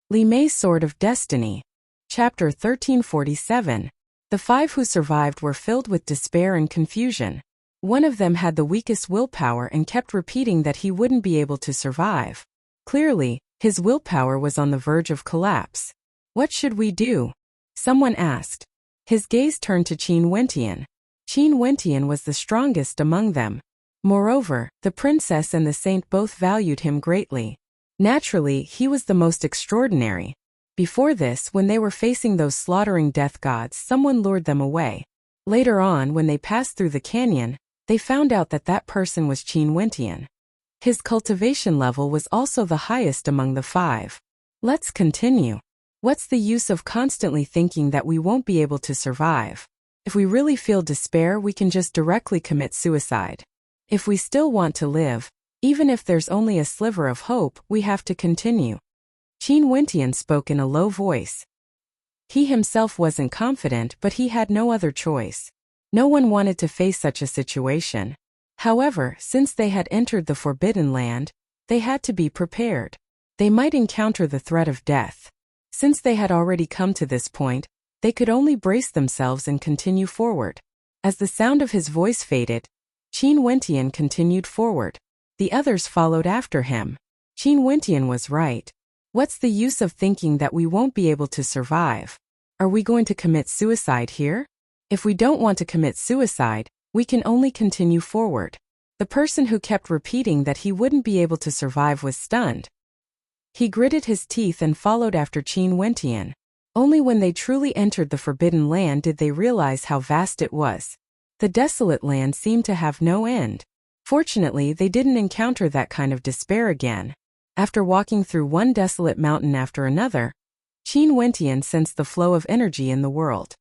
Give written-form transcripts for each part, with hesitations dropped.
Li Mei's Sword of Destiny. Chapter 1347. The five who survived were filled with despair and confusion. One of them had the weakest willpower and kept repeating that he wouldn't be able to survive. Clearly, his willpower was on the verge of collapse. What should we do? Someone asked. His gaze turned to Qin Wentian. Qin Wentian was the strongest among them. Moreover, the princess and the saint both valued him greatly. Naturally, he was the most extraordinary. Before this, when they were facing those slaughtering death gods, someone lured them away. Later on, when they passed through the canyon, they found out that that person was Qin Wentian. His cultivation level was also the highest among the five. Let's continue. What's the use of constantly thinking that we won't be able to survive? If we really feel despair, we can just directly commit suicide. If we still want to live, even if there's only a sliver of hope, we have to continue. Qin Wentian spoke in a low voice. He himself wasn't confident, but he had no other choice. No one wanted to face such a situation. However, since they had entered the Forbidden Land, they had to be prepared. They might encounter the threat of death. Since they had already come to this point, they could only brace themselves and continue forward. As the sound of his voice faded, Qin Wentian continued forward. The others followed after him. Qin Wentian was right. What's the use of thinking that we won't be able to survive? Are we going to commit suicide here? If we don't want to commit suicide, we can only continue forward. The person who kept repeating that he wouldn't be able to survive was stunned. He gritted his teeth and followed after Qin Wentian. Only when they truly entered the Forbidden Land did they realize how vast it was. The desolate land seemed to have no end. Fortunately, they didn't encounter that kind of despair again. After walking through one desolate mountain after another, Qin Wentian sensed the flow of energy in the world.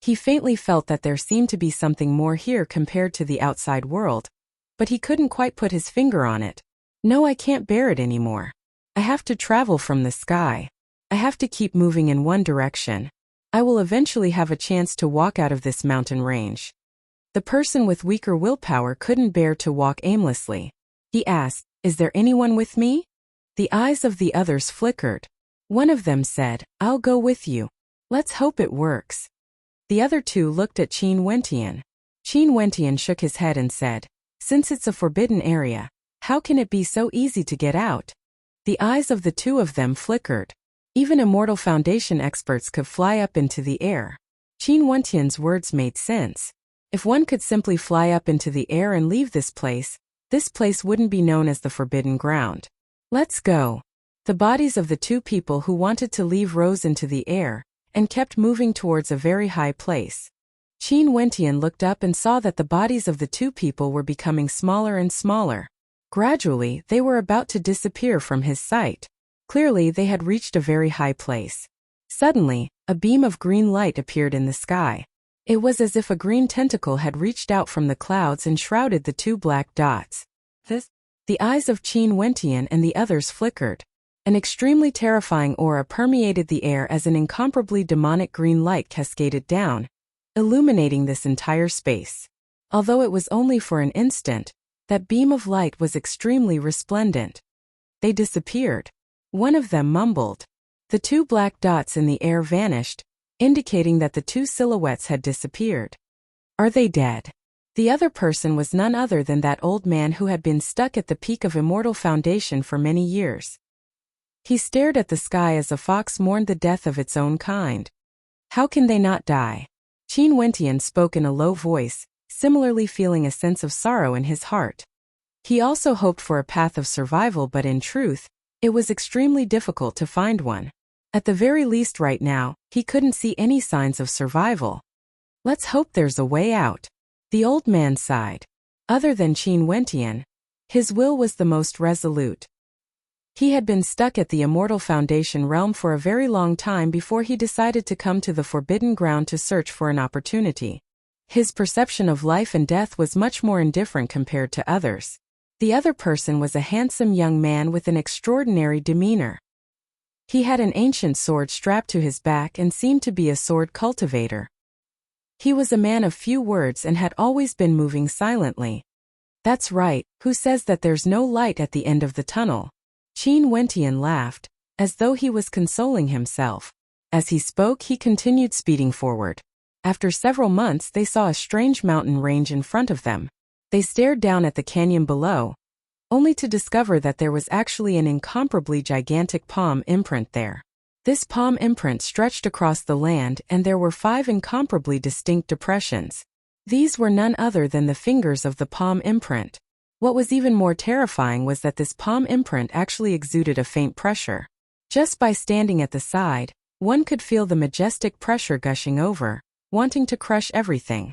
He faintly felt that there seemed to be something more here compared to the outside world, but he couldn't quite put his finger on it. No, I can't bear it anymore. I have to travel from the sky. I have to keep moving in one direction. I will eventually have a chance to walk out of this mountain range. The person with weaker willpower couldn't bear to walk aimlessly. He asked, "Is there anyone with me?" The eyes of the others flickered. One of them said, "I'll go with you. Let's hope it works." The other two looked at Qin Wentian. Qin Wentian shook his head and said, "Since it's a forbidden area, how can it be so easy to get out?" The eyes of the two of them flickered. Even Immortal Foundation experts could fly up into the air. Qin Wentian's words made sense. If one could simply fly up into the air and leave this place wouldn't be known as the Forbidden Ground. Let's go. The bodies of the two people who wanted to leave rose into the air and kept moving towards a very high place. Qin Wentian looked up and saw that the bodies of the two people were becoming smaller and smaller. Gradually, they were about to disappear from his sight. Clearly, they had reached a very high place. Suddenly, a beam of green light appeared in the sky. It was as if a green tentacle had reached out from the clouds and shrouded the two black dots. The eyes of Qin Wentian and the others flickered. An extremely terrifying aura permeated the air as an incomparably demonic green light cascaded down, illuminating this entire space. Although it was only for an instant, that beam of light was extremely resplendent. They disappeared. One of them mumbled. The two black dots in the air vanished, indicating that the two silhouettes had disappeared. Are they dead? The other person was none other than that old man who had been stuck at the peak of Immortal Foundation for many years. He stared at the sky as a fox mourned the death of its own kind. How can they not die? Qin Wentian spoke in a low voice, similarly feeling a sense of sorrow in his heart. He also hoped for a path of survival, but in truth, it was extremely difficult to find one. At the very least right now, he couldn't see any signs of survival. Let's hope there's a way out. The old man sighed. Other than Qin Wentian, his will was the most resolute. He had been stuck at the Immortal Foundation realm for a very long time before he decided to come to the Forbidden Ground to search for an opportunity. His perception of life and death was much more indifferent compared to others. The other person was a handsome young man with an extraordinary demeanor. He had an ancient sword strapped to his back and seemed to be a sword cultivator. He was a man of few words and had always been moving silently. That's right, who says that there's no light at the end of the tunnel? Qin Wentian laughed. as though he was consoling himself. As he spoke, he continued speeding forward. After several months, they saw a strange mountain range in front of them. They stared down at the canyon below, only to discover that there was actually an incomparably gigantic palm imprint there. This palm imprint stretched across the land, and there were 5 incomparably distinct depressions. These were none other than the fingers of the palm imprint. What was even more terrifying was that this palm imprint actually exuded a faint pressure. Just by standing at the side, one could feel the majestic pressure gushing over, wanting to crush everything.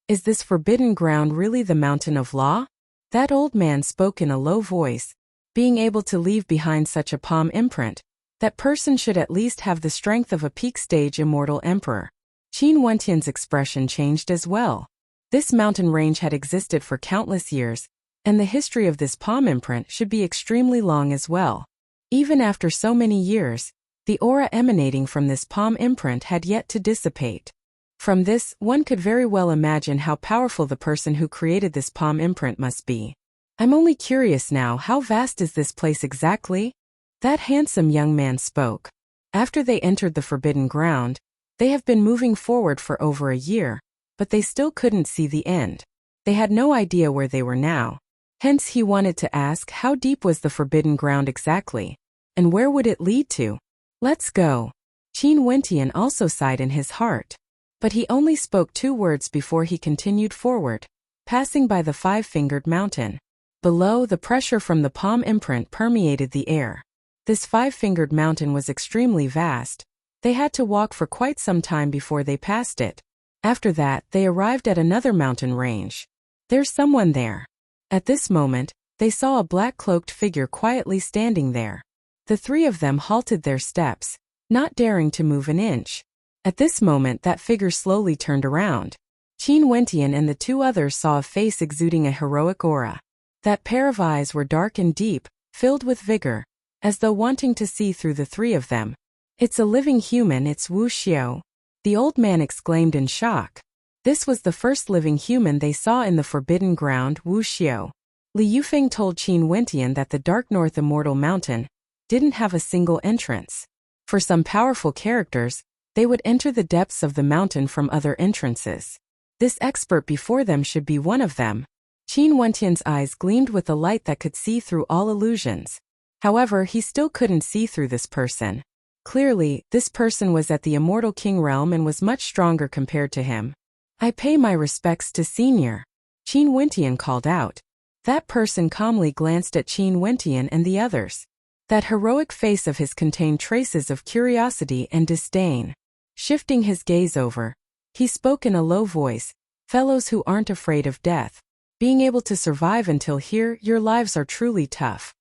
Is this forbidden ground really the mountain of law? That old man spoke in a low voice. Being able to leave behind such a palm imprint, that person should at least have the strength of a peak-stage immortal emperor. Qin Wentian's expression changed as well. This mountain range had existed for countless years, and the history of this palm imprint should be extremely long as well. Even after so many years, the aura emanating from this palm imprint had yet to dissipate. From this, one could very well imagine how powerful the person who created this palm imprint must be. I'm only curious now, how vast is this place exactly? That handsome young man spoke. After they entered the forbidden ground, they have been moving forward for over a year, but they still couldn't see the end. They had no idea where they were now. Hence he wanted to ask, how deep was the forbidden ground exactly? And where would it lead to? Let's go. Qin Wentian also sighed in his heart. But he only spoke 2 words before he continued forward, passing by the 5-fingered mountain. Below, the pressure from the palm imprint permeated the air. This 5-fingered mountain was extremely vast. They had to walk for quite some time before they passed it. After that, they arrived at another mountain range. There's someone there. At this moment, they saw a black-cloaked figure quietly standing there. The 3 of them halted their steps, not daring to move an inch. At this moment, that figure slowly turned around. Qin Wentian and the 2 others saw a face exuding a heroic aura. That pair of eyes were dark and deep, filled with vigor, as though wanting to see through the 3 of them. It's a living human, it's Wu Xiao. The old man exclaimed in shock. This was the first living human they saw in the forbidden ground, Wu Xiao. Li Yufeng told Qin Wentian that the Dark North Immortal Mountain didn't have a single entrance. For some powerful characters, they would enter the depths of the mountain from other entrances. This expert before them should be one of them. Qin Wentian's eyes gleamed with a light that could see through all illusions. However, he still couldn't see through this person. Clearly, this person was at the Immortal King realm and was much stronger compared to him. I pay my respects to Senior. Qin Wentian called out. That person calmly glanced at Qin Wentian and the others. That heroic face of his contained traces of curiosity and disdain. Shifting his gaze over, he spoke in a low voice, fellows who aren't afraid of death, being able to survive until here, your lives are truly tough.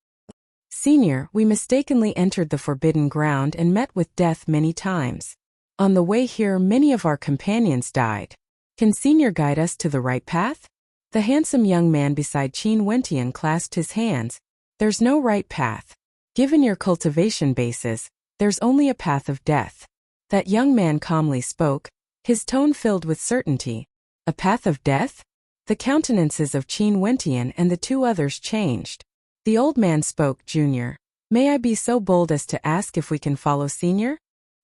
Senior, we mistakenly entered the forbidden ground and met with death many times. On the way here, many of our companions died. Can Senior guide us to the right path? The handsome young man beside Qin Wentian clasped his hands. There's no right path. Given your cultivation basis, there's only a path of death. That young man calmly spoke, his tone filled with certainty. A path of death? The countenances of Qin Wentian and the 2 others changed. The old man spoke, Junior. May I be so bold as to ask if we can follow Senior?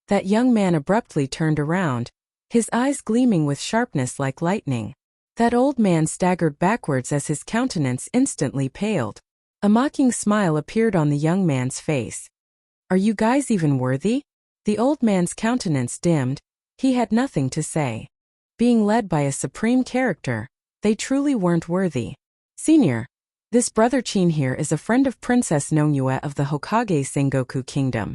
That young man abruptly turned around, his eyes gleaming with sharpness like lightning. That old man staggered backwards as his countenance instantly paled. A mocking smile appeared on the young man's face. Are you guys even worthy? The old man's countenance dimmed. He had nothing to say. Being led by a supreme character, they truly weren't worthy. Senior, this brother Qin here is a friend of Princess Nongyue of the Hokage Sengoku Kingdom.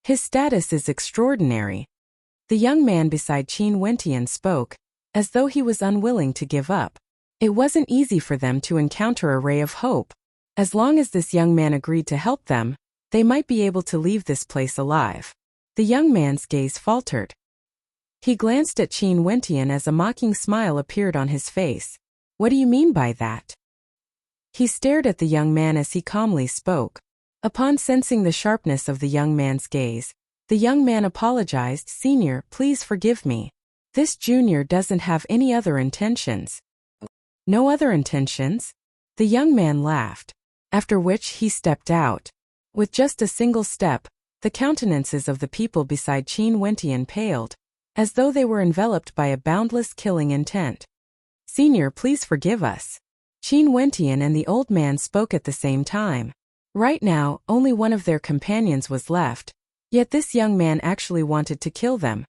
His status is extraordinary. The young man beside Qin Wentian spoke, as though he was unwilling to give up. It wasn't easy for them to encounter a ray of hope. As long as this young man agreed to help them, they might be able to leave this place alive. The young man's gaze faltered. He glanced at Qin Wentian as a mocking smile appeared on his face. What do you mean by that? He stared at the young man as he calmly spoke. Upon sensing the sharpness of the young man's gaze, the young man apologized. Senior, please forgive me. This junior doesn't have any other intentions. No other intentions? The young man laughed. After which he stepped out. With just a single step, The countenances of the people beside Qin Wentian paled, as though they were enveloped by a boundless killing intent. "Senior, please forgive us." Qin Wentian and the old man spoke at the same time. Right now, only one of their companions was left, yet this young man actually wanted to kill them.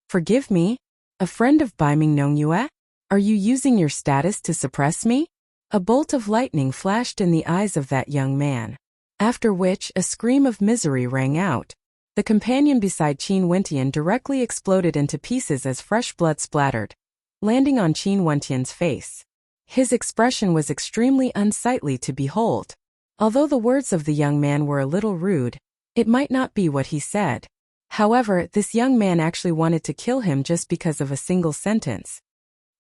"Forgive me? A friend of Baiming Nongyue? Are you using your status to suppress me?" A bolt of lightning flashed in the eyes of that young man. After which, a scream of misery rang out. The companion beside Qin Wentian directly exploded into pieces as fresh blood splattered, landing on Qin Wentian's face. His expression was extremely unsightly to behold. Although the words of the young man were a little rude, it might not be what he said. However, this young man actually wanted to kill him just because of a single sentence.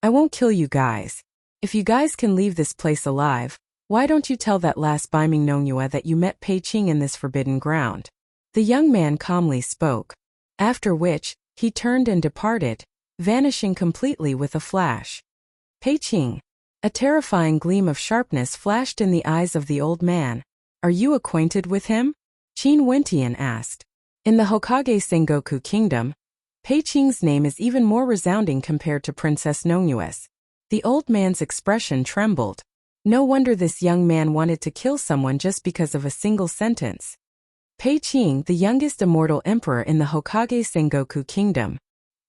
"I won't kill you guys. If you guys can leave this place alive, why don't you tell that last Baiming Nongyue that you met Pei Qing in this forbidden ground?" The young man calmly spoke. After which, he turned and departed, vanishing completely with a flash. "Pei Qing." A terrifying gleam of sharpness flashed in the eyes of the old man. "Are you acquainted with him?" Qin Wentian asked. In the Hokage Sengoku Kingdom, Pei Qing's name is even more resounding compared to Princess Nongyue's. The old man's expression trembled. No wonder this young man wanted to kill someone just because of a single sentence. Pei Qing, the youngest immortal emperor in the Hokage Sengoku Kingdom.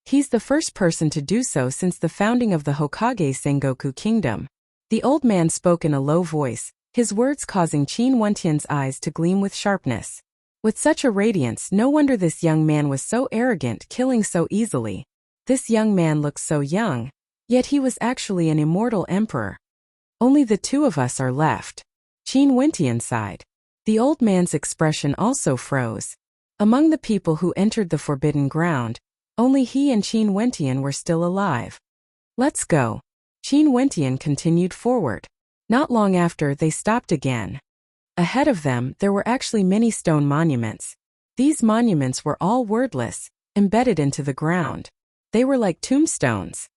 He's the first person to do so since the founding of the Hokage Sengoku Kingdom. The old man spoke in a low voice, his words causing Qin Wentian's eyes to gleam with sharpness. With such a radiance, no wonder this young man was so arrogant, killing so easily. This young man looked so young, yet he was actually an immortal emperor. "Only the two of us are left." Qin Wentian sighed. The old man's expression also froze. Among the people who entered the forbidden ground, only he and Qin Wentian were still alive. "Let's go." Qin Wentian continued forward. Not long after, they stopped again. Ahead of them, there were actually many stone monuments. These monuments were all wordless, embedded into the ground. They were like tombstones.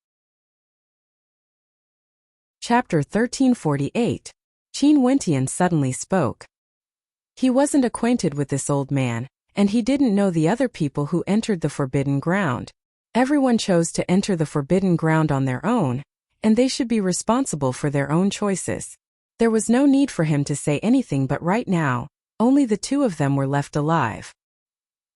Chapter 1348. Qin Wentian suddenly spoke. He wasn't acquainted with this old man, and he didn't know the other people who entered the forbidden ground. Everyone chose to enter the forbidden ground on their own, and they should be responsible for their own choices. There was no need for him to say anything, but right now, only the two of them were left alive.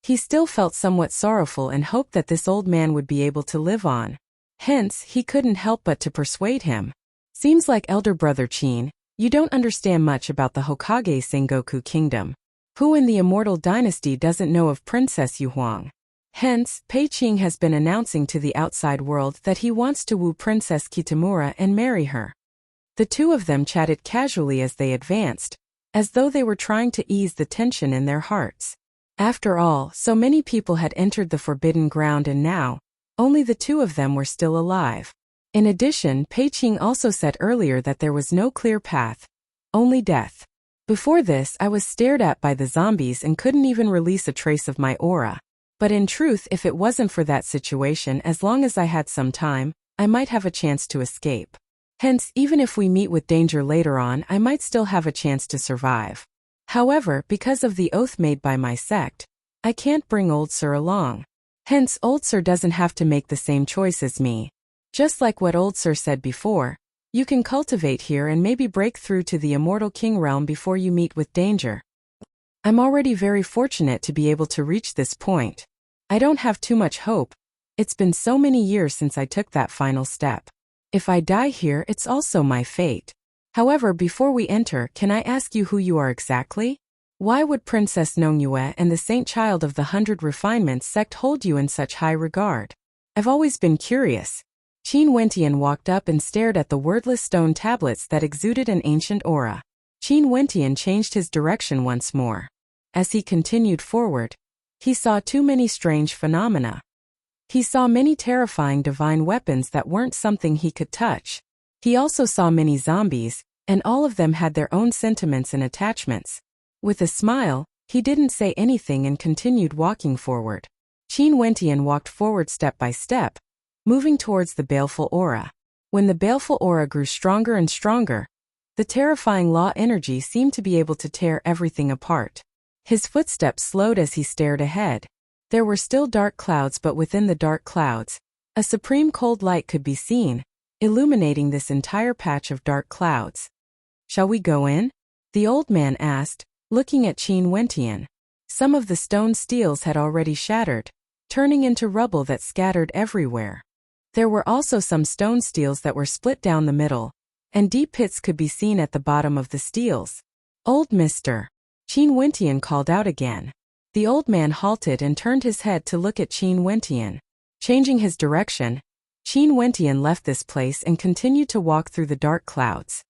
He still felt somewhat sorrowful and hoped that this old man would be able to live on. Hence, he couldn't help but to persuade him. "Seems like elder brother Qin, you don't understand much about the Hokage Sengoku Kingdom. Who in the immortal dynasty doesn't know of Princess Yu Huang? Hence, Pei Qing has been announcing to the outside world that he wants to woo Princess Kitamura and marry her." The two of them chatted casually as they advanced, as though they were trying to ease the tension in their hearts. After all, so many people had entered the forbidden ground and now, only the two of them were still alive. In addition, Pei Qing also said earlier that there was no clear path, only death. "Before this, I was stared at by the zombies and couldn't even release a trace of my aura. But in truth, if it wasn't for that situation, as long as I had some time, I might have a chance to escape. Hence, even if we meet with danger later on, I might still have a chance to survive. However, because of the oath made by my sect, I can't bring Old Sir along. Hence, Old Sir doesn't have to make the same choice as me. Just like what Old Sir said before, you can cultivate here and maybe break through to the immortal king realm before you meet with danger. I'm already very fortunate to be able to reach this point. I don't have too much hope. It's been so many years since I took that final step. If I die here, it's also my fate. However, before we enter, can I ask you who you are exactly? Why would Princess Nongyue and the Saint Child of the 100 Refinements sect hold you in such high regard? I've always been curious." Qin Wentian walked up and stared at the wordless stone tablets that exuded an ancient aura. Qin Wentian changed his direction once more. As he continued forward, he saw too many strange phenomena. He saw many terrifying divine weapons that weren't something he could touch. He also saw many zombies, and all of them had their own sentiments and attachments. With a smile, he didn't say anything and continued walking forward. Qin Wentian walked forward step by step, moving towards the baleful aura. When the baleful aura grew stronger and stronger, the terrifying law energy seemed to be able to tear everything apart. His footsteps slowed as he stared ahead. There were still dark clouds, but within the dark clouds, a supreme cold light could be seen, illuminating this entire patch of dark clouds. "Shall we go in?" the old man asked, looking at Qin Wentian. Some of the stone steels had already shattered, turning into rubble that scattered everywhere. There were also some stone steels that were split down the middle, and deep pits could be seen at the bottom of the steels. "Old Mr. Qin Wentian called out again. The old man halted and turned his head to look at Qin Wentian. Changing his direction, Qin Wentian left this place and continued to walk through the dark clouds.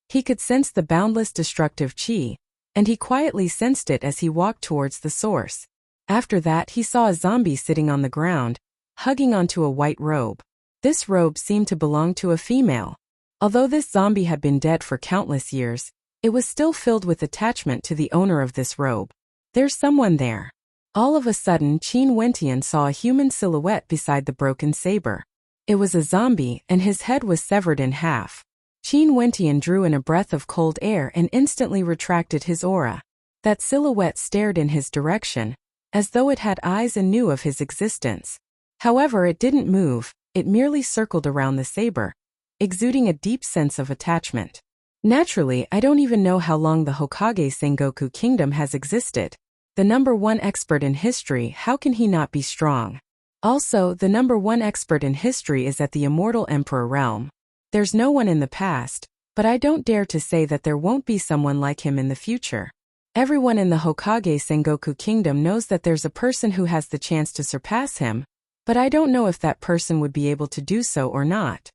He could sense the boundless destructive qi, and he quietly sensed it as he walked towards the source. After that, he saw a zombie sitting on the ground, hugging onto a white robe. This robe seemed to belong to a female. Although this zombie had been dead for countless years, it was still filled with attachment to the owner of this robe. "There's someone there." All of a sudden, Qin Wentian saw a human silhouette beside the broken saber. It was a zombie, and his head was severed in half. Qin Wentian drew in a breath of cold air and instantly retracted his aura. That silhouette stared in his direction, as though it had eyes and knew of his existence. However, it didn't move, it merely circled around the saber, exuding a deep sense of attachment. Naturally, I don't even know how long the Hokage Sengoku Kingdom has existed. The #1 expert in history, how can he not be strong? Also, the #1 expert in history is at the Immortal Emperor realm. There's no one in the past, but I don't dare to say that there won't be someone like him in the future. Everyone in the Hokage Sengoku Kingdom knows that there's a person who has the chance to surpass him, but I don't know if that person would be able to do so or not.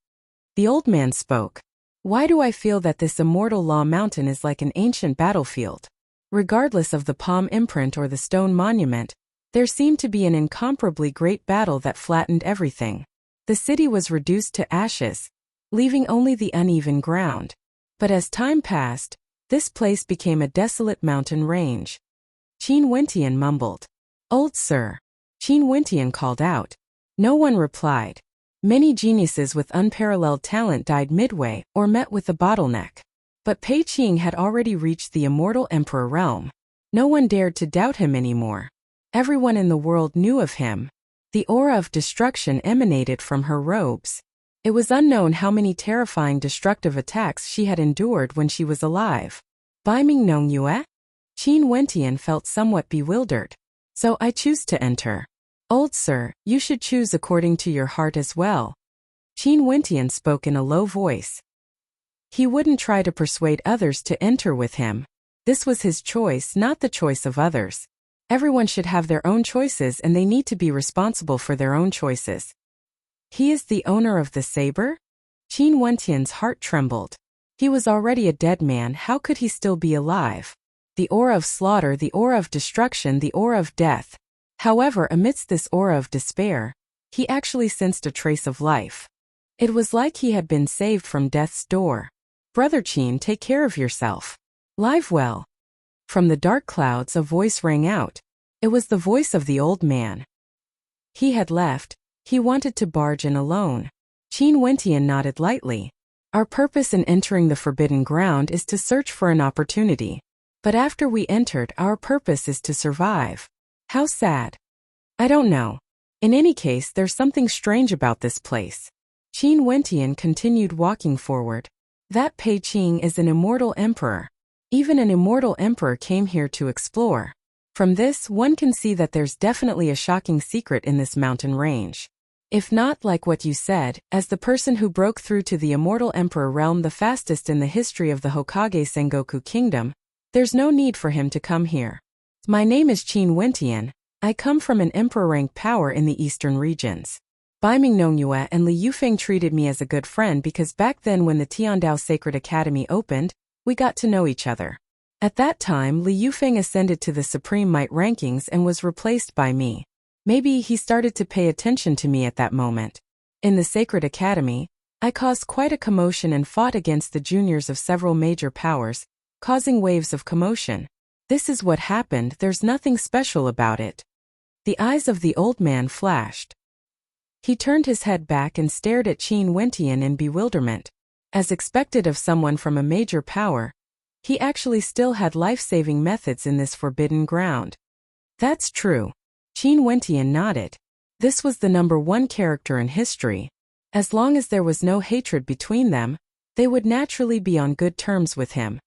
The old man spoke. "Why do I feel that this immortal law mountain is like an ancient battlefield? Regardless of the palm imprint or the stone monument, there seemed to be an incomparably great battle that flattened everything. The city was reduced to ashes, leaving only the uneven ground. But as time passed, this place became a desolate mountain range." Qin Wentian mumbled. "Old sir." Qin Wentian called out. No one replied. Many geniuses with unparalleled talent died midway or met with the bottleneck. But Pei Qing had already reached the Immortal Emperor realm. No one dared to doubt him anymore. Everyone in the world knew of him. The aura of destruction emanated from her robes. It was unknown how many terrifying destructive attacks she had endured when she was alive. Baiming Nong Yue? Qin Wentian felt somewhat bewildered. "So I choose to enter." "Old sir, you should choose according to your heart as well." Qin Wentian spoke in a low voice. He wouldn't try to persuade others to enter with him. This was his choice, not the choice of others. Everyone should have their own choices and they need to be responsible for their own choices. "He is the owner of the saber?" Qin Wentian's heart trembled. He was already a dead man, how could he still be alive? The aura of slaughter, the aura of destruction, the aura of death. However, amidst this aura of despair, he actually sensed a trace of life. It was like he had been saved from death's door. "Brother Qin, take care of yourself. Live well." From the dark clouds a voice rang out. It was the voice of the old man. He had left. He wanted to barge in alone. Qin Wentian nodded lightly. "Our purpose in entering the forbidden ground is to search for an opportunity. But after we entered, our purpose is to survive." How sad. I don't know. In any case, there's something strange about this place. Qin Wentian continued walking forward. That Pei Qing is an immortal emperor. Even an immortal emperor came here to explore. From this, one can see that there's definitely a shocking secret in this mountain range. If not, like what you said, as the person who broke through to the Immortal Emperor realm the fastest in the history of the Hokage Sengoku Kingdom, there's no need for him to come here. My name is Qin Wentian. I come from an emperor-rank power in the eastern regions. Baiming Nongyue and Li Yufeng treated me as a good friend because back then when the Tiandao Sacred Academy opened, we got to know each other. At that time, Li Yufeng ascended to the Supreme Might rankings and was replaced by me. Maybe he started to pay attention to me at that moment. In the Sacred Academy, I caused quite a commotion and fought against the juniors of several major powers, causing waves of commotion. This is what happened, there's nothing special about it. The eyes of the old man flashed. He turned his head back and stared at Qin Wentian in bewilderment. As expected of someone from a major power, He actually still had life-saving methods in this forbidden ground. That's true. Qin Wentian nodded. This was the number one character in history. As long as there was no hatred between them, they would naturally be on good terms with him.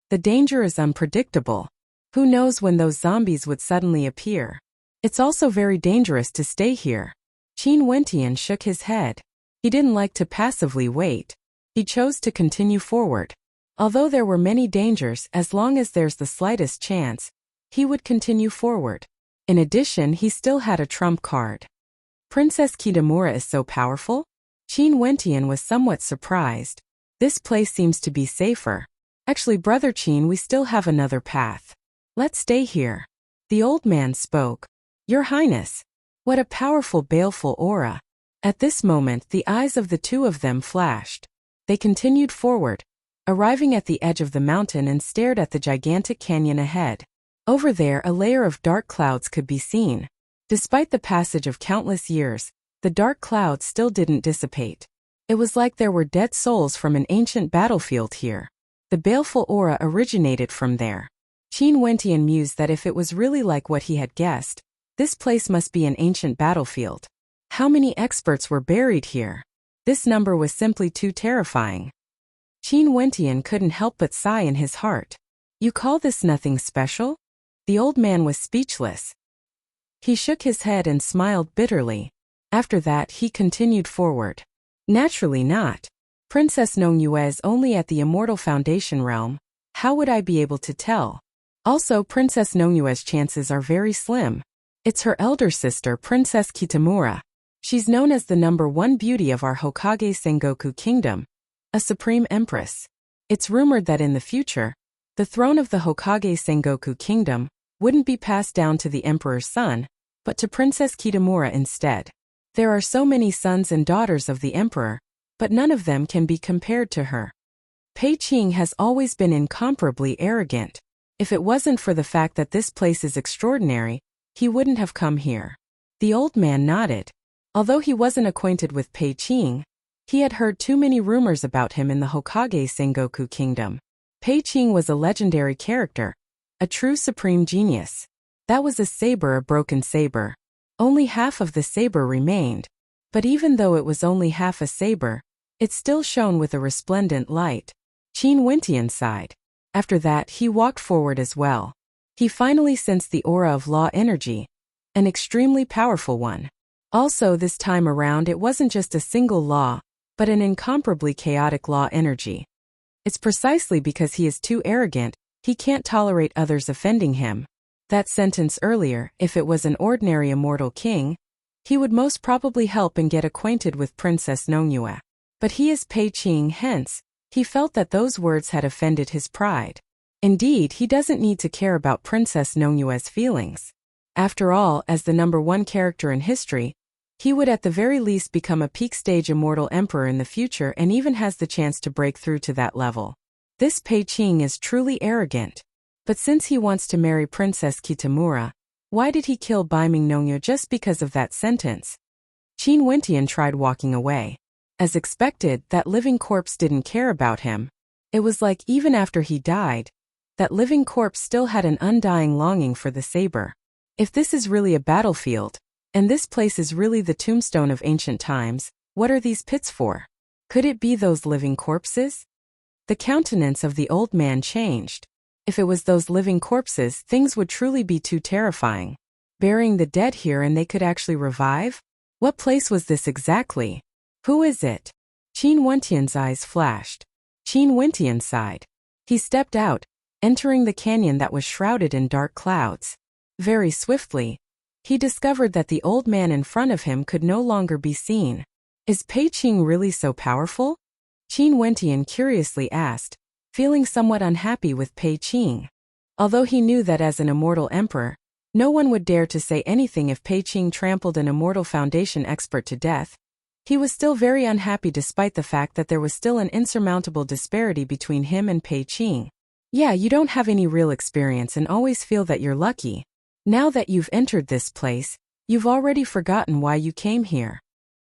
The danger is unpredictable. Who knows when those zombies would suddenly appear? It's also very dangerous to stay here. Qin Wentian shook his head. He didn't like to passively wait. He chose to continue forward. Although there were many dangers, as long as there's the slightest chance, he would continue forward. In addition, he still had a trump card. Princess Kitamura is so powerful? Qin Wentian was somewhat surprised. This place seems to be safer. Actually, Brother Qin, we still have another path. Let's stay here. The old man spoke. Your Highness. What a powerful, baleful aura. At this moment, the eyes of the two of them flashed. They continued forward, arriving at the edge of the mountain and stared at the gigantic canyon ahead. Over there, a layer of dark clouds could be seen. Despite the passage of countless years, the dark clouds still didn't dissipate. It was like there were dead souls from an ancient battlefield here. The baleful aura originated from there. Qin Wentian mused that if it was really like what he had guessed, this place must be an ancient battlefield. How many experts were buried here? This number was simply too terrifying. Qin Wentian couldn't help but sigh in his heart. You call this nothing special? The old man was speechless. He shook his head and smiled bitterly. After that, he continued forward. Naturally not. Princess Nongyue is only at the Immortal Foundation realm. How would I be able to tell? Also, Princess Nongyue's chances are very slim. It's her elder sister, Princess Kitamura. She's known as the number one beauty of our Hokage Sengoku Kingdom, a supreme empress. It's rumored that in the future, the throne of the Hokage Sengoku Kingdom wouldn't be passed down to the emperor's son, but to Princess Kitamura instead. There are so many sons and daughters of the emperor, but none of them can be compared to her. Pei Qing has always been incomparably arrogant. If it wasn't for the fact that this place is extraordinary, he wouldn't have come here. The old man nodded. Although he wasn't acquainted with Pei Qing, he had heard too many rumors about him in the Hokage Sengoku Kingdom. Pei Qing was a legendary character, a true supreme genius. That was a saber, a broken saber. Only half of the saber remained. But even though it was only half a saber, it still shone with a resplendent light. Qin Wentian sighed. After that, he walked forward as well. He finally sensed the aura of law energy, an extremely powerful one. Also, this time around, it wasn't just a single law, but an incomparably chaotic law energy. It's precisely because he is too arrogant, he can't tolerate others offending him. That sentence earlier, if it was an ordinary immortal king, he would most probably help and get acquainted with Princess Nongyue. But he is Pei Qing, hence, he felt that those words had offended his pride. Indeed, he doesn't need to care about Princess Nongyue's feelings. After all, as the number one character in history, he would at the very least become a peak stage immortal emperor in the future and even has the chance to break through to that level. This Pei Qing is truly arrogant. But since he wants to marry Princess Kitamura, why did he kill Baiming Nongyue just because of that sentence? Qin Wentian tried walking away. As expected, that living corpse didn't care about him. It was like even after he died, that living corpse still had an undying longing for the saber. If this is really a battlefield, and this place is really the tombstone of ancient times, what are these pits for? Could it be those living corpses? The countenance of the old man changed. If it was those living corpses, things would truly be too terrifying. Burying the dead here and they could actually revive? What place was this exactly? Who is it? Qin Wentian's eyes flashed. Qin Wentian sighed. He stepped out, entering the canyon that was shrouded in dark clouds. Very swiftly, he discovered that the old man in front of him could no longer be seen. Is Pei Qing really so powerful? Qin Wentian curiously asked, feeling somewhat unhappy with Pei Qing. Although he knew that as an immortal emperor, no one would dare to say anything if Pei Qing trampled an Immortal Foundation expert to death, he was still very unhappy despite the fact that there was still an insurmountable disparity between him and Pei Qing. Yeah, you don't have any real experience and always feel that you're lucky. Now that you've entered this place, you've already forgotten why you came here.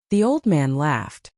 The old man laughed.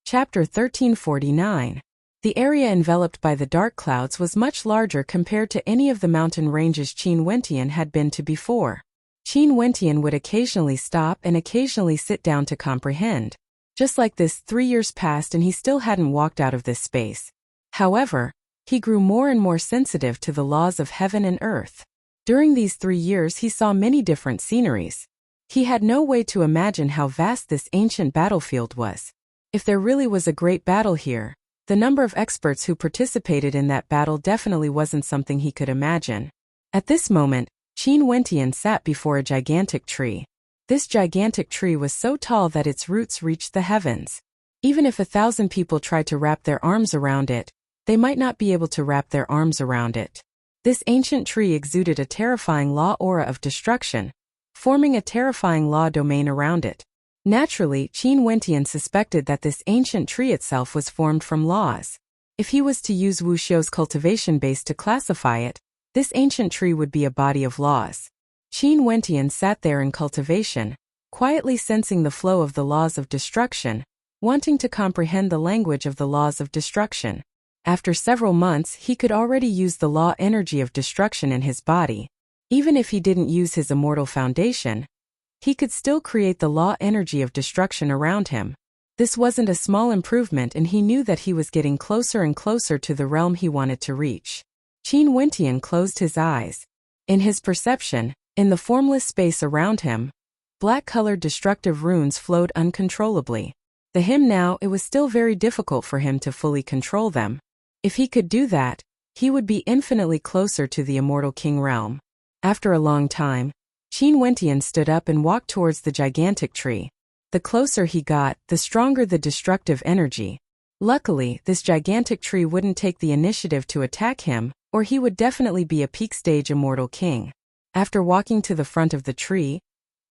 Chapter 1349. The area enveloped by the dark clouds was much larger compared to any of the mountain ranges Qin Wentian had been to before. Qin Wentian would occasionally stop and occasionally sit down to comprehend. Just like this, 3 years passed and he still hadn't walked out of this space. However, he grew more and more sensitive to the laws of heaven and earth. During these 3 years he saw many different sceneries. He had no way to imagine how vast this ancient battlefield was. If there really was a great battle here, the number of experts who participated in that battle definitely wasn't something he could imagine. At this moment, Qin Wentian sat before a gigantic tree. This gigantic tree was so tall that its roots reached the heavens. Even if 1,000 people tried to wrap their arms around it, they might not be able to wrap their arms around it. This ancient tree exuded a terrifying law aura of destruction, forming a terrifying law domain around it. Naturally, Qin Wentian suspected that this ancient tree itself was formed from laws. If he was to use Wu Xiu's cultivation base to classify it, this ancient tree would be a body of laws. Qin Wentian sat there in cultivation, quietly sensing the flow of the laws of destruction, wanting to comprehend the language of the laws of destruction. After several months, he could already use the law energy of destruction in his body. Even if he didn't use his immortal foundation, he could still create the law energy of destruction around him. This wasn't a small improvement, and he knew that he was getting closer and closer to the realm he wanted to reach. Qin Wentian closed his eyes. In his perception, in the formless space around him, black-colored destructive runes flowed uncontrollably. To him now, it was still very difficult for him to fully control them. If he could do that, he would be infinitely closer to the immortal king realm. After a long time, Qin Wentian stood up and walked towards the gigantic tree. The closer he got, the stronger the destructive energy. Luckily, this gigantic tree wouldn't take the initiative to attack him, or he would definitely be a peak-stage immortal king. After walking to the front of the tree,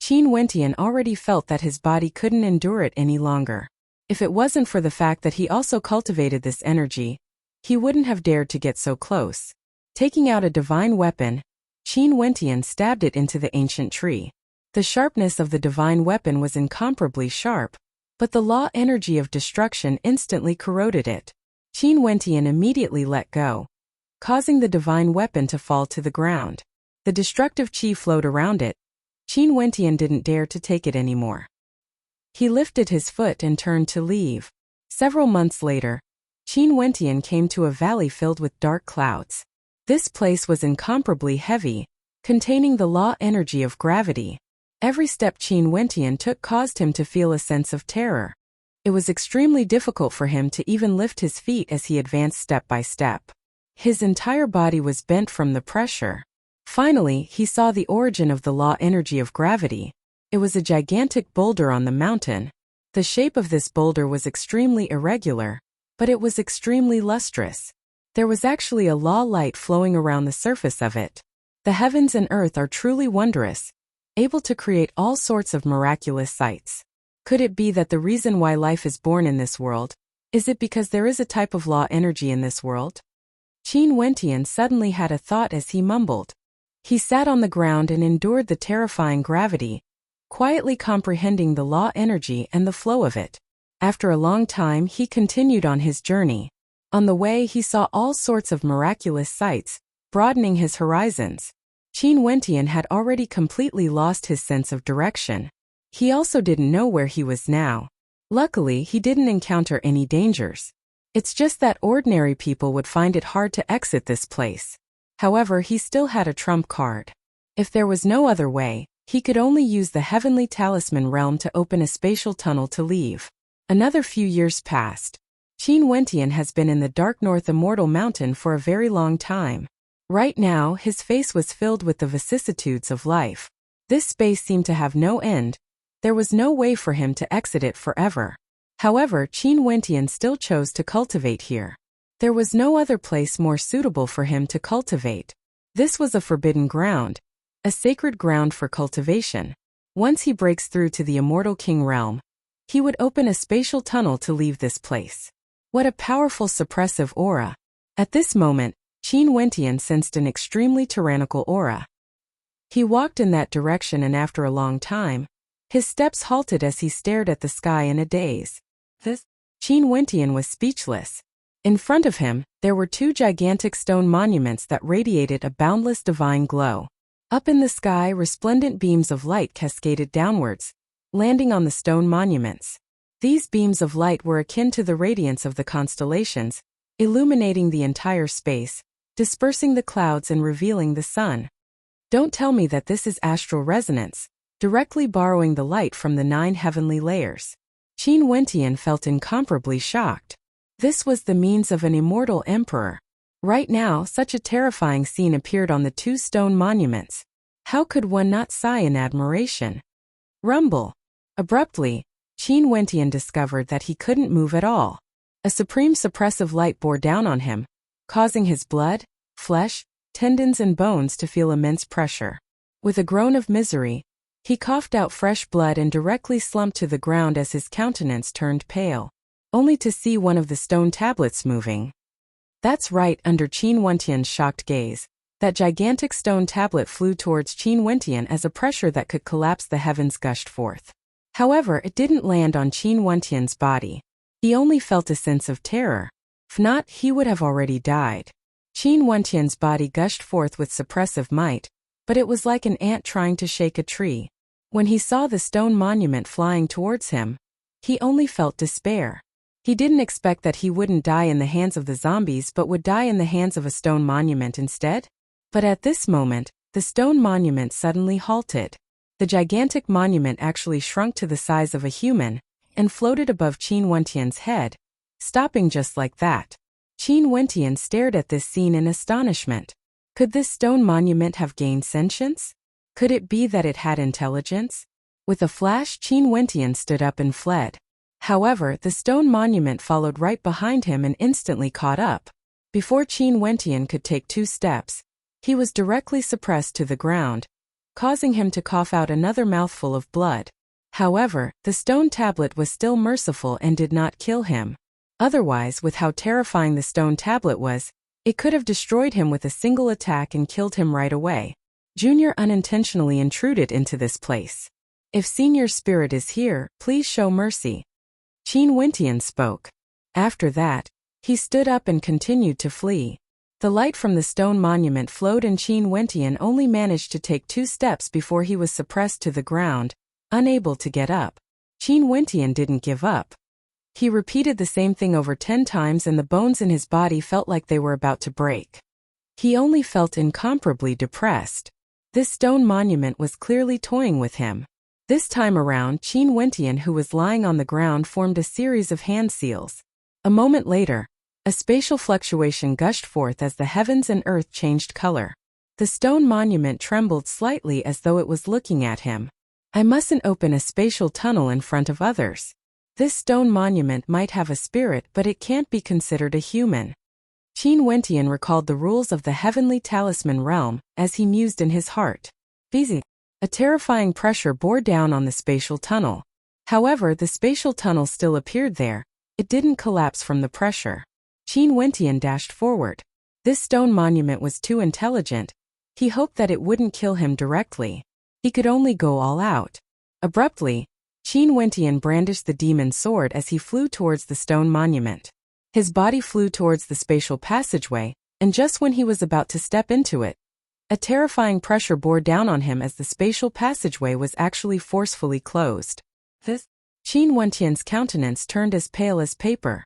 Qin Wentian already felt that his body couldn't endure it any longer. If it wasn't for the fact that he also cultivated this energy, he wouldn't have dared to get so close. Taking out a divine weapon, Qin Wentian stabbed it into the ancient tree. The sharpness of the divine weapon was incomparably sharp, but the law energy of destruction instantly corroded it. Qin Wentian immediately let go, causing the divine weapon to fall to the ground. The destructive qi flowed around it. Qin Wentian didn't dare to take it anymore. He lifted his foot and turned to leave. Several months later, Qin Wentian came to a valley filled with dark clouds. This place was incomparably heavy, containing the law energy of gravity. Every step Qin Wentian took caused him to feel a sense of terror. It was extremely difficult for him to even lift his feet as he advanced step by step. His entire body was bent from the pressure. Finally, he saw the origin of the law energy of gravity. It was a gigantic boulder on the mountain. The shape of this boulder was extremely irregular, but it was extremely lustrous. There was actually a law light flowing around the surface of it. The heavens and earth are truly wondrous, able to create all sorts of miraculous sights. Could it be that the reason why life is born in this world, is it because there is a type of law energy in this world? Qin Wentian suddenly had a thought as he mumbled. He sat on the ground and endured the terrifying gravity, quietly comprehending the law energy and the flow of it. After a long time, he continued on his journey. On the way, he saw all sorts of miraculous sights, broadening his horizons. Qin Wentian had already completely lost his sense of direction. He also didn't know where he was now. Luckily, he didn't encounter any dangers. It's just that ordinary people would find it hard to exit this place. However, he still had a trump card. If there was no other way, he could only use the heavenly talisman realm to open a spatial tunnel to leave. Another few years passed. Qin Wentian has been in the dark North Immortal Mountain for a very long time. Right now, his face was filled with the vicissitudes of life. This space seemed to have no end. There was no way for him to exit it forever. However, Qin Wentian still chose to cultivate here. There was no other place more suitable for him to cultivate. This was a forbidden ground, a sacred ground for cultivation. Once he breaks through to the Immortal King realm, he would open a spatial tunnel to leave this place. What a powerful suppressive aura. At this moment, Qin Wentian sensed an extremely tyrannical aura. He walked in that direction, and after a long time, his steps halted as he stared at the sky in a daze. Qin Wentian was speechless. In front of him, there were two gigantic stone monuments that radiated a boundless divine glow. Up in the sky, resplendent beams of light cascaded downwards, landing on the stone monuments. These beams of light were akin to the radiance of the constellations, illuminating the entire space, dispersing the clouds and revealing the sun. Don't tell me that this is astral resonance, directly borrowing the light from the 9 heavenly layers. Qin Wentian felt incomparably shocked. This was the means of an immortal emperor. Right now, such a terrifying scene appeared on the 2 stone monuments. How could one not sigh in admiration? Rumble. Abruptly, Qin Wentian discovered that he couldn't move at all. A supreme suppressive light bore down on him, causing his blood, flesh, tendons and bones to feel immense pressure. With a groan of misery, he coughed out fresh blood and directly slumped to the ground as his countenance turned pale, only to see one of the stone tablets moving. That's right, under Qin Wentian's shocked gaze, that gigantic stone tablet flew towards Qin Wentian as a pressure that could collapse the heavens gushed forth. However, it didn't land on Qin Wentian's body. He only felt a sense of terror. If not, he would have already died. Qin Wentian's body gushed forth with suppressive might, but it was like an ant trying to shake a tree. When he saw the stone monument flying towards him, he only felt despair. He didn't expect that he wouldn't die in the hands of the zombies but would die in the hands of a stone monument instead. But at this moment, the stone monument suddenly halted. The gigantic monument actually shrunk to the size of a human and floated above Qin Wentian's head, stopping just like that. Qin Wentian stared at this scene in astonishment. Could this stone monument have gained sentience? Could it be that it had intelligence? With a flash, Qin Wentian stood up and fled. However, the stone monument followed right behind him and instantly caught up. Before Qin Wentian could take 2 steps, he was directly suppressed to the ground, causing him to cough out another mouthful of blood. However, the stone tablet was still merciful and did not kill him. Otherwise, with how terrifying the stone tablet was, it could have destroyed him with a single attack and killed him right away. Junior unintentionally intruded into this place. If Senior's spirit is here, please show mercy. Qin Wentian spoke. After that, he stood up and continued to flee. The light from the stone monument flowed and Qin Wentian only managed to take 2 steps before he was suppressed to the ground, unable to get up. Qin Wentian didn't give up. He repeated the same thing over 10 times and the bones in his body felt like they were about to break. He only felt incomparably depressed. This stone monument was clearly toying with him. This time around, Qin Wentian, who was lying on the ground, formed a series of hand seals. A moment later, a spatial fluctuation gushed forth as the heavens and earth changed color. The stone monument trembled slightly as though it was looking at him. I mustn't open a spatial tunnel in front of others. This stone monument might have a spirit, but it can't be considered a human. Qin Wentian recalled the rules of the heavenly talisman realm as he mused in his heart. Busy. A terrifying pressure bore down on the spatial tunnel. However, the spatial tunnel still appeared there. It didn't collapse from the pressure. Qin Wentian dashed forward. This stone monument was too intelligent. He hoped that it wouldn't kill him directly. He could only go all out. Abruptly, Qin Wentian brandished the demon sword as he flew towards the stone monument. His body flew towards the spatial passageway, and just when he was about to step into it, a terrifying pressure bore down on him as the spatial passageway was actually forcefully closed. Qin Wentian's countenance turned as pale as paper.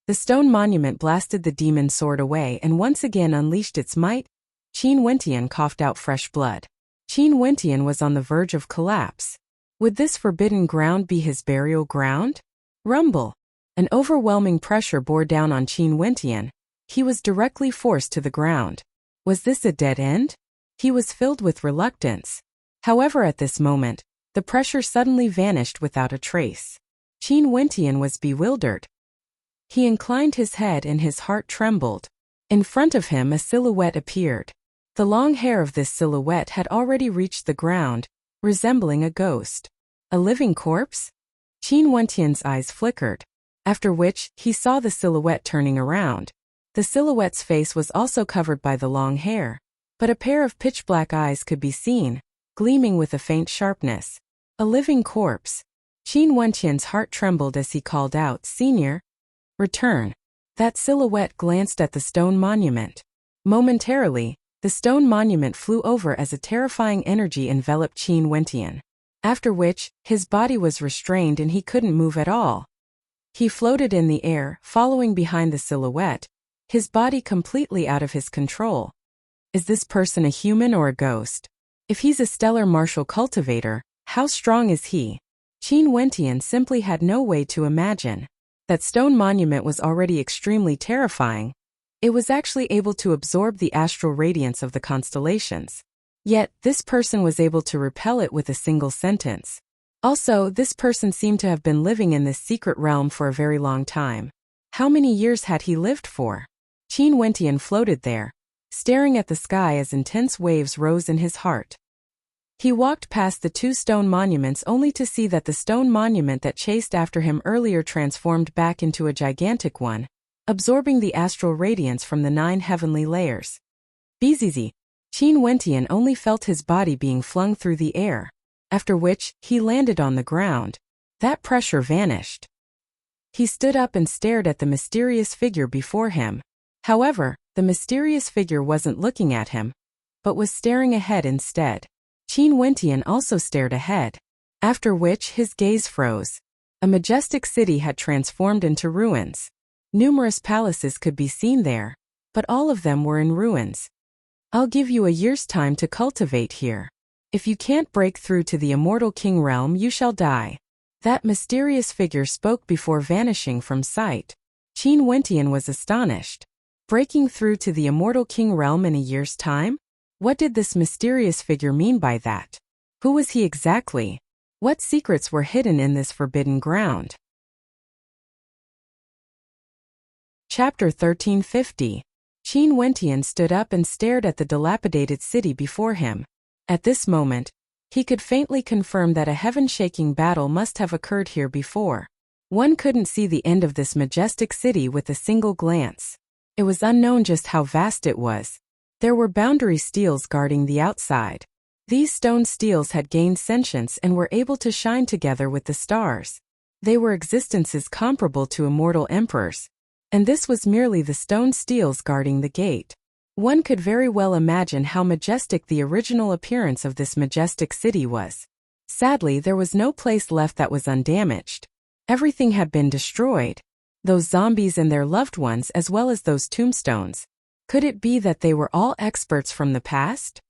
The stone monument blasted the demon sword away and once again unleashed its might. Qin Wentian coughed out fresh blood. Qin Wentian was on the verge of collapse. Would this forbidden ground be his burial ground? Rumble. An overwhelming pressure bore down on Qin Wentian. He was directly forced to the ground. Was this a dead end? He was filled with reluctance. However, at this moment, the pressure suddenly vanished without a trace. Qin Wentian was bewildered. He inclined his head and his heart trembled. In front of him a silhouette appeared. The long hair of this silhouette had already reached the ground, resembling a ghost. A living corpse? Qin Wentian's eyes flickered, after which he saw the silhouette turning around. The silhouette's face was also covered by the long hair, but a pair of pitch-black eyes could be seen, gleaming with a faint sharpness. A living corpse. Qin Wentian's heart trembled as he called out, "Senior, return." That silhouette glanced at the stone monument. Momentarily, the stone monument flew over as a terrifying energy enveloped Qin Wentian. After which, his body was restrained and he couldn't move at all. He floated in the air, following behind the silhouette, his body completely out of his control. Is this person a human or a ghost? If he's a stellar martial cultivator, how strong is he? Qin Wentian simply had no way to imagine. That stone monument was already extremely terrifying. It was actually able to absorb the astral radiance of the constellations. Yet, this person was able to repel it with a single sentence. Also, this person seemed to have been living in this secret realm for a very long time. How many years had he lived for? Qin Wentian floated there, staring at the sky as intense waves rose in his heart. He walked past the two stone monuments only to see that the stone monument that chased after him earlier transformed back into a gigantic one, absorbing the astral radiance from the 9 heavenly layers. Bzz. Qin Wentian only felt his body being flung through the air, after which, he landed on the ground. That pressure vanished. He stood up and stared at the mysterious figure before him. However, the mysterious figure wasn't looking at him, but was staring ahead instead. Qin Wentian also stared ahead, after which his gaze froze. A majestic city had transformed into ruins. Numerous palaces could be seen there, but all of them were in ruins. I'll give you a year's time to cultivate here. If you can't break through to the immortal king realm, you shall die. That mysterious figure spoke before vanishing from sight. Qin Wentian was astonished. Breaking through to the immortal king realm in a year's time? What did this mysterious figure mean by that? Who was he exactly? What secrets were hidden in this forbidden ground? Chapter 1350. Qin Wentian stood up and stared at the dilapidated city before him. At this moment, he could faintly confirm that a heaven-shaking battle must have occurred here before. One couldn't see the end of this majestic city with a single glance. It was unknown just how vast it was. There were boundary steels guarding the outside. These stone steels had gained sentience and were able to shine together with the stars. They were existences comparable to immortal emperors. And this was merely the stone steels guarding the gate. One could very well imagine how majestic the original appearance of this majestic city was. Sadly, there was no place left that was undamaged. Everything had been destroyed. Those zombies and their loved ones, as well as those tombstones. Could it be that they were all experts from the past?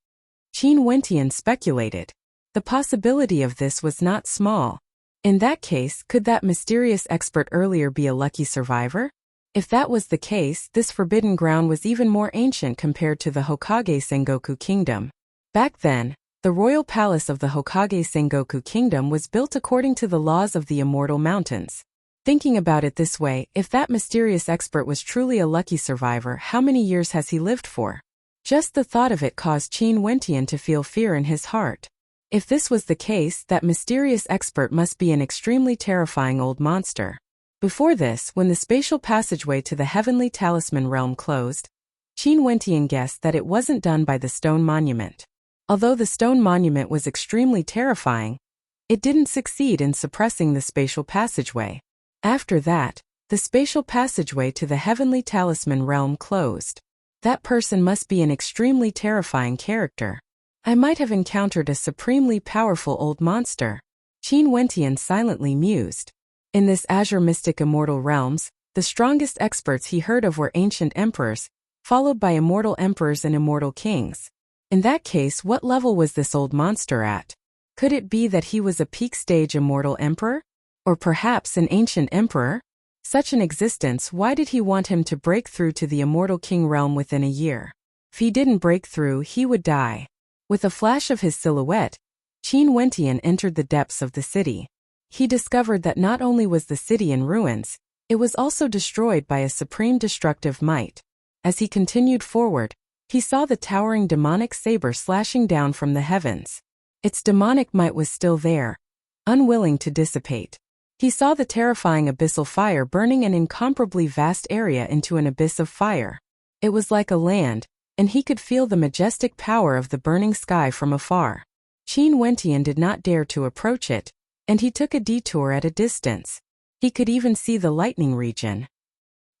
Qin Wentian speculated. The possibility of this was not small. In that case, could that mysterious expert earlier be a lucky survivor? If that was the case, this forbidden ground was even more ancient compared to the Hokage Sengoku Kingdom. Back then, the royal palace of the Hokage Sengoku Kingdom was built according to the laws of the Immortal Mountains. Thinking about it this way, if that mysterious expert was truly a lucky survivor, how many years has he lived for? Just the thought of it caused Qin Wentian to feel fear in his heart. If this was the case, that mysterious expert must be an extremely terrifying old monster. Before this, when the spatial passageway to the heavenly talisman realm closed, Qin Wentian guessed that it wasn't done by the stone monument. Although the stone monument was extremely terrifying, it didn't succeed in suppressing the spatial passageway. After that, the spatial passageway to the heavenly talisman realm closed. That person must be an extremely terrifying character. I might have encountered a supremely powerful old monster. Qin Wentian silently mused. In this azure mystic immortal realms, the strongest experts he heard of were ancient emperors, followed by immortal emperors and immortal kings. In that case, what level was this old monster at? Could it be that he was a peak stage immortal emperor? Or perhaps an ancient emperor? Such an existence, why did he want him to break through to the immortal king realm within a year? If he didn't break through, he would die. With a flash of his silhouette, Qin Wentian entered the depths of the city. He discovered that not only was the city in ruins, it was also destroyed by a supreme destructive might. As he continued forward, he saw the towering demonic saber slashing down from the heavens. Its demonic might was still there, unwilling to dissipate. He saw the terrifying abyssal fire burning an incomparably vast area into an abyss of fire. It was like a land, and he could feel the majestic power of the burning sky from afar. Qin Wentian did not dare to approach it, and he took a detour at a distance. He could even see the lightning region.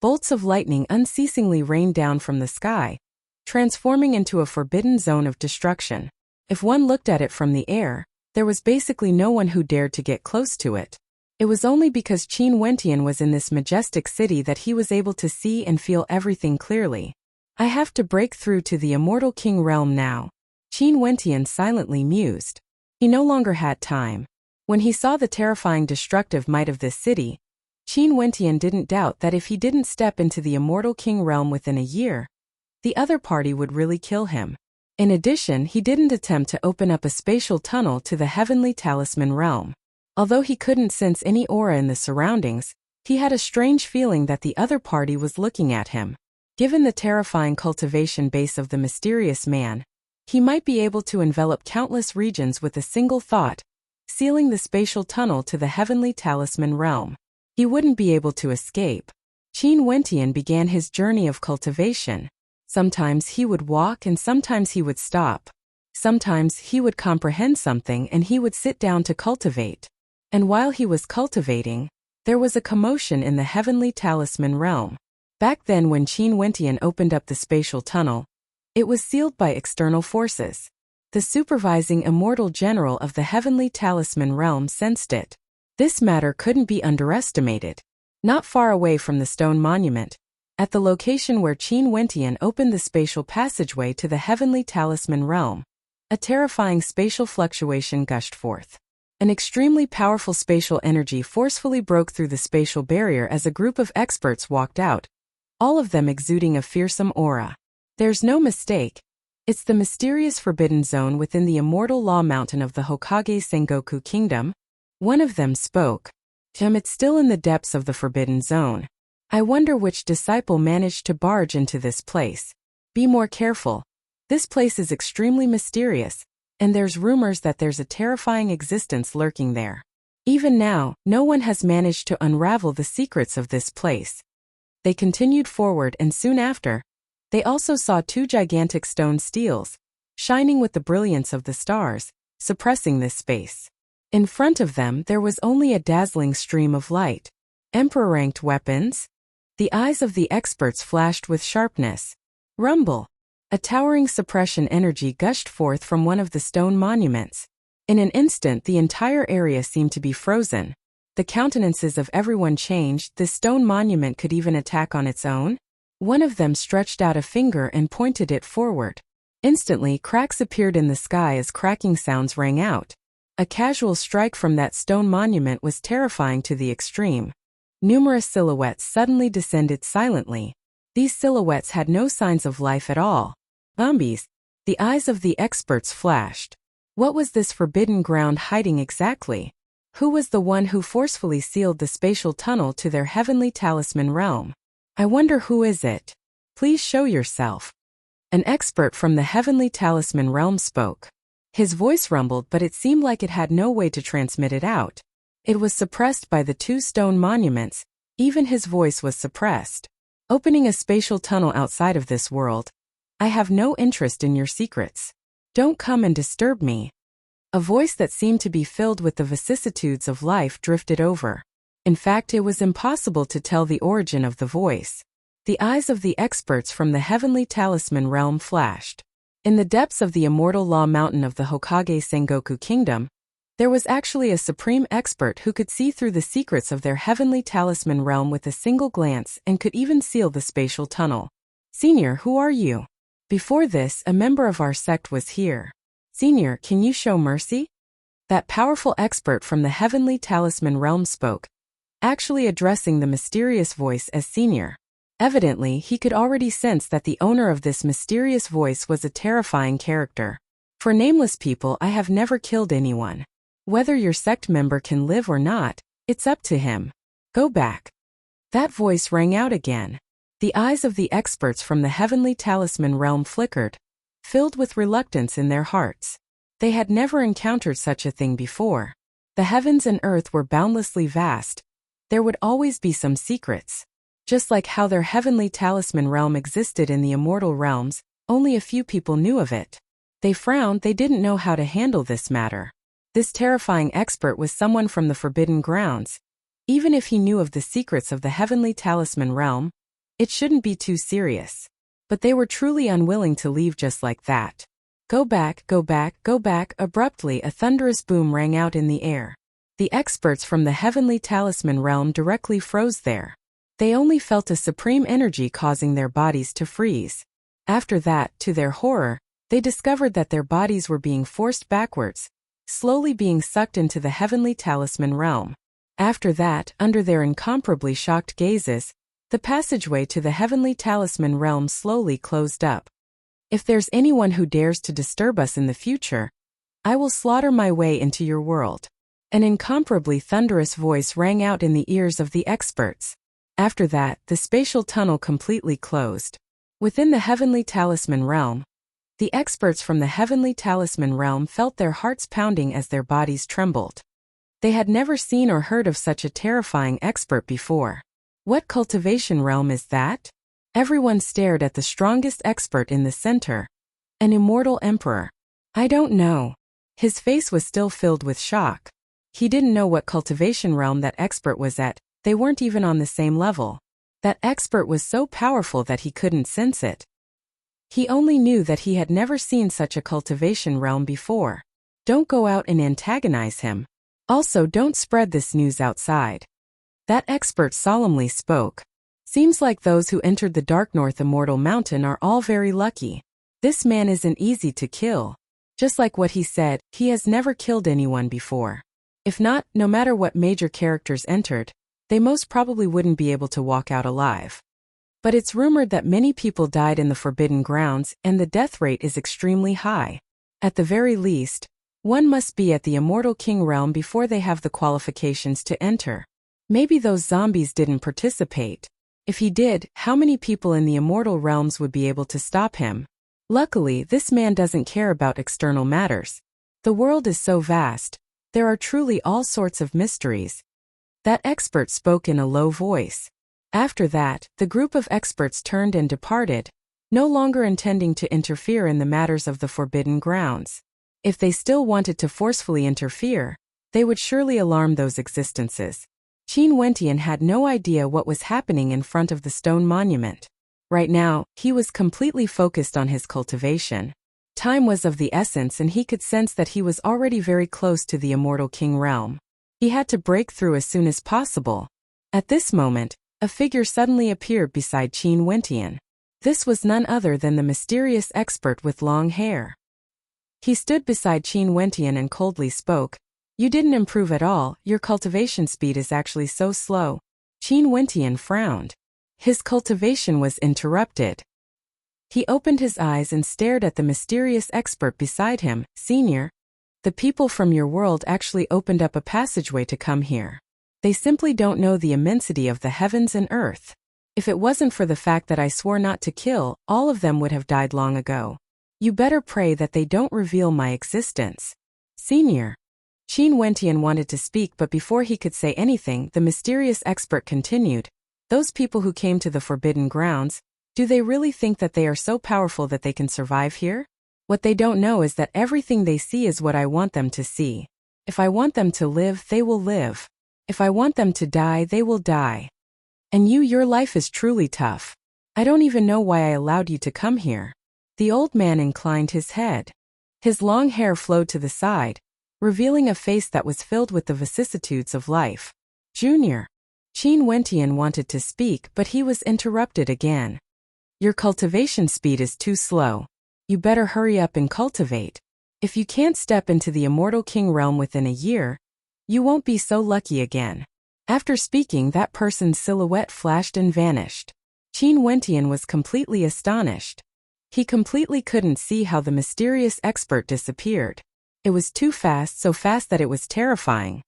Bolts of lightning unceasingly rained down from the sky, transforming into a forbidden zone of destruction. If one looked at it from the air, there was basically no one who dared to get close to it. It was only because Qin Wentian was in this majestic city that he was able to see and feel everything clearly. I have to break through to the immortal king realm now, Qin Wentian silently mused. He no longer had time. When he saw the terrifying destructive might of this city, Qin Wentian didn't doubt that if he didn't step into the immortal king realm within a year, the other party would really kill him. In addition, he didn't attempt to open up a spatial tunnel to the heavenly talisman realm. Although he couldn't sense any aura in the surroundings, he had a strange feeling that the other party was looking at him. Given the terrifying cultivation base of the mysterious man, he might be able to envelop countless regions with a single thought, sealing the spatial tunnel to the heavenly talisman realm. He wouldn't be able to escape. Qin Wentian began his journey of cultivation. Sometimes he would walk and sometimes he would stop. Sometimes he would comprehend something and he would sit down to cultivate. And while he was cultivating, there was a commotion in the heavenly talisman realm. Back then when Qin Wentian opened up the spatial tunnel, it was sealed by external forces. The supervising immortal general of the heavenly talisman realm sensed it. This matter couldn't be underestimated. Not far away from the stone monument, at the location where Qin Wentian opened the spatial passageway to the heavenly talisman realm, a terrifying spatial fluctuation gushed forth. An extremely powerful spatial energy forcefully broke through the spatial barrier as a group of experts walked out, all of them exuding a fearsome aura. There's no mistake. It's the mysterious forbidden zone within the immortal law mountain of the Hokage Sengoku Kingdom. One of them spoke. It's still in the depths of the forbidden zone. I wonder which disciple managed to barge into this place. Be more careful. This place is extremely mysterious, and there's rumors that there's a terrifying existence lurking there. Even now, no one has managed to unravel the secrets of this place. They continued forward and soon after, they also saw two gigantic stone steels, shining with the brilliance of the stars, suppressing this space. In front of them there was only a dazzling stream of light. Emperor-ranked weapons? The eyes of the experts flashed with sharpness. Rumble! A towering suppression energy gushed forth from one of the stone monuments. In an instant the entire area seemed to be frozen. The countenances of everyone changed. This stone monument could even attack on its own? One of them stretched out a finger and pointed it forward. Instantly cracks appeared in the sky as cracking sounds rang out. A casual strike from that stone monument was terrifying to the extreme. Numerous silhouettes suddenly descended silently. These silhouettes had no signs of life at all. Zombies. The eyes of the experts flashed. What was this forbidden ground hiding exactly? Who was the one who forcefully sealed the spatial tunnel to their heavenly talisman realm? I wonder who is it? Please show yourself. An expert from the heavenly talisman realm spoke. His voice rumbled, but it seemed like it had no way to transmit it out. It was suppressed by the two stone monuments. Even his voice was suppressed. Opening a spatial tunnel outside of this world. I have no interest in your secrets. Don't come and disturb me. A voice that seemed to be filled with the vicissitudes of life drifted over. In fact, it was impossible to tell the origin of the voice. The eyes of the experts from the heavenly talisman realm flashed. In the depths of the immortal law mountain of the Hokage Sengoku Kingdom, there was actually a supreme expert who could see through the secrets of their heavenly talisman realm with a single glance and could even seal the spatial tunnel. Senior, who are you? Before this, a member of our sect was here. Senior, can you show mercy? That powerful expert from the heavenly talisman realm spoke, actually addressing the mysterious voice as Senior. Evidently, he could already sense that the owner of this mysterious voice was a terrifying character. For nameless people, I have never killed anyone. Whether your sect member can live or not, it's up to him. Go back. That voice rang out again. The eyes of the experts from the heavenly talisman realm flickered, filled with reluctance in their hearts. They had never encountered such a thing before. The heavens and earth were boundlessly vast. There would always be some secrets. Just like how their heavenly talisman realm existed in the immortal realms, only a few people knew of it. They frowned. They didn't know how to handle this matter. This terrifying expert was someone from the forbidden grounds. Even if he knew of the secrets of the heavenly talisman realm, It shouldn't be too serious. But they were truly unwilling to leave just like that. Go back, go back, go back. Abruptly, a thunderous boom rang out in the air. The experts from the heavenly talisman realm directly froze there. They only felt a supreme energy causing their bodies to freeze. After that, to their horror, they discovered that their bodies were being forced backwards, slowly being sucked into the heavenly talisman realm. After that, under their incomparably shocked gazes, the passageway to the heavenly talisman realm slowly closed up. If there's anyone who dares to disturb us in the future, I will slaughter my way into your world. An incomparably thunderous voice rang out in the ears of the experts. After that, the spatial tunnel completely closed. Within the heavenly talisman realm, the experts from the heavenly talisman realm felt their hearts pounding as their bodies trembled. They had never seen or heard of such a terrifying expert before. What cultivation realm is that? Everyone stared at the strongest expert in the center, an immortal emperor. I don't know. His face was still filled with shock. He didn't know what cultivation realm that expert was at. They weren't even on the same level. That expert was so powerful that he couldn't sense it. He only knew that he had never seen such a cultivation realm before. Don't go out and antagonize him. Also, don't spread this news outside. That expert solemnly spoke. Seems like those who entered the Dark North Immortal Mountain are all very lucky. This man isn't easy to kill. Just like what he said, he has never killed anyone before. If not, no matter what major characters entered, they most probably wouldn't be able to walk out alive. But it's rumored that many people died in the Forbidden Grounds and the death rate is extremely high. At the very least, one must be at the Immortal King realm before they have the qualifications to enter. Maybe those zombies didn't participate. If he did, how many people in the immortal realms would be able to stop him? Luckily, this man doesn't care about external matters. The world is so vast, there are truly all sorts of mysteries. That expert spoke in a low voice. After that, the group of experts turned and departed, no longer intending to interfere in the matters of the Forbidden Grounds. If they still wanted to forcefully interfere, they would surely alarm those existences. Qin Wentian had no idea what was happening in front of the stone monument. Right now, he was completely focused on his cultivation. Time was of the essence and he could sense that he was already very close to the Immortal King realm. He had to break through as soon as possible. At this moment, a figure suddenly appeared beside Qin Wentian. This was none other than the mysterious expert with long hair. He stood beside Qin Wentian and coldly spoke. You didn't improve at all, your cultivation speed is actually so slow. Qin Wentian frowned. His cultivation was interrupted. He opened his eyes and stared at the mysterious expert beside him. Senior, the people from your world actually opened up a passageway to come here. They simply don't know the immensity of the heavens and earth. If it wasn't for the fact that I swore not to kill, all of them would have died long ago. You better pray that they don't reveal my existence. Senior. Qin Wentian wanted to speak, but before he could say anything, the mysterious expert continued. Those people who came to the Forbidden Grounds, do they really think that they are so powerful that they can survive here? What they don't know is that everything they see is what I want them to see. If I want them to live, they will live. If I want them to die, they will die. And your life is truly tough. I don't even know why I allowed you to come here. The old man inclined his head. His long hair flowed to the side, revealing a face that was filled with the vicissitudes of life. Junior. Qin Wentian wanted to speak, but he was interrupted again. Your cultivation speed is too slow. You better hurry up and cultivate. If you can't step into the Immortal King realm within a year, you won't be so lucky again. After speaking, that person's silhouette flashed and vanished. Qin Wentian was completely astonished. He completely couldn't see how the mysterious expert disappeared. It was too fast, so fast that it was terrifying.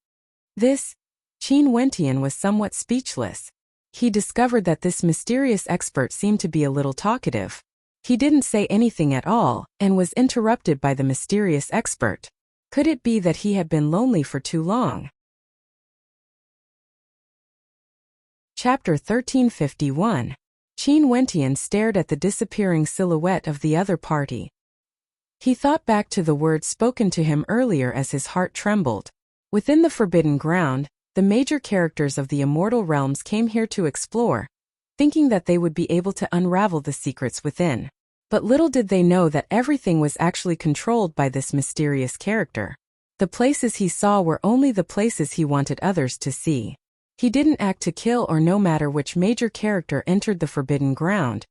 Qin Wentian was somewhat speechless. He discovered that this mysterious expert seemed to be a little talkative. He didn't say anything at all, and was interrupted by the mysterious expert. Could it be that he had been lonely for too long? Chapter 1351. Qin Wentian stared at the disappearing silhouette of the other party. He thought back to the words spoken to him earlier as his heart trembled. Within the Forbidden Ground, the major characters of the immortal realms came here to explore, thinking that they would be able to unravel the secrets within. But little did they know that everything was actually controlled by this mysterious character. The places he saw were only the places he wanted others to see. He didn't act to kill, or no matter which major character entered the forbidden ground,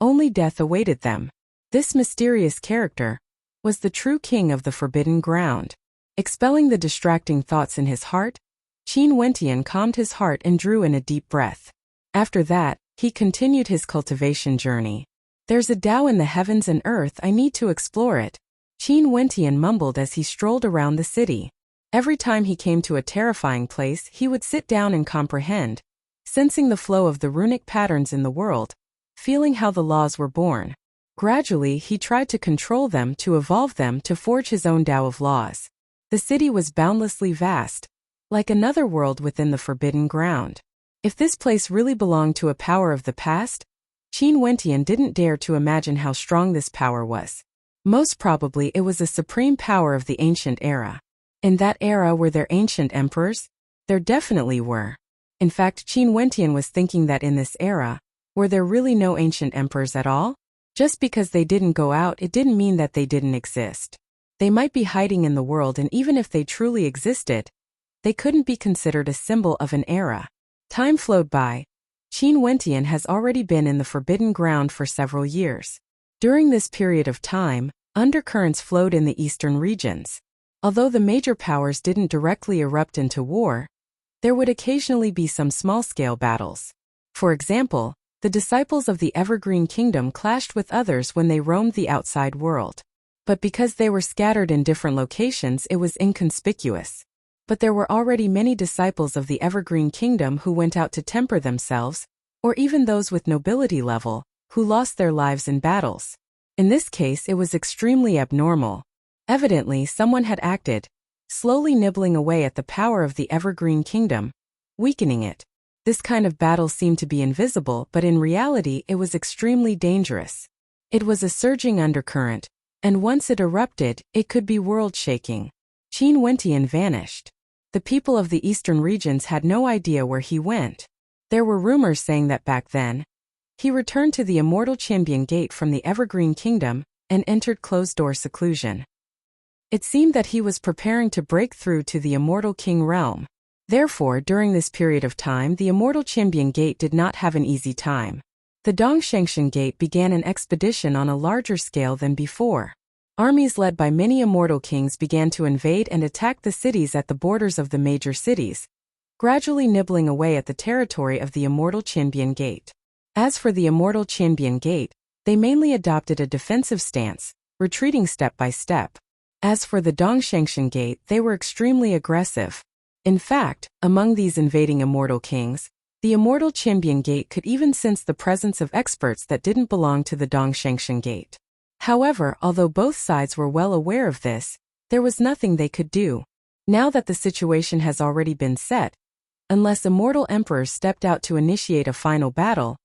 only death awaited them. This mysterious character was the true king of the forbidden ground. Expelling the distracting thoughts in his heart, Qin Wentian calmed his heart and drew in a deep breath. After that, he continued his cultivation journey. There's a Tao in the heavens and earth, I need to explore it, Qin Wentian mumbled as he strolled around the city. Every time he came to a terrifying place, he would sit down and comprehend, sensing the flow of the runic patterns in the world, feeling how the laws were born. Gradually, he tried to control them, to evolve them, to forge his own Tao of laws. The city was boundlessly vast, like another world within the forbidden ground. If this place really belonged to a power of the past, Qin Wentian didn't dare to imagine how strong this power was. Most probably it was a supreme power of the ancient era. In that era, were there ancient emperors? There definitely were. In fact, Qin Wentian was thinking that in this era, were there really no ancient emperors at all? Just because they didn't go out, it didn't mean that they didn't exist. They might be hiding in the world, and even if they truly existed, they couldn't be considered a symbol of an era. Time flowed by. Qin Wentian has already been in the forbidden ground for several years. During this period of time, undercurrents flowed in the eastern regions. Although the major powers didn't directly erupt into war, there would occasionally be some small-scale battles. For example, the disciples of the Evergreen Kingdom clashed with others when they roamed the outside world. But because they were scattered in different locations, it was inconspicuous. But there were already many disciples of the Evergreen Kingdom who went out to temper themselves, or even those with nobility level, who lost their lives in battles. In this case, it was extremely abnormal. Evidently, someone had acted, slowly nibbling away at the power of the Evergreen Kingdom, weakening it. This kind of battle seemed to be invisible, but in reality it was extremely dangerous. It was a surging undercurrent, and once it erupted, it could be world-shaking. Qin Wentian vanished. The people of the eastern regions had no idea where he went. There were rumors saying that back then, he returned to the Immortal Champion Gate from the Evergreen Kingdom and entered closed-door seclusion. It seemed that he was preparing to break through to the Immortal King realm. Therefore, during this period of time, the Immortal Champion Gate did not have an easy time. The Dongshangshan Gate began an expedition on a larger scale than before. Armies led by many immortal kings began to invade and attack the cities at the borders of the major cities, gradually nibbling away at the territory of the Immortal Champion Gate. As for the Immortal Champion Gate, they mainly adopted a defensive stance, retreating step by step. As for the Dongshangshan Gate, they were extremely aggressive. In fact, among these invading immortal kings, the Immortal Champion Gate could even sense the presence of experts that didn't belong to the Dongshangshan Gate. However, although both sides were well aware of this, there was nothing they could do. Now that the situation has already been set, unless immortal emperors stepped out to initiate a final battle,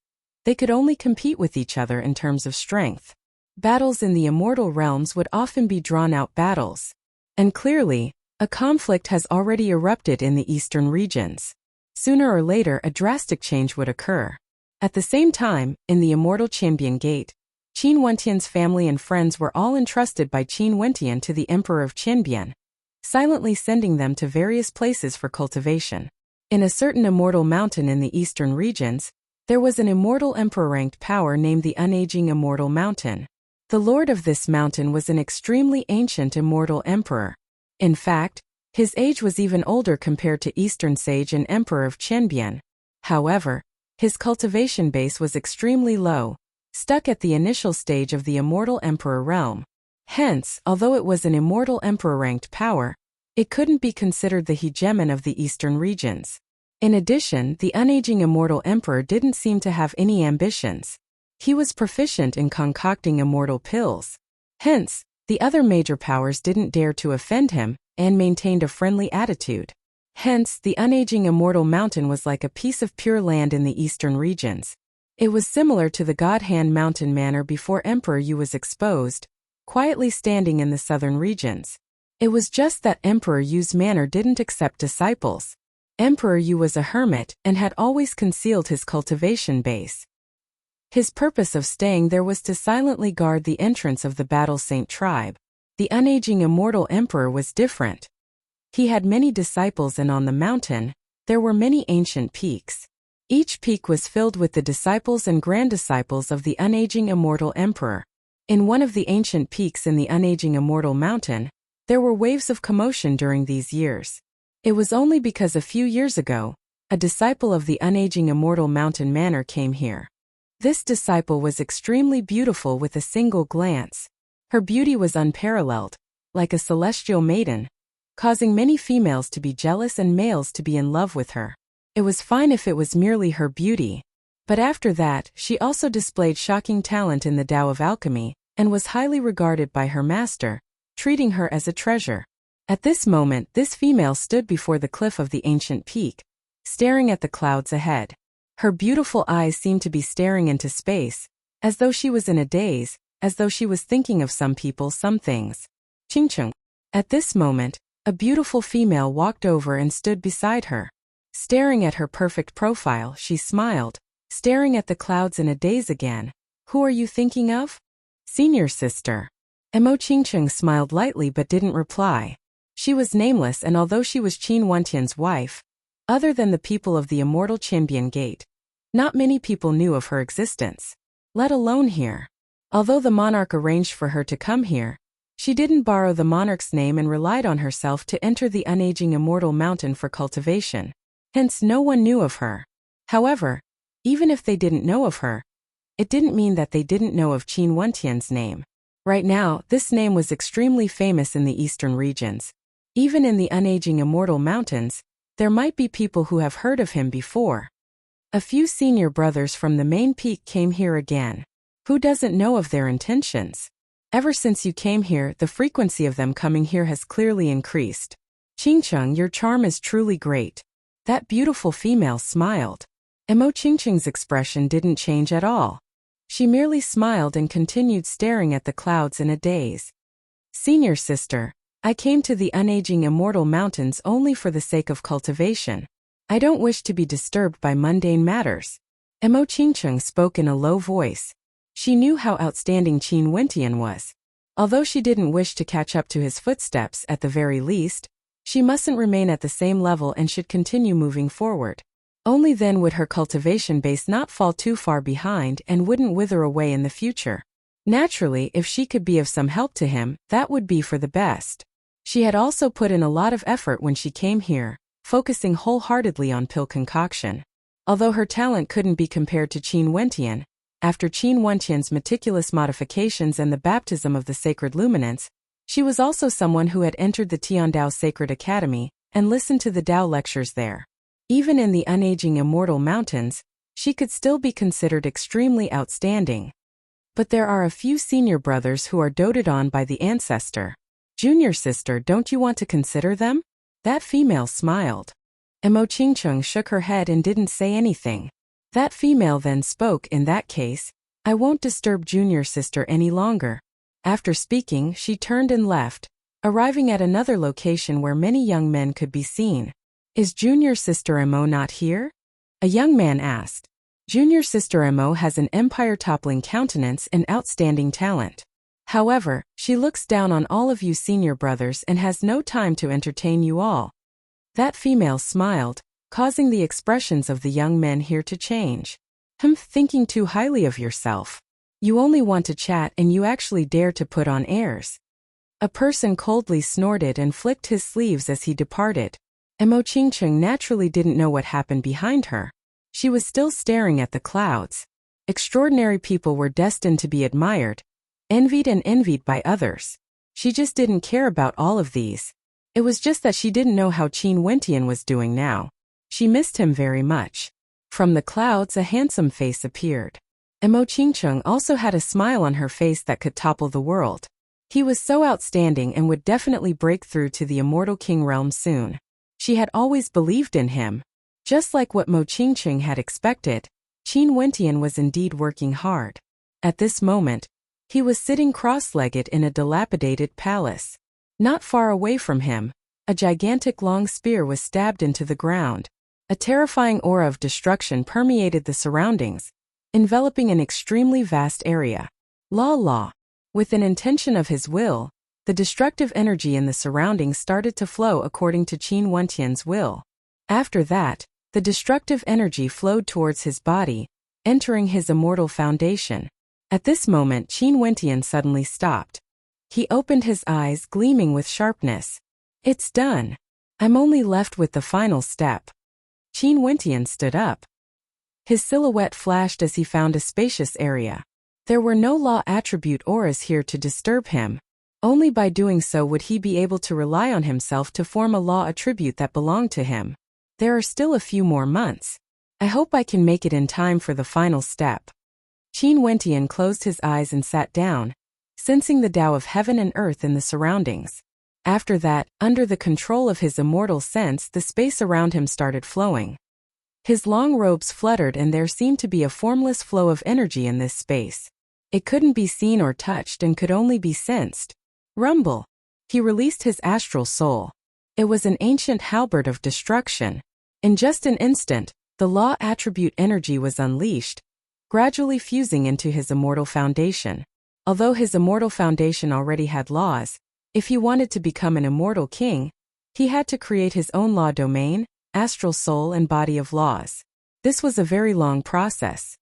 they could only compete with each other in terms of strength. Battles in the immortal realms would often be drawn-out battles. And clearly, a conflict has already erupted in the eastern regions. Sooner or later, a drastic change would occur. At the same time, in the Immortal Champion Gate, Qin Wentian's family and friends were all entrusted by Qin Wentian to the Emperor of Qianbian, silently sending them to various places for cultivation. In a certain immortal mountain in the eastern regions, there was an immortal emperor-ranked power named the Unaging Immortal Mountain. The lord of this mountain was an extremely ancient immortal emperor. In fact, his age was even older compared to Eastern Sage and Emperor of Qianbian. However, his cultivation base was extremely low, stuck at the initial stage of the Immortal Emperor realm. Hence, although it was an immortal emperor-ranked power, it couldn't be considered the hegemon of the eastern regions. In addition, the unaging immortal emperor didn't seem to have any ambitions. He was proficient in concocting immortal pills. Hence, the other major powers didn't dare to offend him and maintained a friendly attitude. Hence, the unaging immortal mountain was like a piece of pure land in the eastern regions. It was similar to the God Hand Mountain Manor before Emperor Yu was exposed, quietly standing in the southern regions. It was just that Emperor Yu's manor didn't accept disciples. Emperor Yu was a hermit and had always concealed his cultivation base. His purpose of staying there was to silently guard the entrance of the Battle Saint tribe. The unaging immortal emperor was different. He had many disciples, and on the mountain, there were many ancient peaks. Each peak was filled with the disciples and granddisciples of the unaging immortal emperor. In one of the ancient peaks in the unaging immortal mountain, there were waves of commotion during these years. It was only because a few years ago, a disciple of the unaging immortal mountain manor came here. This disciple was extremely beautiful with a single glance. Her beauty was unparalleled, like a celestial maiden, causing many females to be jealous and males to be in love with her. It was fine if it was merely her beauty, but after that, she also displayed shocking talent in the Tao of alchemy, and was highly regarded by her master, treating her as a treasure. At this moment, this female stood before the cliff of the ancient peak, staring at the clouds ahead. Her beautiful eyes seemed to be staring into space, as though she was in a daze, as though she was thinking of some people, some things. Ching-chung. At this moment, a beautiful female walked over and stood beside her. Staring at her perfect profile, she smiled, staring at the clouds in a daze again. Who are you thinking of? Senior sister. Mo Ching-chung smiled lightly but didn't reply. She was nameless, and although she was Qin Wentian's wife, other than the people of the immortal Champion Gate, not many people knew of her existence, let alone here. Although the monarch arranged for her to come here, she didn't borrow the monarch's name and relied on herself to enter the unaging immortal mountain for cultivation. Hence no one knew of her. However, even if they didn't know of her, it didn't mean that they didn't know of Qin Wentian's name. Right now, this name was extremely famous in the eastern regions. Even in the unaging immortal mountains, there might be people who have heard of him before. A few senior brothers from the main peak came here again. Who doesn't know of their intentions? Ever since you came here, the frequency of them coming here has clearly increased. Ching-chung, your charm is truly great. That beautiful female smiled. Mo Ching-chung's expression didn't change at all. She merely smiled and continued staring at the clouds in a daze. Senior sister, I came to the unaging immortal mountains only for the sake of cultivation. I don't wish to be disturbed by mundane matters. Mo Ching-chung spoke in a low voice. She knew how outstanding Qin Wentian was. Although she didn't wish to catch up to his footsteps at the very least, she mustn't remain at the same level and should continue moving forward. Only then would her cultivation base not fall too far behind and wouldn't wither away in the future. Naturally, if she could be of some help to him, that would be for the best. She had also put in a lot of effort when she came here, focusing wholeheartedly on pill concoction. Although her talent couldn't be compared to Qin Wentian, after Qin Wentian's meticulous modifications and the baptism of the sacred luminance, she was also someone who had entered the Tiandao Sacred Academy and listened to the Tao lectures there. Even in the unaging immortal mountains, she could still be considered extremely outstanding. But there are a few senior brothers who are doted on by the ancestor. Junior sister, don't you want to consider them? That female smiled. Mo Ching-chung shook her head and didn't say anything. That female then spoke, in that case, I won't disturb junior sister any longer. After speaking, she turned and left, arriving at another location where many young men could be seen. Is junior sister Mo not here? A young man asked. Junior sister Mo has an empire-toppling countenance and outstanding talent. However, she looks down on all of you senior brothers and has no time to entertain you all. That female smiled, causing the expressions of the young men here to change. Thinking too highly of yourself. You only want to chat and you actually dare to put on airs. A person coldly snorted and flicked his sleeves as he departed. Mo Ching-chung naturally didn't know what happened behind her. She was still staring at the clouds. Extraordinary people were destined to be admired, envied by others. She just didn't care about all of these. It was just that she didn't know how Qin Wentian was doing now. She missed him very much. From the clouds a handsome face appeared. Mo Ching-chung also had a smile on her face that could topple the world. He was so outstanding and would definitely break through to the immortal king realm soon. She had always believed in him. Just like what Mo Ching-chung had expected, Qin Wentian was indeed working hard. At this moment, he was sitting cross-legged in a dilapidated palace. Not far away from him, A gigantic long spear was stabbed into the ground. A terrifying aura of destruction permeated the surroundings, enveloping an extremely vast area. La. With an intention of his will, the destructive energy in the surroundings started to flow according to Qin Wentian's will. After that, the destructive energy flowed towards his body, entering his immortal foundation. At this moment, Qin Wentian suddenly stopped. He opened his eyes, gleaming with sharpness. It's done. I'm only left with the final step. Qin Wentian stood up. His silhouette flashed as he found a spacious area. There were no law attribute auras here to disturb him. Only by doing so would he be able to rely on himself to form a law attribute that belonged to him. There are still a few more months. I hope I can make it in time for the final step. Qin Wentian closed his eyes and sat down, sensing the Tao of heaven and earth in the surroundings. After that, under the control of his immortal sense, the space around him started flowing. His long robes fluttered and there seemed to be a formless flow of energy in this space. It couldn't be seen or touched and could only be sensed. Rumble. He released his astral soul. It was an ancient halberd of destruction. In just an instant, the law attribute energy was unleashed, gradually fusing into his immortal foundation. Although his immortal foundation already had laws, if he wanted to become an immortal king, he had to create his own law domain, astral soul and body of laws. This was a very long process.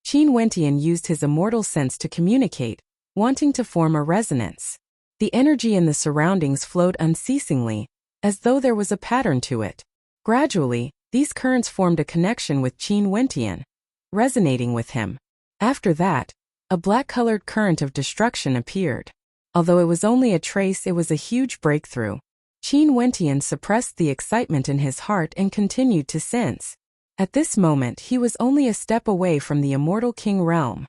Qin Wentian used his immortal sense to communicate, wanting to form a resonance. The energy in the surroundings flowed unceasingly, as though there was a pattern to it. Gradually, these currents formed a connection with Qin Wentian, resonating with him. After that, a black-colored current of destruction appeared. Although it was only a trace, it was a huge breakthrough. Qin Wentian suppressed the excitement in his heart and continued to sense. At this moment, he was only a step away from the immortal king realm.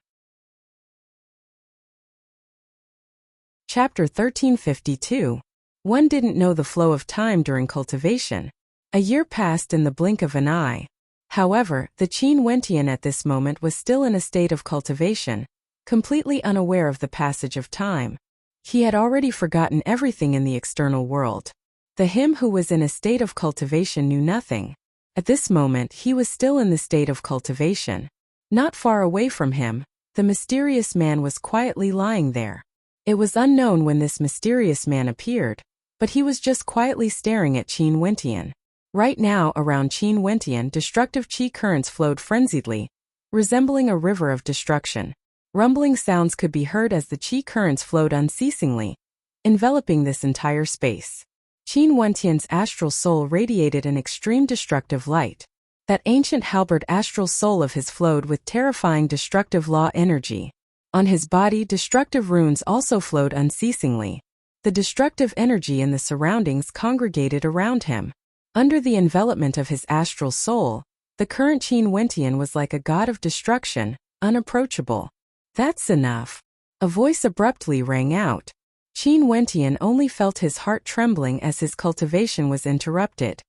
Chapter 1352. One didn't know the flow of time during cultivation. A year passed in the blink of an eye. However, the Qin Wentian at this moment was still in a state of cultivation, completely unaware of the passage of time. He had already forgotten everything in the external world. The him who was in a state of cultivation knew nothing. At this moment, he was still in the state of cultivation. Not far away from him, the mysterious man was quietly lying there. It was unknown when this mysterious man appeared, but he was just quietly staring at Qin Wentian. Right now, around Qin Wentian, destructive qi currents flowed frenziedly, resembling a river of destruction. Rumbling sounds could be heard as the qi currents flowed unceasingly, enveloping this entire space. Qin Wentian's astral soul radiated an extreme destructive light. That ancient halberd astral soul of his flowed with terrifying destructive law energy. On his body, destructive runes also flowed unceasingly. The destructive energy in the surroundings congregated around him. Under the envelopment of his astral soul, the current Qin Wentian was like a god of destruction, unapproachable. That's enough. A voice abruptly rang out. Qin Wentian only felt his heart trembling as his cultivation was interrupted.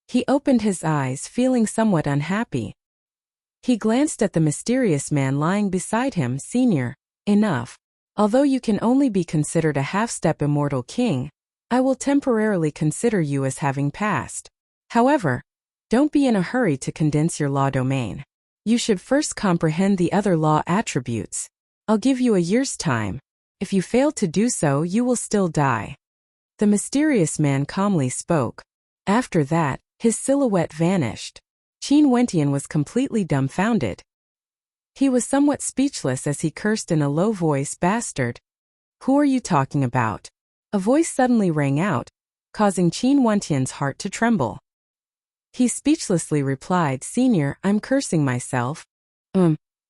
He opened his eyes, feeling somewhat unhappy. He glanced at the mysterious man lying beside him. Senior, enough. Although you can only be considered a half-step immortal king, I will temporarily consider you as having passed. However, don't be in a hurry to condense your law domain. You should first comprehend the other law attributes. I'll give you a year's time. If you fail to do so, you will still die. The mysterious man calmly spoke. After that, his silhouette vanished. Qin Wentian was completely dumbfounded. He was somewhat speechless as he cursed in a low voice, "Bastard! Who are you talking about?" A voice suddenly rang out, causing Qin Wentian's heart to tremble. He speechlessly replied, "Senior, I'm cursing myself.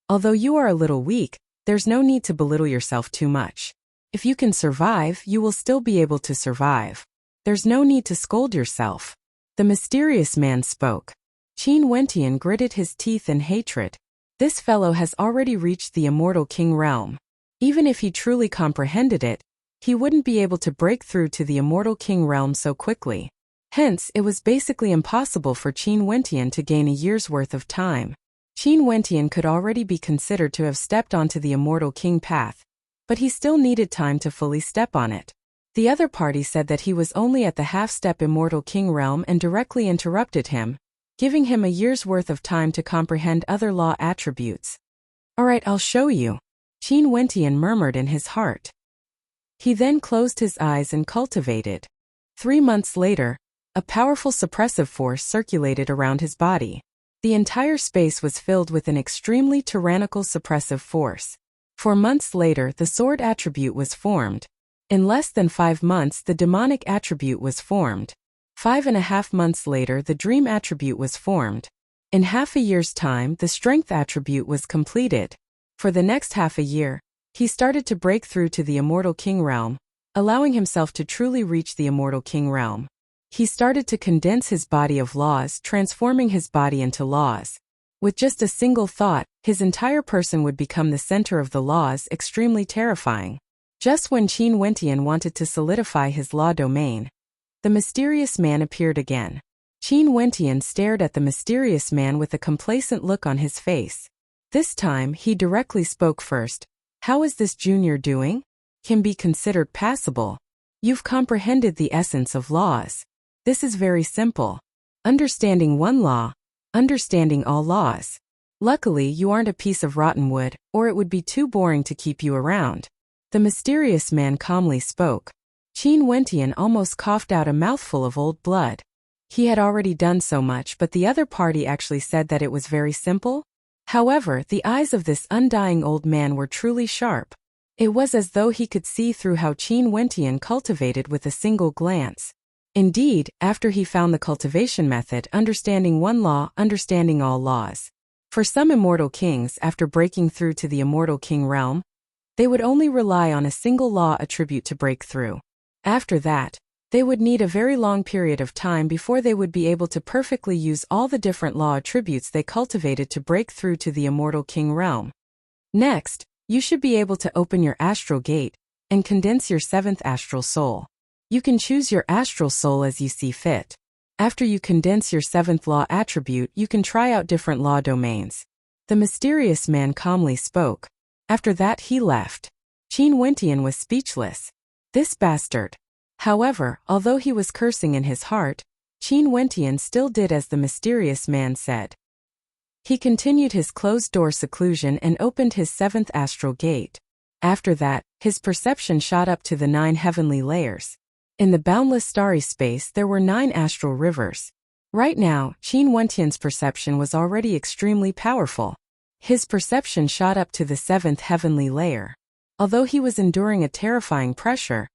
Although you are a little weak, there's no need to belittle yourself too much. If you can survive, you will still be able to survive. There's no need to scold yourself." The mysterious man spoke. Qin Wentian gritted his teeth in hatred. This fellow has already reached the immortal king realm. Even if he truly comprehended it, he wouldn't be able to break through to the immortal king realm so quickly. Hence, it was basically impossible for Qin Wentian to gain a year's worth of time. Qin Wentian could already be considered to have stepped onto the immortal king path, but he still needed time to fully step on it. The other party said that he was only at the half-step Immortal King realm and directly interrupted him, giving him a year's worth of time to comprehend other law attributes. "Alright, I'll show you," Qin Wentian murmured in his heart. He then closed his eyes and cultivated. 3 months later, a powerful suppressive force circulated around his body. The entire space was filled with an extremely tyrannical suppressive force. 4 months later, the sword attribute was formed. In less than 5 months, the demonic attribute was formed. 5.5 months later, the dream attribute was formed. In half a year's time, the strength attribute was completed. For the next half a year, he started to break through to the Immortal King realm, allowing himself to truly reach the Immortal King realm. He started to condense his body of laws, transforming his body into laws. With just a single thought, his entire person would become the center of the laws, extremely terrifying. Just when Qin Wentian wanted to solidify his law domain, the mysterious man appeared again. Qin Wentian stared at the mysterious man with a complacent look on his face. This time, he directly spoke first. "How is this junior doing? Can be considered passable. You've comprehended the essence of laws. This is very simple. Understanding one law, understanding all laws. Luckily, you aren't a piece of rotten wood, or it would be too boring to keep you around." The mysterious man calmly spoke. Qin Wentian almost coughed out a mouthful of old blood. He had already done so much, but the other party actually said that it was very simple. However, the eyes of this undying old man were truly sharp. It was as though he could see through how Qin Wentian cultivated with a single glance. Indeed, after he found the cultivation method, understanding one law, understanding all laws. For some immortal kings, after breaking through to the Immortal King realm, they would only rely on a single law attribute to break through. After that, they would need a very long period of time before they would be able to perfectly use all the different law attributes they cultivated to break through to the Immortal King realm. Next, you should be able to open your astral gate and condense your 7th astral soul. You can choose your astral soul as you see fit. After you condense your 7th law attribute, you can try out different law domains. The mysterious man calmly spoke. After that, he left. Qin Wentian was speechless. This bastard. However, although he was cursing in his heart, Qin Wentian still did as the mysterious man said. He continued his closed-door seclusion and opened his 7th astral gate. After that, his perception shot up to the 9 heavenly layers. In the boundless starry space, there were 9 astral rivers. Right now, Qin Wentian's perception was already extremely powerful. His perception shot up to the 7th heavenly layer. Although he was enduring a terrifying pressure,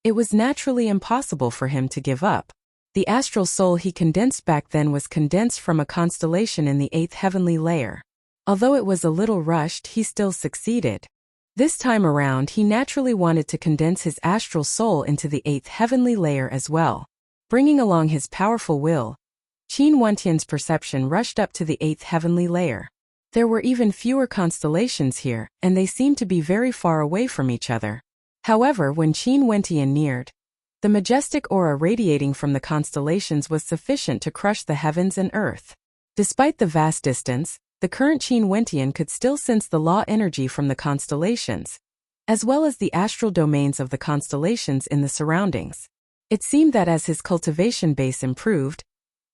it was naturally impossible for him to give up. The astral soul he condensed back then was condensed from a constellation in the 8th heavenly layer. Although it was a little rushed, he still succeeded. This time around, he naturally wanted to condense his astral soul into the 8th heavenly layer as well. Bringing along his powerful will, Qin Wentian's perception rushed up to the 8th heavenly layer. There were even fewer constellations here, and they seemed to be very far away from each other. However, when Qin Wentian neared, the majestic aura radiating from the constellations was sufficient to crush the heavens and earth. Despite the vast distance, the current Qin Wentian could still sense the law energy from the constellations, as well as the astral domains of the constellations in the surroundings. It seemed that as his cultivation base improved,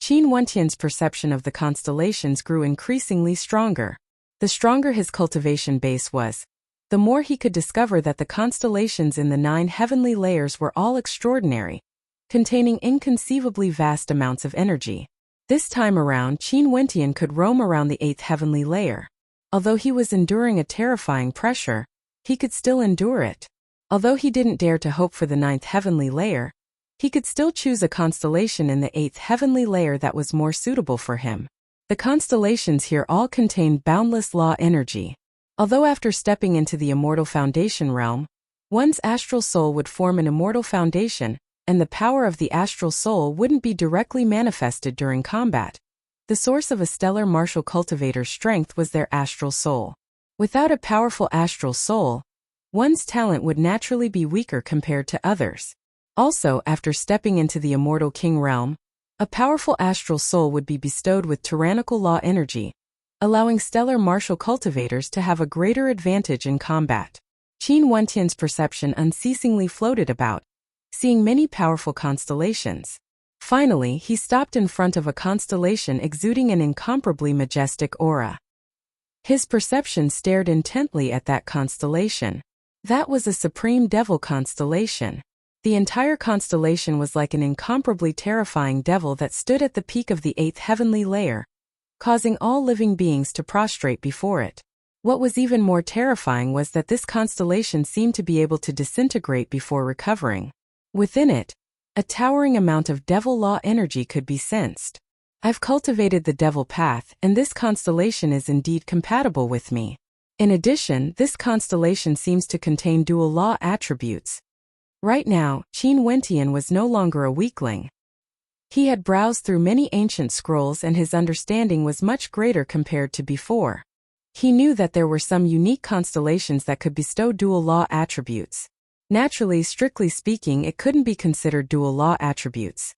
Qin Wentian's perception of the constellations grew increasingly stronger. The stronger his cultivation base was, the more he could discover that the constellations in the 9 heavenly layers were all extraordinary, containing inconceivably vast amounts of energy. This time around, Qin Wentian could roam around the 8th heavenly layer. Although he was enduring a terrifying pressure, he could still endure it. Although he didn't dare to hope for the 9th heavenly layer, he could still choose a constellation in the 8th heavenly layer that was more suitable for him. The constellations here all contained boundless law energy. Although after stepping into the immortal foundation realm, one's astral soul would form an immortal foundation, and the power of the astral soul wouldn't be directly manifested during combat. The source of a stellar martial cultivator's strength was their astral soul. Without a powerful astral soul, one's talent would naturally be weaker compared to others. Also, after stepping into the Immortal King realm, a powerful astral soul would be bestowed with tyrannical law energy, allowing stellar martial cultivators to have a greater advantage in combat. Qin Wentian's perception unceasingly floated about, seeing many powerful constellations. Finally, he stopped in front of a constellation exuding an incomparably majestic aura. His perception stared intently at that constellation. That was a supreme devil constellation. The entire constellation was like an incomparably terrifying devil that stood at the peak of the 8th heavenly layer, causing all living beings to prostrate before it. What was even more terrifying was that this constellation seemed to be able to disintegrate before recovering. Within it, a towering amount of devil law energy could be sensed. I've cultivated the devil path, and this constellation is indeed compatible with me. In addition, this constellation seems to contain dual law attributes. Right now, Qin Wentian was no longer a weakling. He had browsed through many ancient scrolls and his understanding was much greater compared to before. He knew that there were some unique constellations that could bestow dual law attributes. Naturally, strictly speaking, it couldn't be considered dual law attributes.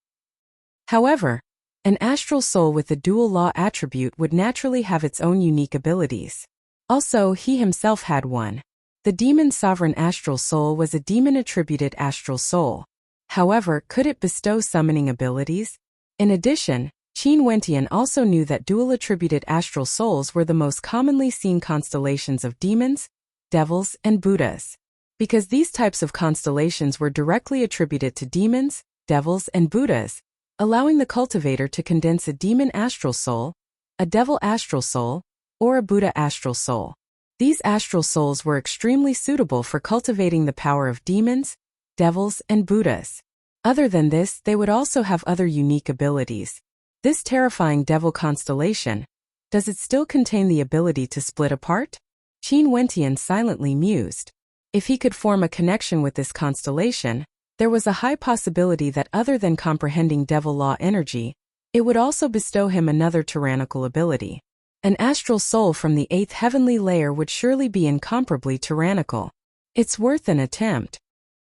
However, an astral soul with a dual law attribute would naturally have its own unique abilities. Also, he himself had one. The demon sovereign astral soul was a demon-attributed astral soul. However, could it bestow summoning abilities? In addition, Qin Wentian also knew that dual-attributed astral souls were the most commonly seen constellations of demons, devils, and Buddhas. Because these types of constellations were directly attributed to demons, devils, and Buddhas, allowing the cultivator to condense a demon astral soul, a devil astral soul, or a Buddha astral soul. These astral souls were extremely suitable for cultivating the power of demons, devils, and Buddhas. Other than this, they would also have other unique abilities. This terrifying devil constellation, does it still contain the ability to split apart? Qin Wentian silently mused. If he could form a connection with this constellation, there was a high possibility that other than comprehending devil law energy, it would also bestow him another tyrannical ability. An astral soul from the 8th heavenly layer would surely be incomparably tyrannical. It's worth an attempt.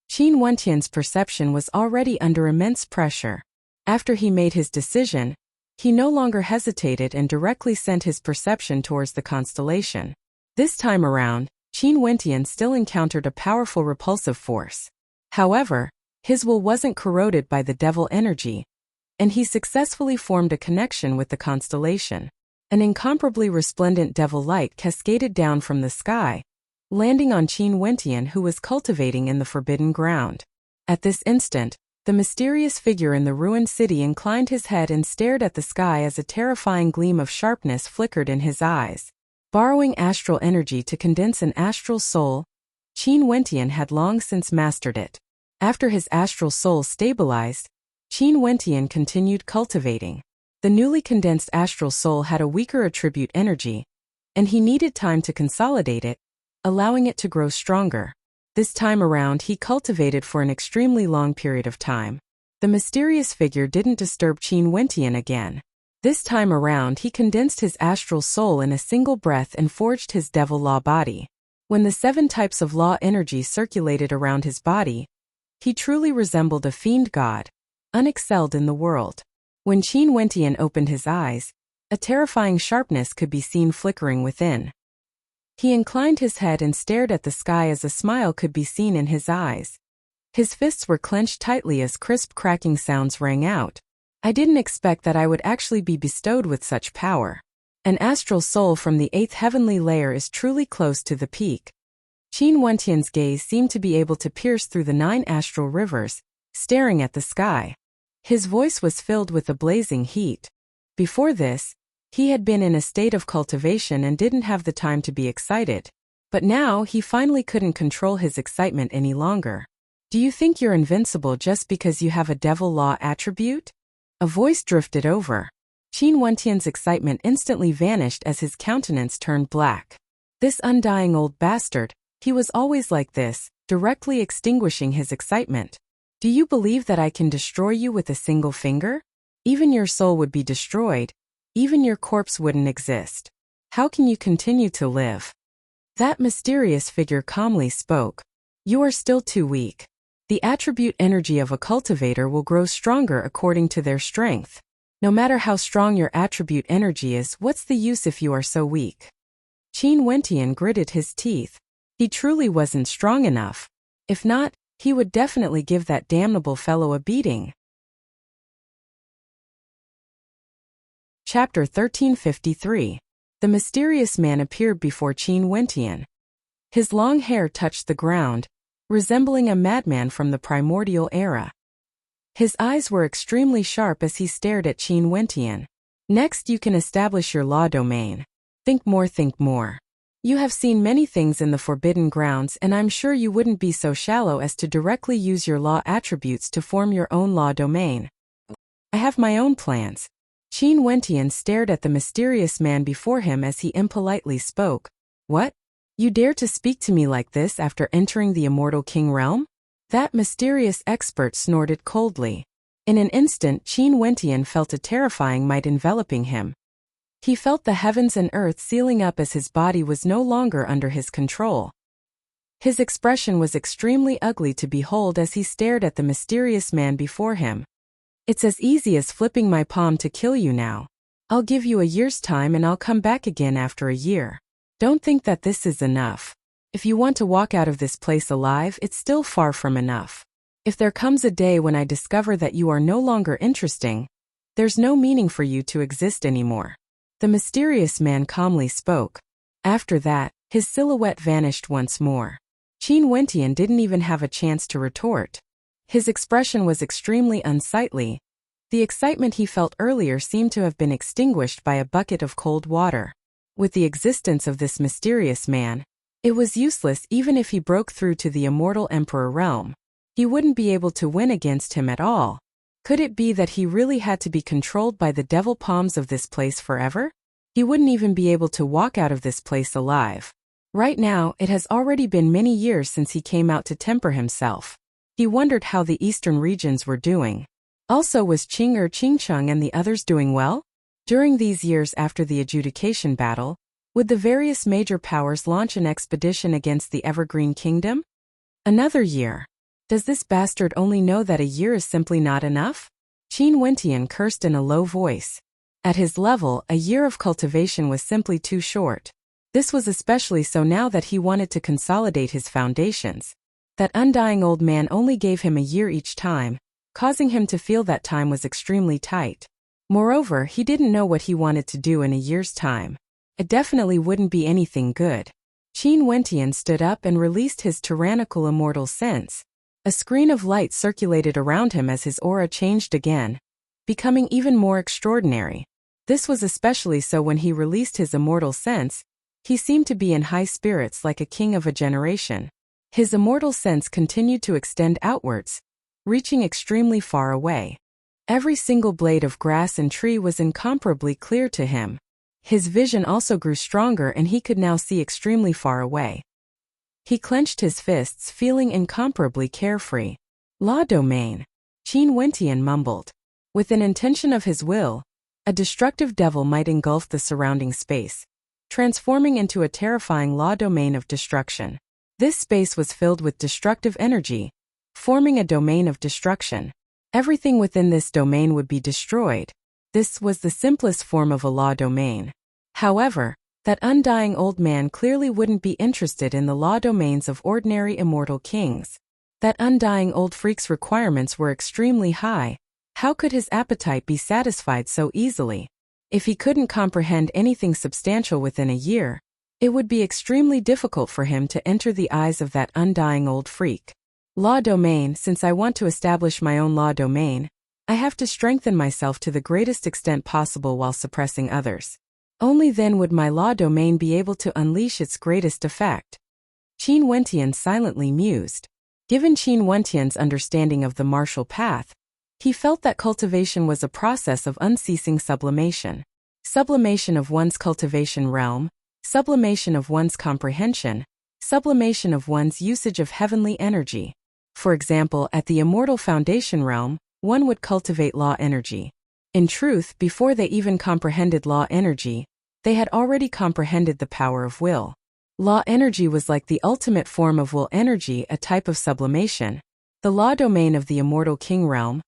Qin Wentian's perception was already under immense pressure. After he made his decision, he no longer hesitated and directly sent his perception towards the constellation. This time around, Qin Wentian still encountered a powerful repulsive force. However, his will wasn't corroded by the devil energy, and he successfully formed a connection with the constellation. An incomparably resplendent devil light cascaded down from the sky, landing on Qin Wentian, who was cultivating in the forbidden ground. At this instant, the mysterious figure in the ruined city inclined his head and stared at the sky as a terrifying gleam of sharpness flickered in his eyes. Borrowing astral energy to condense an astral soul, Qin Wentian had long since mastered it. After his astral soul stabilized, Qin Wentian continued cultivating. The newly condensed astral soul had a weaker attribute energy, and he needed time to consolidate it, allowing it to grow stronger. This time around, he cultivated for an extremely long period of time. The mysterious figure didn't disturb Qin Wentian again. This time around, he condensed his astral soul in a single breath and forged his devil law body. When the 7 types of law energy circulated around his body, he truly resembled a fiend god, unexcelled in the world. When Qin Wentian opened his eyes, a terrifying sharpness could be seen flickering within. He inclined his head and stared at the sky as a smile could be seen in his eyes. His fists were clenched tightly as crisp cracking sounds rang out. I didn't expect that I would actually be bestowed with such power. An astral soul from the 8th heavenly layer is truly close to the peak. Qin Wentian's gaze seemed to be able to pierce through the 9 astral rivers, staring at the sky. His voice was filled with a blazing heat. Before this, he had been in a state of cultivation and didn't have the time to be excited. But now he finally couldn't control his excitement any longer. Do you think you're invincible just because you have a devil law attribute? A voice drifted over. Qin Wentian's excitement instantly vanished as his countenance turned black. This undying old bastard, he was always like this, directly extinguishing his excitement. Do you believe that I can destroy you with a single finger? Even your soul would be destroyed. Even your corpse wouldn't exist. How can you continue to live? That mysterious figure calmly spoke. You are still too weak. The attribute energy of a cultivator will grow stronger according to their strength. No matter how strong your attribute energy is, what's the use if you are so weak? Qin Wentian gritted his teeth. He truly wasn't strong enough. If not, He would definitely give that damnable fellow a beating. Chapter 1353. The mysterious man appeared before Qin Wentian. His long hair touched the ground, resembling a madman from the primordial era. His eyes were extremely sharp as he stared at Qin Wentian. Next, you can establish your law domain. Think more, think more. You have seen many things in the Forbidden Grounds, and I'm sure you wouldn't be so shallow as to directly use your law attributes to form your own law domain. I have my own plans. Qin Wentian stared at the mysterious man before him as he impolitely spoke. What? You dare to speak to me like this after entering the Immortal King realm? That mysterious expert snorted coldly. In an instant, Qin Wentian felt a terrifying might enveloping him. He felt the heavens and earth sealing up as his body was no longer under his control. His expression was extremely ugly to behold as he stared at the mysterious man before him. It's as easy as flipping my palm to kill you now. I'll give you a year's time and I'll come back again after a year. Don't think that this is enough. If you want to walk out of this place alive, it's still far from enough. If there comes a day when I discover that you are no longer interesting, there's no meaning for you to exist anymore. The mysterious man calmly spoke. After that, his silhouette vanished once more. Qin Wentian didn't even have a chance to retort. His expression was extremely unsightly. The excitement he felt earlier seemed to have been extinguished by a bucket of cold water. With the existence of this mysterious man, it was useless even if he broke through to the Immortal Emperor realm. He wouldn't be able to win against him at all. Could it be that he really had to be controlled by the devil palms of this place forever? He wouldn't even be able to walk out of this place alive. Right now, it has already been many years since he came out to temper himself. He wondered how the eastern regions were doing. Also, was Qingcheng and the others doing well? During these years after the adjudication battle, would the various major powers launch an expedition against the Evergreen Kingdom? Another year. Does this bastard only know that a year is simply not enough? Qin Wentian cursed in a low voice. At his level, a year of cultivation was simply too short. This was especially so now that he wanted to consolidate his foundations. That undying old man only gave him a year each time, causing him to feel that time was extremely tight. Moreover, he didn't know what he wanted to do in a year's time. It definitely wouldn't be anything good. Qin Wentian stood up and released his tyrannical immortal sense. A screen of light circulated around him as his aura changed again, becoming even more extraordinary. This was especially so when he released his immortal sense. He seemed to be in high spirits like a king of a generation. His immortal sense continued to extend outwards, reaching extremely far away. Every single blade of grass and tree was incomparably clear to him. His vision also grew stronger and he could now see extremely far away. He clenched his fists, feeling incomparably carefree. Law domain, Qin Wentian mumbled. With an intention of his will, a destructive devil might engulf the surrounding space, transforming into a terrifying law domain of destruction. This space was filled with destructive energy, forming a domain of destruction. Everything within this domain would be destroyed. This was the simplest form of a law domain. However, that undying old man clearly wouldn't be interested in the law domains of ordinary immortal kings. That undying old freak's requirements were extremely high. How could his appetite be satisfied so easily? If he couldn't comprehend anything substantial within a year, it would be extremely difficult for him to enter the eyes of that undying old freak. Law domain, since I want to establish my own law domain, I have to strengthen myself to the greatest extent possible while suppressing others. Only then would my law domain be able to unleash its greatest effect. Qin Wentian silently mused. Given Qin Wentian's understanding of the martial path, he felt that cultivation was a process of unceasing sublimation. Sublimation of one's cultivation realm, sublimation of one's comprehension, sublimation of one's usage of heavenly energy. For example, at the Immortal Foundation realm, one would cultivate law energy. In truth, before they even comprehended law energy, they had already comprehended the power of will. Law energy was like the ultimate form of will energy, a type of sublimation. The law domain of the Immortal King realm,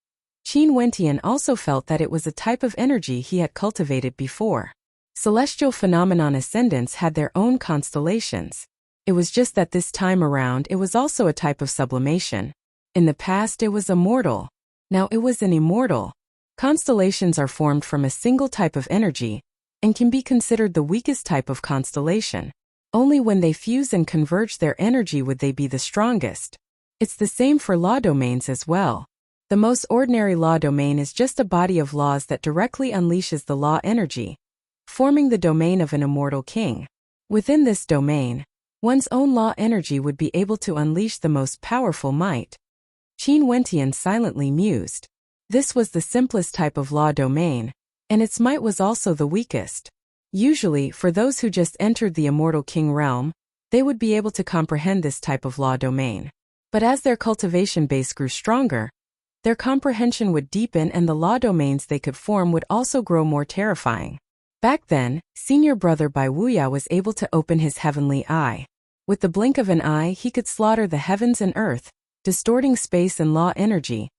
Qin Wentian also felt that it was a type of energy he had cultivated before. Celestial phenomenon ascendants had their own constellations. It was just that this time around it was also a type of sublimation. In the past it was a mortal. Now it was an immortal. Constellations are formed from a single type of energy and can be considered the weakest type of constellation. Only when they fuse and converge their energy would they be the strongest. It's the same for law domains as well. The most ordinary law domain is just a body of laws that directly unleashes the law energy, forming the domain of an immortal king. Within this domain, one's own law energy would be able to unleash the most powerful might. Qin Wentian silently mused. This was the simplest type of law domain, and its might was also the weakest. Usually, for those who just entered the immortal king realm, they would be able to comprehend this type of law domain. But as their cultivation base grew stronger, their comprehension would deepen and the law domains they could form would also grow more terrifying. Back then, senior brother Bai Wuya was able to open his heavenly eye. With the blink of an eye, he could slaughter the heavens and earth, distorting space and law energy,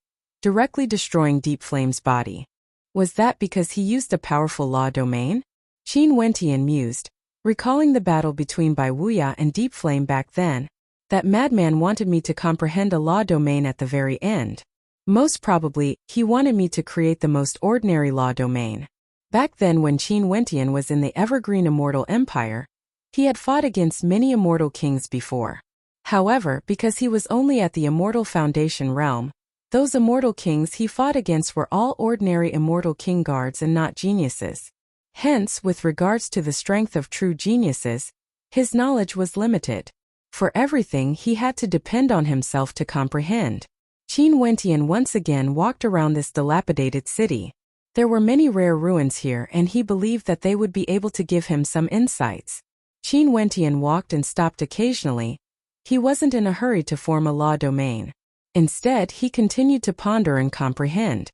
directly destroying Deep Flame's body. Was that because he used a powerful law domain? Qin Wentian mused, recalling the battle between Bai Wuya and Deep Flame back then. That madman wanted me to comprehend a law domain at the very end. Most probably, he wanted me to create the most ordinary law domain. Back then when Qin Wentian was in the Evergreen Immortal Empire, he had fought against many immortal kings before. However, because he was only at the Immortal Foundation realm, those immortal kings he fought against were all ordinary immortal king guards and not geniuses. Hence, with regards to the strength of true geniuses, his knowledge was limited. For everything he had to depend on himself to comprehend. Qin Wentian once again walked around this dilapidated city. There were many rare ruins here and he believed that they would be able to give him some insights. Qin Wentian walked and stopped occasionally. He wasn't in a hurry to form a law domain. Instead, he continued to ponder and comprehend.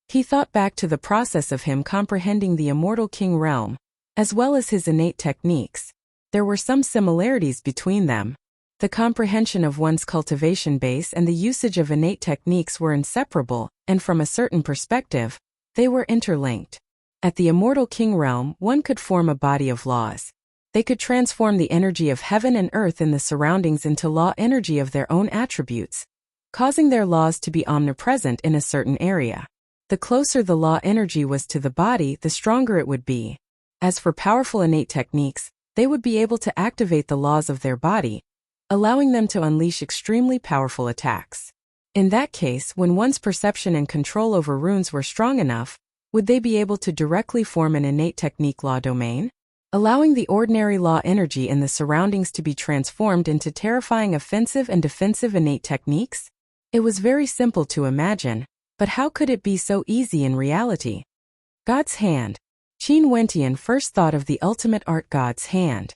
He thought back to the process of him comprehending the immortal king realm, as well as his innate techniques. There were some similarities between them. The comprehension of one's cultivation base and the usage of innate techniques were inseparable, and from a certain perspective, they were interlinked. At the immortal king realm, one could form a body of laws. They could transform the energy of heaven and earth in the surroundings into law energy of their own attributes, causing their laws to be omnipresent in a certain area. The closer the law energy was to the body, the stronger it would be. As for powerful innate techniques, they would be able to activate the laws of their body, allowing them to unleash extremely powerful attacks. In that case, when one's perception and control over runes were strong enough, would they be able to directly form an innate technique law domain, allowing the ordinary law energy in the surroundings to be transformed into terrifying offensive and defensive innate techniques? It was very simple to imagine, but how could it be so easy in reality? God's hand. Qin Wentian first thought of the ultimate art, God's hand.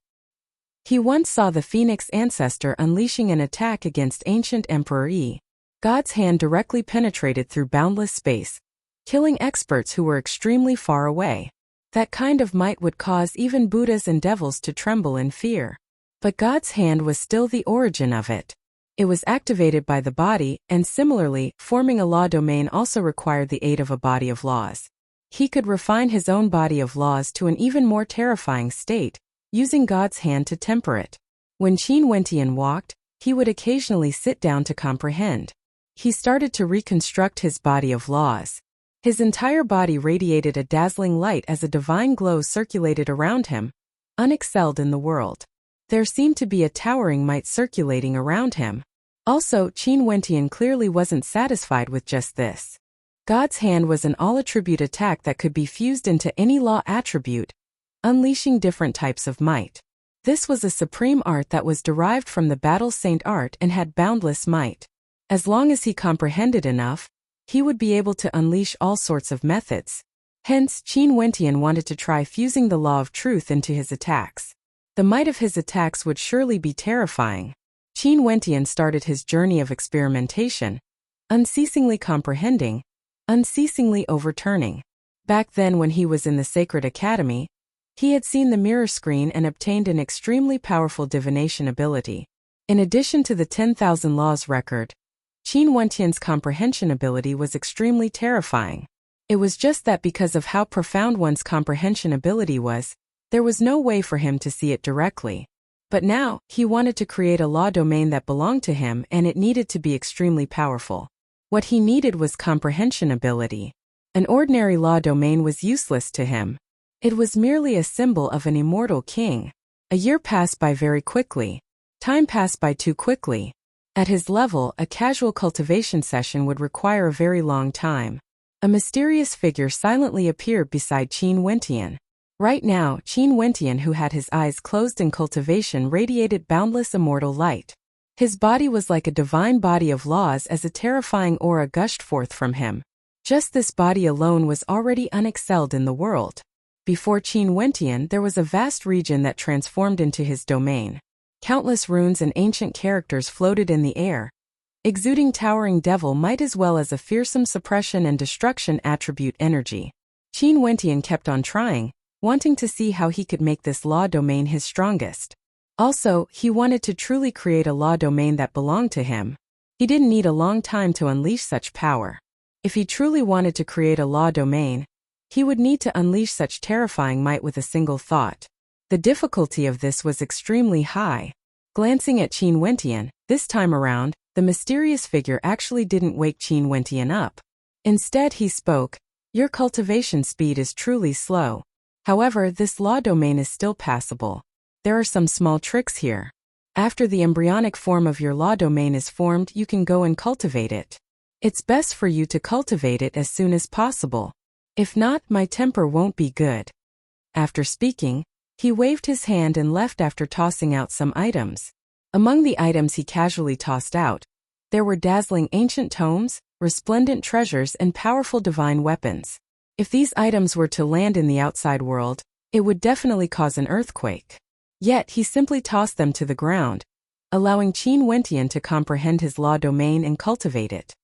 He once saw the Phoenix ancestor unleashing an attack against ancient Emperor Yi. God's hand directly penetrated through boundless space, killing experts who were extremely far away. That kind of might would cause even Buddhas and devils to tremble in fear. But God's hand was still the origin of it. It was activated by the body, and similarly, forming a law domain also required the aid of a body of laws. He could refine his own body of laws to an even more terrifying state, using God's hand to temper it. When Qin Wentian walked, he would occasionally sit down to comprehend. He started to reconstruct his body of laws. His entire body radiated a dazzling light as a divine glow circulated around him, unexcelled in the world. There seemed to be a towering might circulating around him. Also, Qin Wentian clearly wasn't satisfied with just this. God's hand was an all-attribute attack that could be fused into any law attribute, unleashing different types of might. This was a supreme art that was derived from the battle saint art and had boundless might. As long as he comprehended enough, he would be able to unleash all sorts of methods. Hence, Qin Wentian wanted to try fusing the law of truth into his attacks. The might of his attacks would surely be terrifying. Qin Wentian started his journey of experimentation, unceasingly comprehending, unceasingly overturning. Back then when he was in the Sacred Academy, he had seen the mirror screen and obtained an extremely powerful divination ability. In addition to the 10,000 laws record, Qin Wentian's comprehension ability was extremely terrifying. It was just that because of how profound one's comprehension ability was, there was no way for him to see it directly. But now, he wanted to create a law domain that belonged to him, and it needed to be extremely powerful. What he needed was comprehension ability. An ordinary law domain was useless to him. It was merely a symbol of an immortal king. A year passed by very quickly. Time passed by too quickly. At his level, a casual cultivation session would require a very long time. A mysterious figure silently appeared beside Qin Wentian. Right now, Qin Wentian, who had his eyes closed in cultivation, radiated boundless immortal light. His body was like a divine body of laws as a terrifying aura gushed forth from him. Just this body alone was already unexcelled in the world. Before Qin Wentian, there was a vast region that transformed into his domain. Countless runes and ancient characters floated in the air, exuding towering devil might as well as a fearsome suppression and destruction attribute energy. Qin Wentian kept on trying, wanting to see how he could make this law domain his strongest. Also, he wanted to truly create a law domain that belonged to him. He didn't need a long time to unleash such power. If he truly wanted to create a law domain, he would need to unleash such terrifying might with a single thought. The difficulty of this was extremely high. Glancing at Qin Wentian, this time around, the mysterious figure actually didn't wake Qin Wentian up. Instead, he spoke, "Your cultivation speed is truly slow. However, this law domain is still passable. There are some small tricks here. After the embryonic form of your law domain is formed, you can go and cultivate it. It's best for you to cultivate it as soon as possible. If not, my temper won't be good." After speaking, he waved his hand and left after tossing out some items. Among the items he casually tossed out, there were dazzling ancient tomes, resplendent treasures, and powerful divine weapons. If these items were to land in the outside world, it would definitely cause an earthquake. Yet he simply tossed them to the ground, allowing Qin Wentian to comprehend his law domain and cultivate it.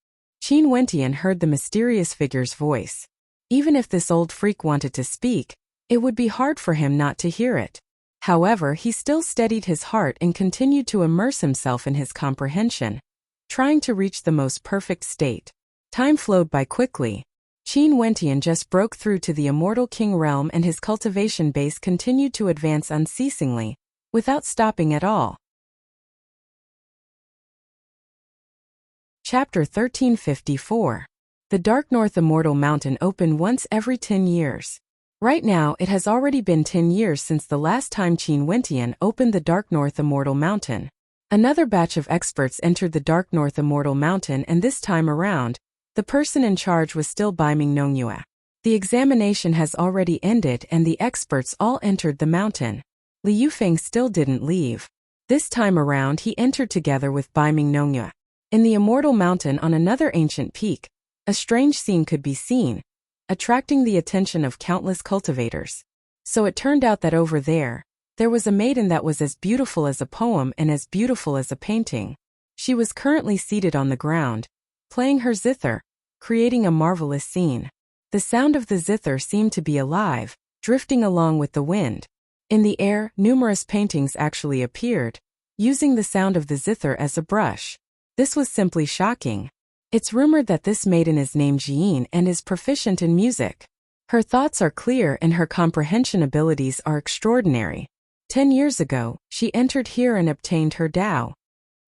Qin Wentian heard the mysterious figure's voice. Even if this old freak wanted to speak, it would be hard for him not to hear it. However, he still steadied his heart and continued to immerse himself in his comprehension, trying to reach the most perfect state. Time flowed by quickly. Qin Wentian just broke through to the immortal king realm, and his cultivation base continued to advance unceasingly, without stopping at all. Chapter 1354. The Dark North Immortal Mountain opened once every 10 years. Right now, it has already been 10 years since the last time Qin Wentian opened the Dark North Immortal Mountain. Another batch of experts entered the Dark North Immortal Mountain, and this time around, the person in charge was still Baiming Nongyue. The examination has already ended and the experts all entered the mountain. Li Yufeng still didn't leave. This time around he entered together with Baiming Nongyue. In the Immortal Mountain on another ancient peak, a strange scene could be seen, attracting the attention of countless cultivators. So it turned out that over there was a maiden that was as beautiful as a poem and as beautiful as a painting. She was currently seated on the ground, playing her zither, creating a marvelous scene. The sound of the zither seemed to be alive, drifting along with the wind. In the air, numerous paintings actually appeared, using the sound of the zither as a brush. This was simply shocking. It's rumored that this maiden is named Jiyin and is proficient in music. Her thoughts are clear and her comprehension abilities are extraordinary. 10 years ago, she entered here and obtained her Tao.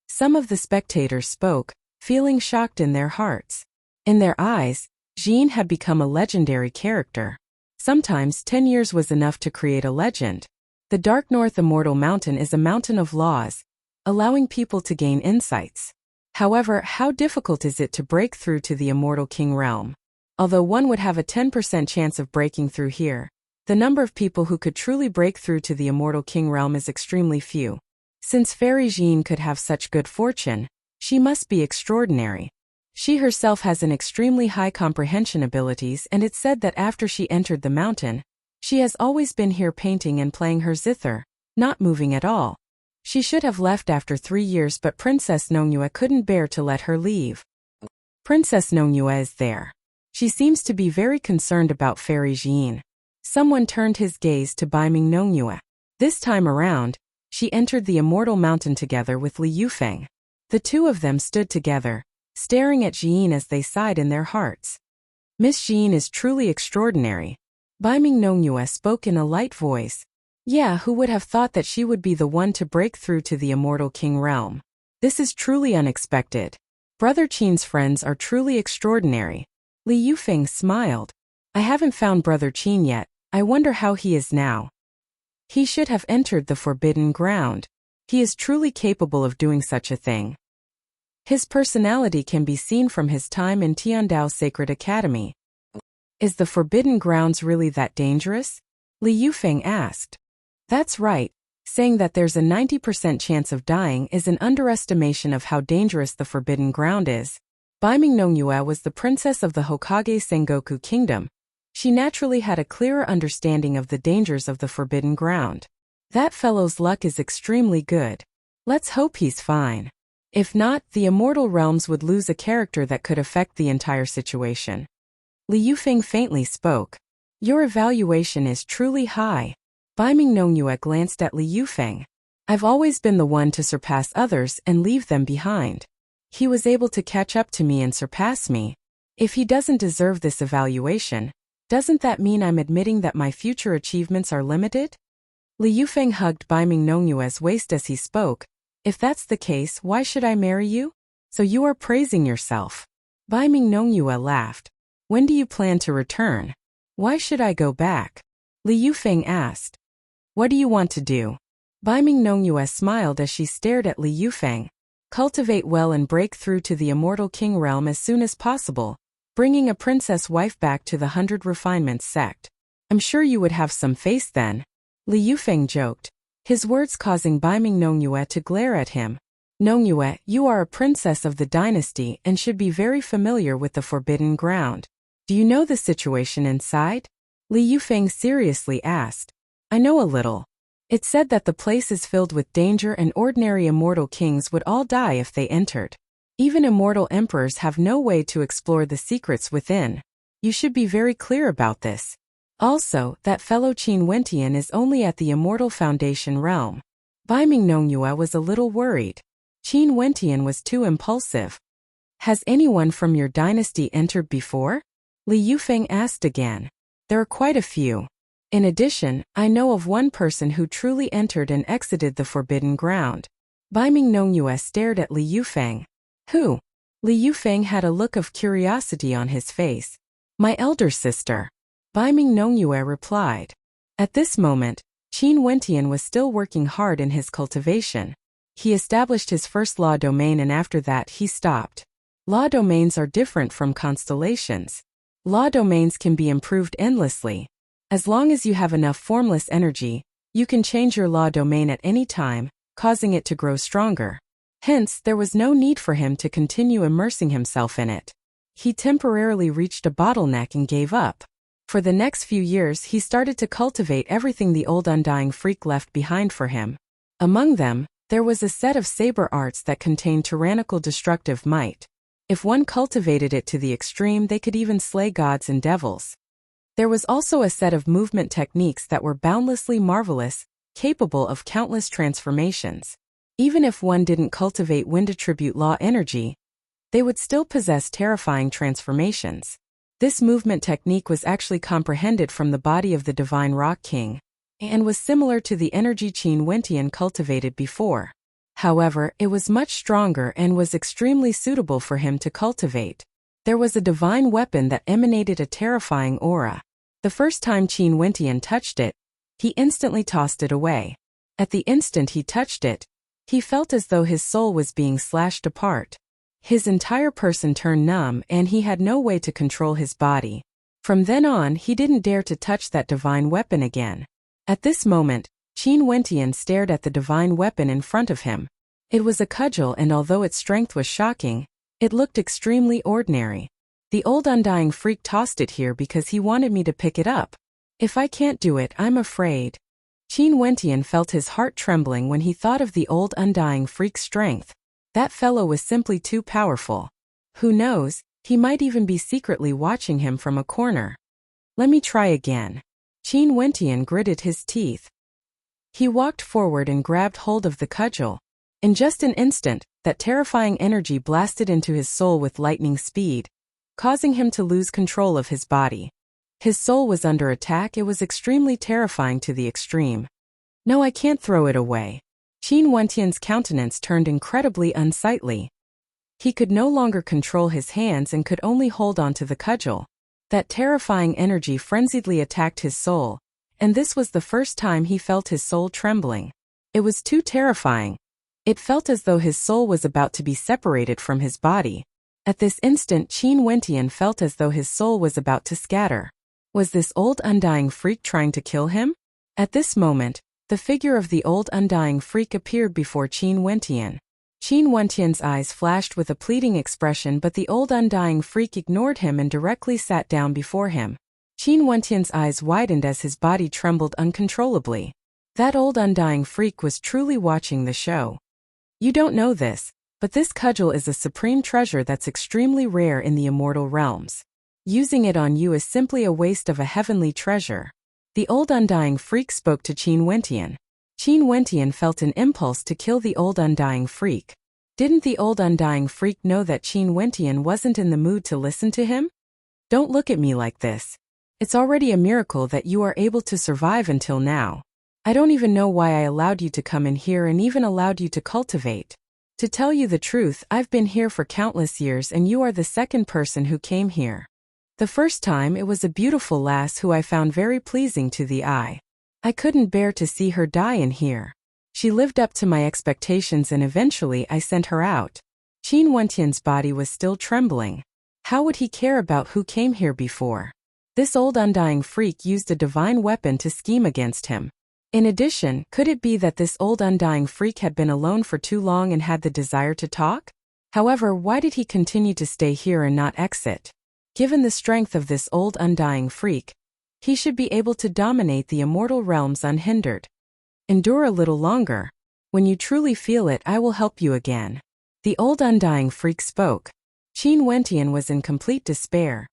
Some of the spectators spoke, feeling shocked in their hearts. In their eyes, Jiyin had become a legendary character. Sometimes 10 years was enough to create a legend. The Dark North Immortal Mountain is a mountain of laws, allowing people to gain insights. However, how difficult is it to break through to the Immortal King realm? Although one would have a 10% chance of breaking through here, the number of people who could truly break through to the Immortal King realm is extremely few. Since Fairy Jiyin could have such good fortune, she must be extraordinary. She herself has an extremely high comprehension abilities, and it's said that after she entered the mountain, she has always been here painting and playing her zither, not moving at all. She should have left after 3 years, but Princess Nongyue couldn't bear to let her leave. Princess Nongyue is there. She seems to be very concerned about Fairy Jiyin. Someone turned his gaze to Baiming Nongyue. This time around, she entered the Immortal Mountain together with Li Yufeng. The two of them stood together, staring at Jiyin as they sighed in their hearts. Miss Jiyin is truly extraordinary. Baiming Nongyue spoke in a light voice. Yeah, who would have thought that she would be the one to break through to the immortal king realm? This is truly unexpected. Brother Qin's friends are truly extraordinary. Li Yufeng smiled. I haven't found Brother Qin yet. I wonder how he is now. He should have entered the forbidden ground. He is truly capable of doing such a thing. His personality can be seen from his time in Tiandao Sacred Academy. Is the forbidden grounds really that dangerous? Li Yufeng asked. That's right. Saying that there's a 90% chance of dying is an underestimation of how dangerous the forbidden ground is. Bai Mingnongyue was the princess of the Hokage Sengoku Kingdom. She naturally had a clearer understanding of the dangers of the forbidden ground. That fellow's luck is extremely good. Let's hope he's fine. If not, the immortal realms would lose a character that could affect the entire situation. Li Yufeng faintly spoke. Your evaluation is truly high. Bai Mingnongyue glanced at Li Yufeng. I've always been the one to surpass others and leave them behind. He was able to catch up to me and surpass me. If he doesn't deserve this evaluation, doesn't that mean I'm admitting that my future achievements are limited? Li Yufeng hugged Bai Mingnongyue's waist as he spoke. If that's the case, why should I marry you? So you are praising yourself. Bai Mingnongyue laughed. When do you plan to return? Why should I go back? Li Yufeng asked. What do you want to do? Bai Mingnongyue smiled as she stared at Li Yufeng. Cultivate well and break through to the immortal king realm as soon as possible, bringing a princess wife back to the 100 Refinements sect. I'm sure you would have some face then. Li Yufeng joked, his words causing Bai Mingnongyue to glare at him. Nongyue, you are a princess of the dynasty and should be very familiar with the forbidden ground. Do you know the situation inside? Li Yufeng seriously asked. I know a little. It's said that the place is filled with danger and ordinary immortal kings would all die if they entered. Even immortal emperors have no way to explore the secrets within. You should be very clear about this. Also, that fellow Qin Wentian is only at the Immortal Foundation realm. Bai Mingnongyue was a little worried. Qin Wentian was too impulsive. Has anyone from your dynasty entered before? Li Yufeng asked again. There are quite a few. In addition, I know of one person who truly entered and exited the forbidden ground. Bai Mingnongyue stared at Li Yufeng. Who? Li Yufeng had a look of curiosity on his face. My elder sister. Bai Mingnongyue replied. At this moment, Qin Wentian was still working hard in his cultivation. He established his first law domain and after that he stopped. Law domains are different from constellations. Law domains can be improved endlessly. As long as you have enough formless energy, you can change your law domain at any time, causing it to grow stronger. Hence, there was no need for him to continue immersing himself in it. He temporarily reached a bottleneck and gave up. For the next few years he started to cultivate everything the old Undying Freak left behind for him. Among them, there was a set of saber arts that contained tyrannical destructive might. If one cultivated it to the extreme, they could even slay gods and devils. There was also a set of movement techniques that were boundlessly marvelous, capable of countless transformations. Even if one didn't cultivate wind attribute law energy, they would still possess terrifying transformations. This movement technique was actually comprehended from the body of the Divine Rock King, and was similar to the energy Qin Wentian cultivated before. However, it was much stronger and was extremely suitable for him to cultivate. There was a divine weapon that emanated a terrifying aura. The first time Qin Wentian touched it, he instantly tossed it away. At the instant he touched it, he felt as though his soul was being slashed apart. His entire person turned numb and he had no way to control his body. From then on, he didn't dare to touch that divine weapon again. At this moment, Qin Wentian stared at the divine weapon in front of him. It was a cudgel and although its strength was shocking, it looked extremely ordinary. The old Undying Freak tossed it here because he wanted me to pick it up. If I can't do it, I'm afraid. Qin Wentian felt his heart trembling when he thought of the old Undying Freak's strength. That fellow was simply too powerful. Who knows, he might even be secretly watching him from a corner. Let me try again. Qin Wentian gritted his teeth. He walked forward and grabbed hold of the cudgel. In just an instant, that terrifying energy blasted into his soul with lightning speed, causing him to lose control of his body. His soul was under attack. It was extremely terrifying to the extreme. No, I can't throw it away. Qin Wentian's countenance turned incredibly unsightly. He could no longer control his hands and could only hold on to the cudgel. That terrifying energy frenziedly attacked his soul, and this was the first time he felt his soul trembling. It was too terrifying. It felt as though his soul was about to be separated from his body. At this instant, Qin Wentian felt as though his soul was about to scatter. Was this old undying freak trying to kill him? At this moment, the figure of the old undying freak appeared before Qin Wentian. Qin Wentian's eyes flashed with a pleading expression, but the old undying freak ignored him and directly sat down before him. Qin Wentian's eyes widened as his body trembled uncontrollably. That old undying freak was truly watching the show. You don't know this, but this cudgel is a supreme treasure that's extremely rare in the immortal realms. Using it on you is simply a waste of a heavenly treasure. The old undying freak spoke to Qin Wentian. Qin Wentian felt an impulse to kill the old undying freak. Didn't the old undying freak know that Qin Wentian wasn't in the mood to listen to him? Don't look at me like this. It's already a miracle that you are able to survive until now. I don't even know why I allowed you to come in here and even allowed you to cultivate. To tell you the truth, I've been here for countless years and you are the second person who came here. The first time it was a beautiful lass who I found very pleasing to the eye. I couldn't bear to see her die in here. She lived up to my expectations and eventually I sent her out. Qin Wentian's body was still trembling. How would he care about who came here before? This old undying freak used a divine weapon to scheme against him. In addition, could it be that this old undying freak had been alone for too long and had the desire to talk? However, why did he continue to stay here and not exit? Given the strength of this old undying freak, he should be able to dominate the immortal realms unhindered. Endure a little longer. When you truly feel it, I will help you again. The old undying freak spoke. Qin Wentian was in complete despair.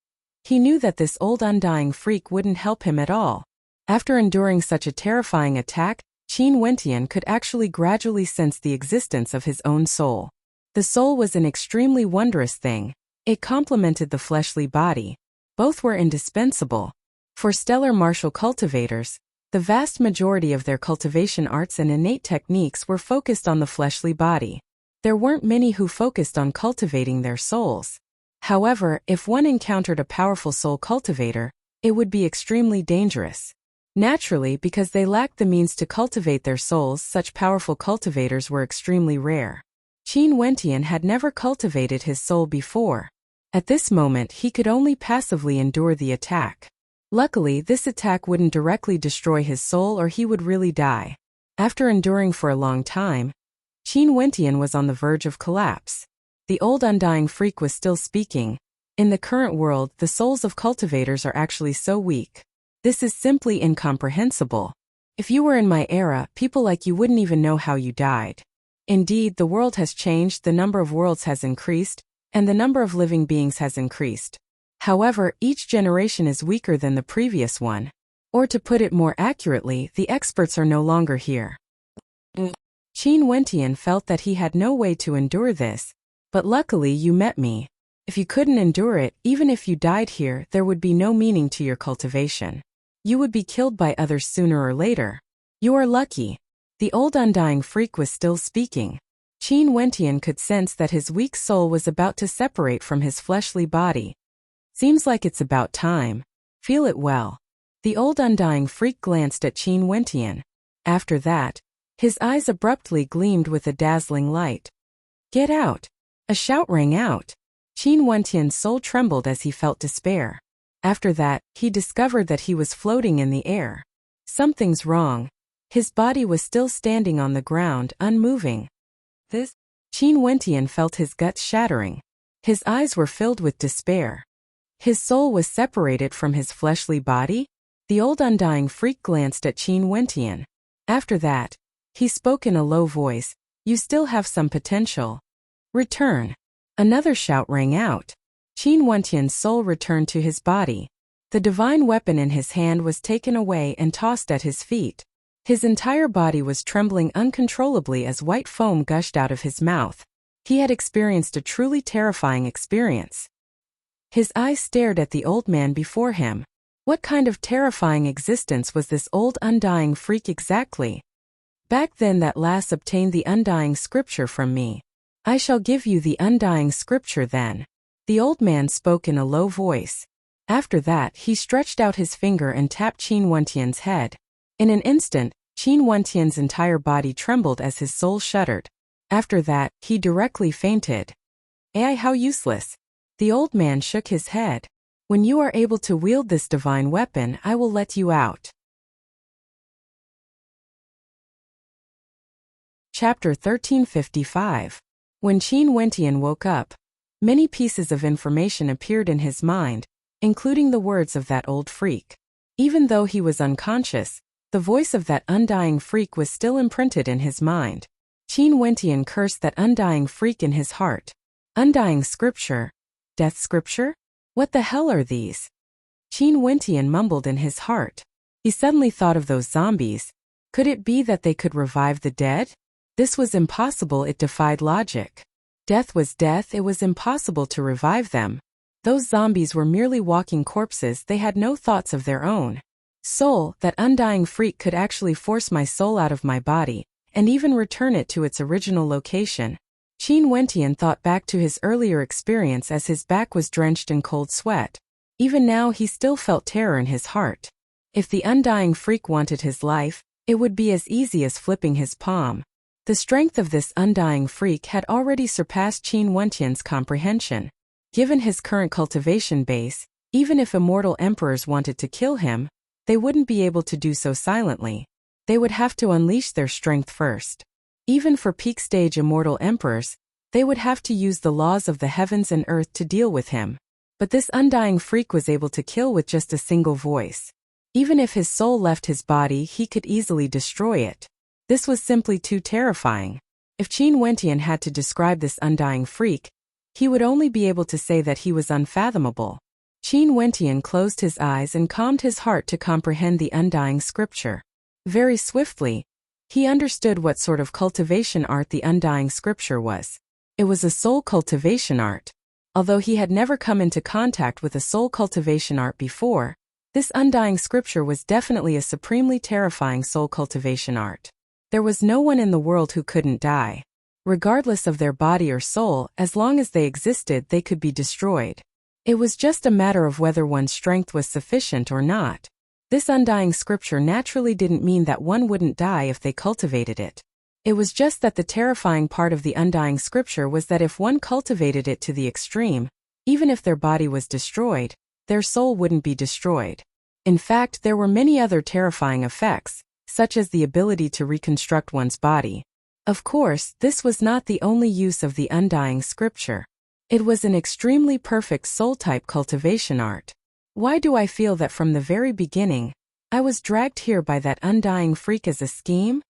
He knew that this old undying freak wouldn't help him at all. After enduring such a terrifying attack, Qin Wentian could actually gradually sense the existence of his own soul. The soul was an extremely wondrous thing. It complemented the fleshly body. Both were indispensable. For stellar martial cultivators, the vast majority of their cultivation arts and innate techniques were focused on the fleshly body. There weren't many who focused on cultivating their souls. However, if one encountered a powerful soul cultivator, it would be extremely dangerous. Naturally, because they lacked the means to cultivate their souls, such powerful cultivators were extremely rare. Qin Wentian had never cultivated his soul before. At this moment, he could only passively endure the attack. Luckily, this attack wouldn't directly destroy his soul or he would really die. After enduring for a long time, Qin Wentian was on the verge of collapse. The old undying freak was still speaking. In the current world, the souls of cultivators are actually so weak. This is simply incomprehensible. If you were in my era, people like you wouldn't even know how you died. Indeed, the world has changed, the number of worlds has increased, and the number of living beings has increased. However, each generation is weaker than the previous one. Or to put it more accurately, the experts are no longer here. Qin Wentian felt that he had no way to endure this, but luckily you met me. If you couldn't endure it, even if you died here, there would be no meaning to your cultivation. You would be killed by others sooner or later. You are lucky. The old undying freak was still speaking. Qin Wentian could sense that his weak soul was about to separate from his fleshly body. Seems like it's about time. Feel it well. The old undying freak glanced at Qin Wentian. After that, his eyes abruptly gleamed with a dazzling light. Get out! A shout rang out. Qin Wentian's soul trembled as he felt despair. After that, he discovered that he was floating in the air. Something's wrong. His body was still standing on the ground, unmoving. Qin Wentian felt his guts shattering. His eyes were filled with despair. His soul was separated from his fleshly body? The old undying freak glanced at Qin Wentian. After that, he spoke in a low voice, "You still have some potential. Return." Another shout rang out. Qin Wentian's soul returned to his body. The divine weapon in his hand was taken away and tossed at his feet. His entire body was trembling uncontrollably as white foam gushed out of his mouth. He had experienced a truly terrifying experience. His eyes stared at the old man before him. What kind of terrifying existence was this old undying freak exactly? Back then that lass obtained the undying scripture from me. I shall give you the undying scripture then. The old man spoke in a low voice. After that he stretched out his finger and tapped Qin Wentian's head. In an instant, Qin Wentian's entire body trembled as his soul shuddered. After that, he directly fainted. Ai, how useless. The old man shook his head. When you are able to wield this divine weapon, I will let you out. Chapter 1355. When Qin Wentian woke up, many pieces of information appeared in his mind, including the words of that old freak. Even though he was unconscious, the voice of that undying freak was still imprinted in his mind. Qin Wentian cursed that undying freak in his heart. Undying scripture? Death scripture? What the hell are these? Qin Wentian mumbled in his heart. He suddenly thought of those zombies. Could it be that they could revive the dead? This was impossible, it defied logic. Death was death, it was impossible to revive them. Those zombies were merely walking corpses, they had no thoughts of their own. Soul, that undying freak could actually force my soul out of my body, and even return it to its original location. Qin Wentian thought back to his earlier experience as his back was drenched in cold sweat. Even now he still felt terror in his heart. If the undying freak wanted his life, it would be as easy as flipping his palm. The strength of this undying freak had already surpassed Qin Wentian's comprehension. Given his current cultivation base, even if immortal emperors wanted to kill him, they wouldn't be able to do so silently. They would have to unleash their strength first. Even for peak-stage immortal emperors, they would have to use the laws of the heavens and earth to deal with him. But this undying freak was able to kill with just a single voice. Even if his soul left his body, he could easily destroy it. This was simply too terrifying. If Qin Wentian had to describe this undying freak, he would only be able to say that he was unfathomable. Qin Wentian closed his eyes and calmed his heart to comprehend the undying scripture. Very swiftly, he understood what sort of cultivation art the undying scripture was. It was a soul cultivation art. Although he had never come into contact with a soul cultivation art before, this undying scripture was definitely a supremely terrifying soul cultivation art. There was no one in the world who couldn't die. Regardless of their body or soul, as long as they existed, they could be destroyed. It was just a matter of whether one's strength was sufficient or not. This undying scripture naturally didn't mean that one wouldn't die if they cultivated it. It was just that the terrifying part of the undying scripture was that if one cultivated it to the extreme, even if their body was destroyed, their soul wouldn't be destroyed. In fact, there were many other terrifying effects, such as the ability to reconstruct one's body. Of course, this was not the only use of the undying scripture. It was an extremely perfect soul-type cultivation art. Why do I feel that from the very beginning, I was dragged here by that undying freak as a scheme?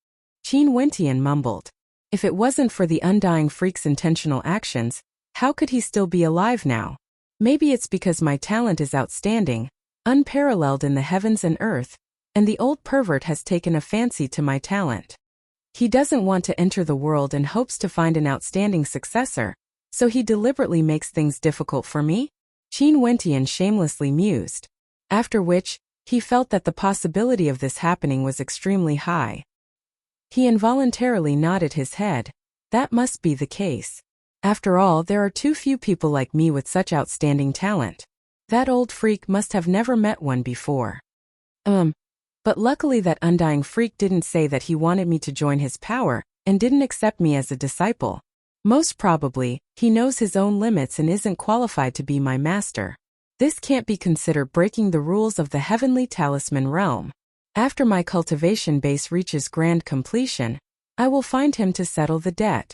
Qin Wentian mumbled. If it wasn't for the undying freak's intentional actions, how could he still be alive now? Maybe it's because my talent is outstanding, unparalleled in the heavens and earth, and the old pervert has taken a fancy to my talent. He doesn't want to enter the world and hopes to find an outstanding successor, so he deliberately makes things difficult for me? Qin Wentian shamelessly mused. After which, he felt that the possibility of this happening was extremely high. He involuntarily nodded his head. That must be the case. After all, there are too few people like me with such outstanding talent. That old freak must have never met one before. But luckily that undying freak didn't say that he wanted me to join his power, and didn't accept me as a disciple. Most probably, he knows his own limits and isn't qualified to be my master. This can't be considered breaking the rules of the heavenly talisman realm. After my cultivation base reaches grand completion, I will find him to settle the debt.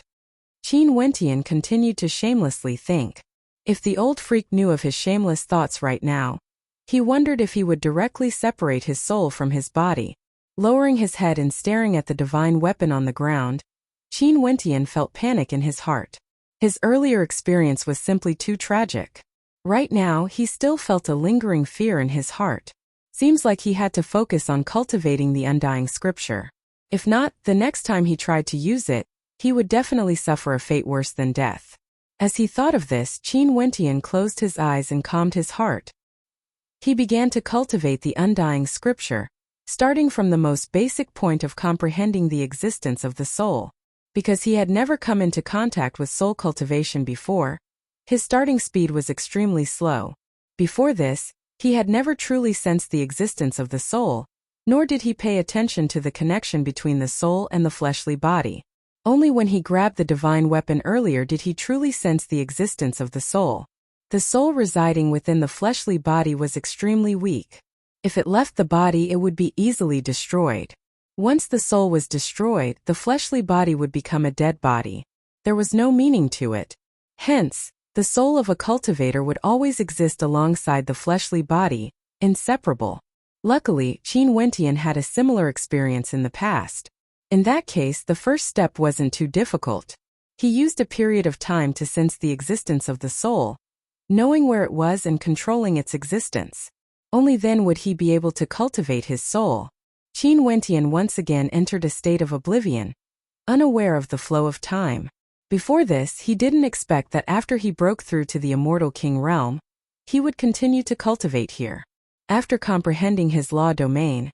Qin Wentian continued to shamelessly think. If the old freak knew of his shameless thoughts right now, he wondered if he would directly separate his soul from his body. Lowering his head and staring at the divine weapon on the ground, Qin Wentian felt panic in his heart. His earlier experience was simply too tragic. Right now, he still felt a lingering fear in his heart. Seems like he had to focus on cultivating the undying scripture. If not, the next time he tried to use it, he would definitely suffer a fate worse than death. As he thought of this, Qin Wentian closed his eyes and calmed his heart. He began to cultivate the undying scripture, starting from the most basic point of comprehending the existence of the soul. Because he had never come into contact with soul cultivation before, his starting speed was extremely slow. Before this, he had never truly sensed the existence of the soul, nor did he pay attention to the connection between the soul and the fleshly body. Only when he grabbed the divine weapon earlier did he truly sense the existence of the soul. The soul residing within the fleshly body was extremely weak. If it left the body, it would be easily destroyed. Once the soul was destroyed, the fleshly body would become a dead body. There was no meaning to it. Hence, the soul of a cultivator would always exist alongside the fleshly body, inseparable. Luckily, Qin Wentian had a similar experience in the past. In that case, the first step wasn't too difficult. He used a period of time to sense the existence of the soul, knowing where it was and controlling its existence. Only then would he be able to cultivate his soul. Qin Wentian once again entered a state of oblivion, unaware of the flow of time. Before this, he didn't expect that after he broke through to the immortal king realm, he would continue to cultivate here. After comprehending his law domain,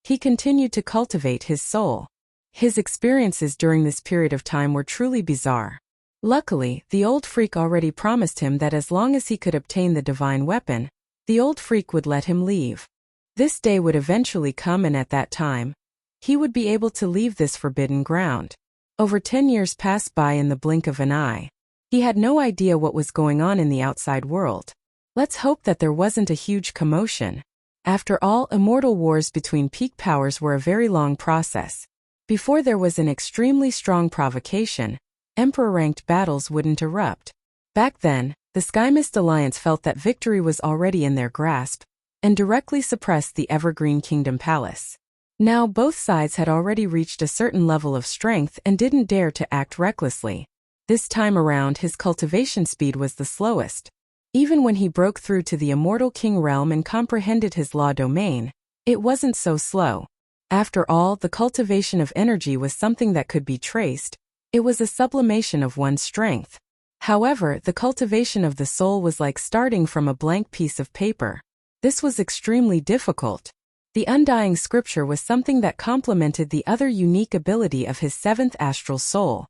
he continued to cultivate his soul. His experiences during this period of time were truly bizarre. Luckily, the old freak already promised him that as long as he could obtain the divine weapon, the old freak would let him leave. This day would eventually come, and at that time, he would be able to leave this forbidden ground. Over 10 years passed by in the blink of an eye. He had no idea what was going on in the outside world. Let's hope that there wasn't a huge commotion. After all, immortal wars between peak powers were a very long process. Before there was an extremely strong provocation, Emperor-ranked battles wouldn't erupt. Back then, the Sky Mist Alliance felt that victory was already in their grasp, and directly suppressed the Evergreen Kingdom Palace. Now both sides had already reached a certain level of strength and didn't dare to act recklessly. This time around, his cultivation speed was the slowest. Even when he broke through to the Immortal King realm and comprehended his law domain, it wasn't so slow. After all, the cultivation of energy was something that could be traced. It was a sublimation of one's strength. However, the cultivation of the soul was like starting from a blank piece of paper. This was extremely difficult. The undying scripture was something that complemented the other unique ability of his seventh astral soul.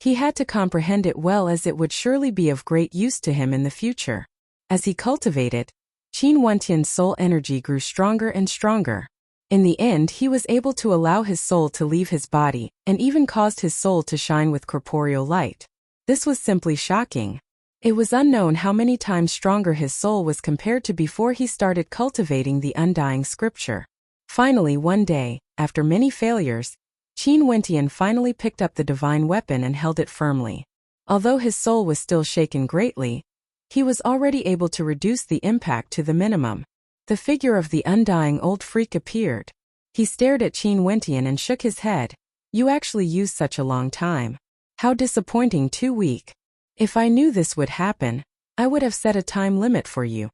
He had to comprehend it well, as it would surely be of great use to him in the future. As he cultivated, Qin Wentian's soul energy grew stronger and stronger. In the end, he was able to allow his soul to leave his body, and even caused his soul to shine with corporeal light. This was simply shocking. It was unknown how many times stronger his soul was compared to before he started cultivating the undying scripture. Finally, one day, after many failures, Qin Wentian finally picked up the divine weapon and held it firmly. Although his soul was still shaken greatly, he was already able to reduce the impact to the minimum. The figure of the undying old freak appeared. He stared at Qin Wentian and shook his head. "You actually used such a long time. How disappointing, too weak. If I knew this would happen, I would have set a time limit for you."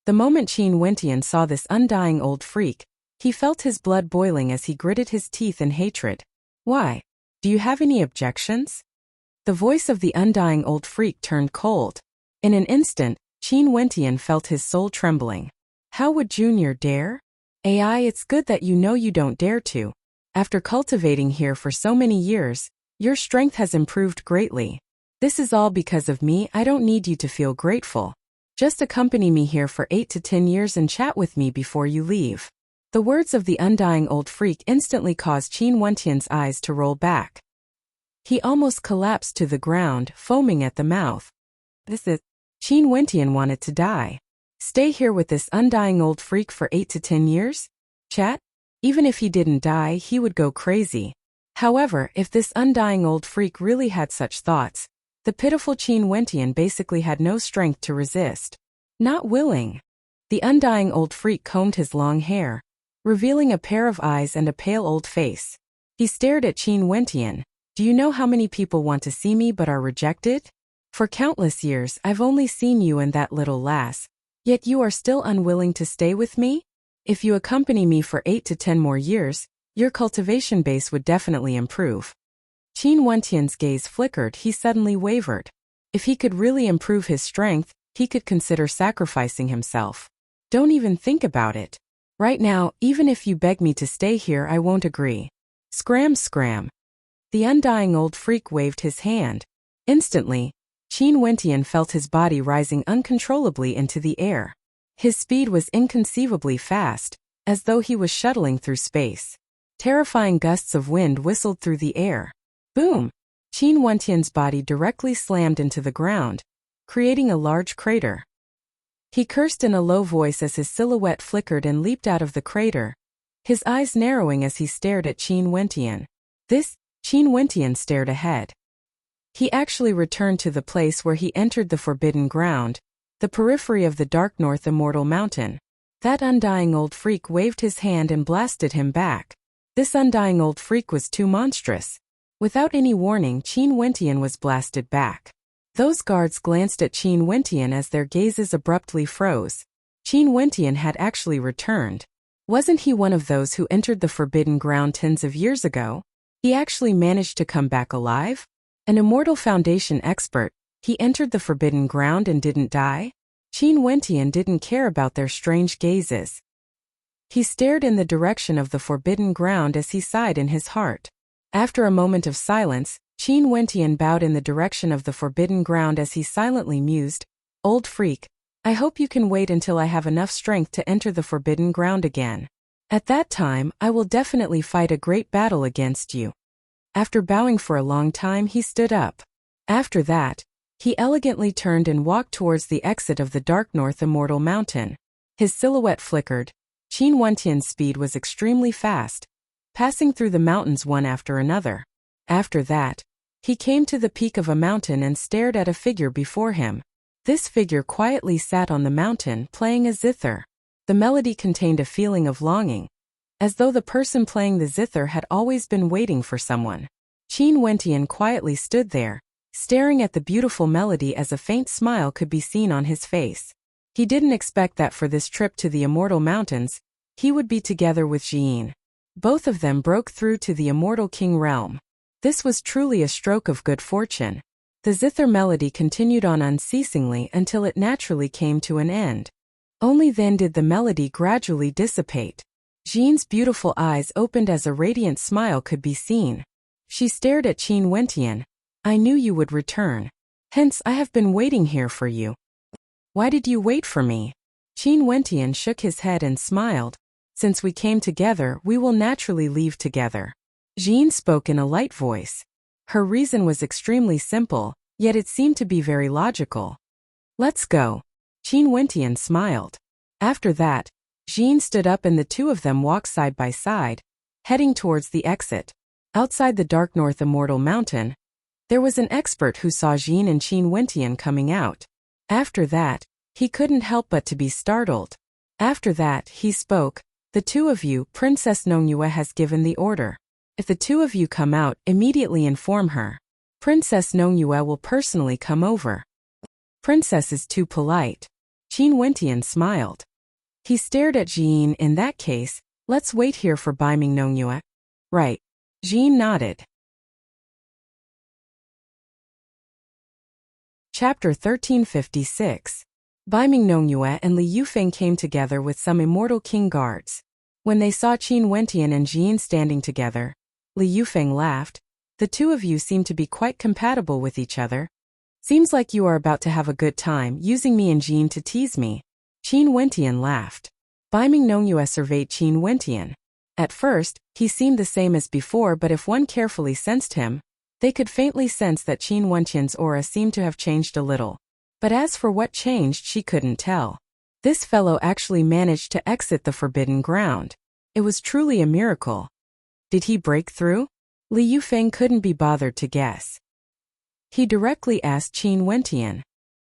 The moment Qin Wentian saw this undying old freak, he felt his blood boiling as he gritted his teeth in hatred. "Why? Do you have any objections?" The voice of the undying old freak turned cold. In an instant, Qin Wentian felt his soul trembling. How would Junior dare? "AI, it's good that you know you don't dare to. After cultivating here for so many years, your strength has improved greatly. This is all because of me. I don't need you to feel grateful. Just accompany me here for 8 to 10 years and chat with me before you leave." The words of the undying old freak instantly caused Qin Wentian's eyes to roll back. He almost collapsed to the ground, foaming at the mouth. Qin Wentian wanted to die. Stay here with this undying old freak for 8 to 10 years? Chat? Even if he didn't die, he would go crazy. However, if this undying old freak really had such thoughts, the pitiful Qin Wentian basically had no strength to resist. Not willing. The undying old freak combed his long hair, revealing a pair of eyes and a pale old face. He stared at Qin Wentian. "Do you know how many people want to see me but are rejected? For countless years, I've only seen you and that little lass. Yet you are still unwilling to stay with me? If you accompany me for 8 to 10 more years, your cultivation base would definitely improve." Qin Wentian's gaze flickered. He suddenly wavered. If he could really improve his strength, he could consider sacrificing himself. "Don't even think about it. Right now, even if you beg me to stay here, I won't agree. Scram, scram. The undying old freak waved his hand. Instantly, Qin Wentian felt his body rising uncontrollably into the air. His speed was inconceivably fast, as though he was shuttling through space. Terrifying gusts of wind whistled through the air. Boom! Qin Wentian's body directly slammed into the ground, creating a large crater. He cursed in a low voice as his silhouette flickered and leaped out of the crater, his eyes narrowing as he stared at Qin Wentian. Qin Wentian stared ahead. He actually returned to the place where he entered the Forbidden Ground, the periphery of the Dark North Immortal Mountain. That undying old freak waved his hand and blasted him back. This undying old freak was too monstrous. Without any warning, Qin Wentian was blasted back. Those guards glanced at Qin Wentian as their gazes abruptly froze. Qin Wentian had actually returned. Wasn't he one of those who entered the Forbidden Ground tens of years ago? He actually managed to come back alive? An Immortal Foundation expert, he entered the Forbidden Ground and didn't die? Qin Wentian didn't care about their strange gazes. He stared in the direction of the Forbidden Ground as he sighed in his heart. After a moment of silence, Qin Wentian bowed in the direction of the Forbidden Ground as he silently mused, "Old freak, I hope you can wait until I have enough strength to enter the Forbidden Ground again. At that time, I will definitely fight a great battle against you." After bowing for a long time, he stood up. After that, he elegantly turned and walked towards the exit of the Dark North Immortal Mountain. His silhouette flickered. Qin Wentian's speed was extremely fast, passing through the mountains one after another. After that, he came to the peak of a mountain and stared at a figure before him. This figure quietly sat on the mountain playing a zither. The melody contained a feeling of longing, as though the person playing the zither had always been waiting for someone. Qin Wentian quietly stood there, staring at the beautiful melody as a faint smile could be seen on his face. He didn't expect that for this trip to the Immortal Mountains, he would be together with Jian. Both of them broke through to the Immortal King realm. This was truly a stroke of good fortune. The zither melody continued on unceasingly until it naturally came to an end. Only then did the melody gradually dissipate. Jian's beautiful eyes opened as a radiant smile could be seen. She stared at Qin Wentian. "I knew you would return. Hence I have been waiting here for you." "Why did you wait for me?" Qin Wentian shook his head and smiled. "Since we came together, we will naturally leave together." Jian spoke in a light voice. Her reason was extremely simple, yet it seemed to be very logical. "Let's go." Qin Wentian smiled. After that, Jian stood up and the two of them walked side by side, heading towards the exit. Outside the Dark North Immortal Mountain, there was an expert who saw Jian and Qin Wentian coming out. After that, he couldn't help but to be startled. After that, he spoke, "The two of you, Princess Nongyue has given the order. If the two of you come out, immediately inform her. Princess Nongyue will personally come over." "Princess is too polite." Qin Wentian smiled. He stared at Jian. "In that case, let's wait here for Baiming Nongyue." "Right." Jian nodded. Chapter 1356. Baiming Nongyue and Li Yufeng came together with some Immortal King guards. When they saw Qin Wentian and Jian standing together, Li Yufeng laughed. "The two of you seem to be quite compatible with each other. Seems like you are about to have a good time using me and Jian to tease me." Qin Wentian laughed. Baiming Nongyue surveyed Qin Wentian. At first, he seemed the same as before, but if one carefully sensed him, they could faintly sense that Qin Wentian's aura seemed to have changed a little. But as for what changed, she couldn't tell. This fellow actually managed to exit the Forbidden Ground. It was truly a miracle. Did he break through? Li Yufeng couldn't be bothered to guess. He directly asked Qin Wentian.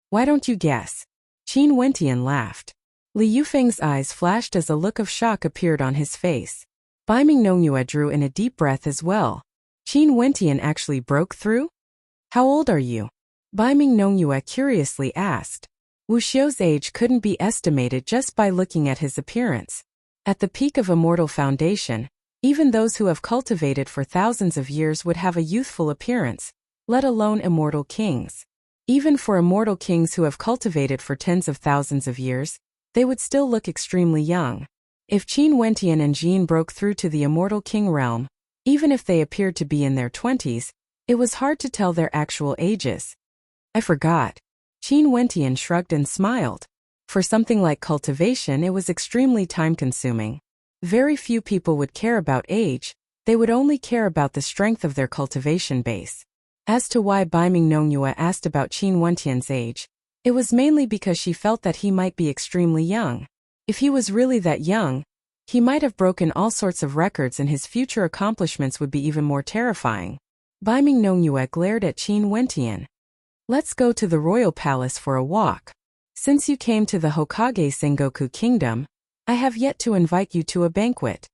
"Why don't you guess?" Qin Wentian laughed. Li Yufeng's eyes flashed as a look of shock appeared on his face. Baiming Nongyue drew in a deep breath as well. Qin Wentian actually broke through? "How old are you?" Baiming Nongyue curiously asked. Wu Xiu's age couldn't be estimated just by looking at his appearance. At the peak of Immortal Foundation, even those who have cultivated for thousands of years would have a youthful appearance, let alone Immortal Kings. Even for Immortal Kings who have cultivated for tens of thousands of years, they would still look extremely young. If Qin Wentian and Jean broke through to the Immortal King realm, even if they appeared to be in their 20s, it was hard to tell their actual ages. I forgot. Qin Wentian shrugged and smiled. For something like cultivation, it was extremely time-consuming. Very few people would care about age, they would only care about the strength of their cultivation base. As to why Baiming Nongyue asked about Qin Wentian's age, it was mainly because she felt that he might be extremely young. If he was really that young, he might have broken all sorts of records and his future accomplishments would be even more terrifying. Baiming Nongyue glared at Qin Wentian. Let's go to the royal palace for a walk. Since you came to the Hokage Sengoku Kingdom, I have yet to invite you to a banquet.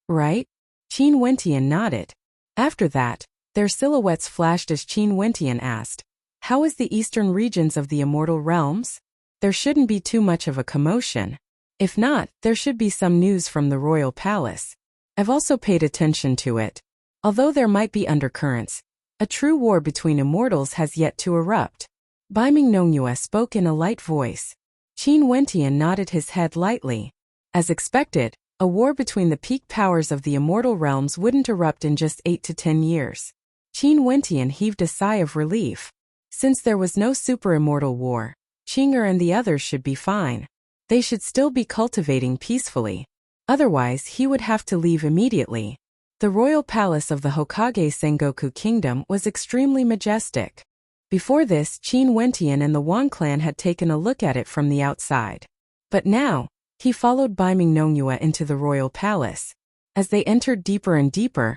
Right? Qin Wentian nodded. After that, their silhouettes flashed as Qin Wentian asked, how is the eastern regions of the Immortal Realms? There shouldn't be too much of a commotion. If not, there should be some news from the royal palace. I've also paid attention to it. Although there might be undercurrents, a true war between immortals has yet to erupt. Baiming Nongyue spoke in a light voice. Qin Wentian nodded his head lightly. As expected, a war between the peak powers of the Immortal Realms wouldn't erupt in just 8 to 10 years. Qin Wentian heaved a sigh of relief. Since there was no super-immortal war, Qing'er and the others should be fine. They should still be cultivating peacefully. Otherwise, he would have to leave immediately. The royal palace of the Hokage Sengoku Kingdom was extremely majestic. Before this, Qin Wentian and the Wang clan had taken a look at it from the outside. But now, he followed Baiming Nongyue into the royal palace. As they entered deeper and deeper,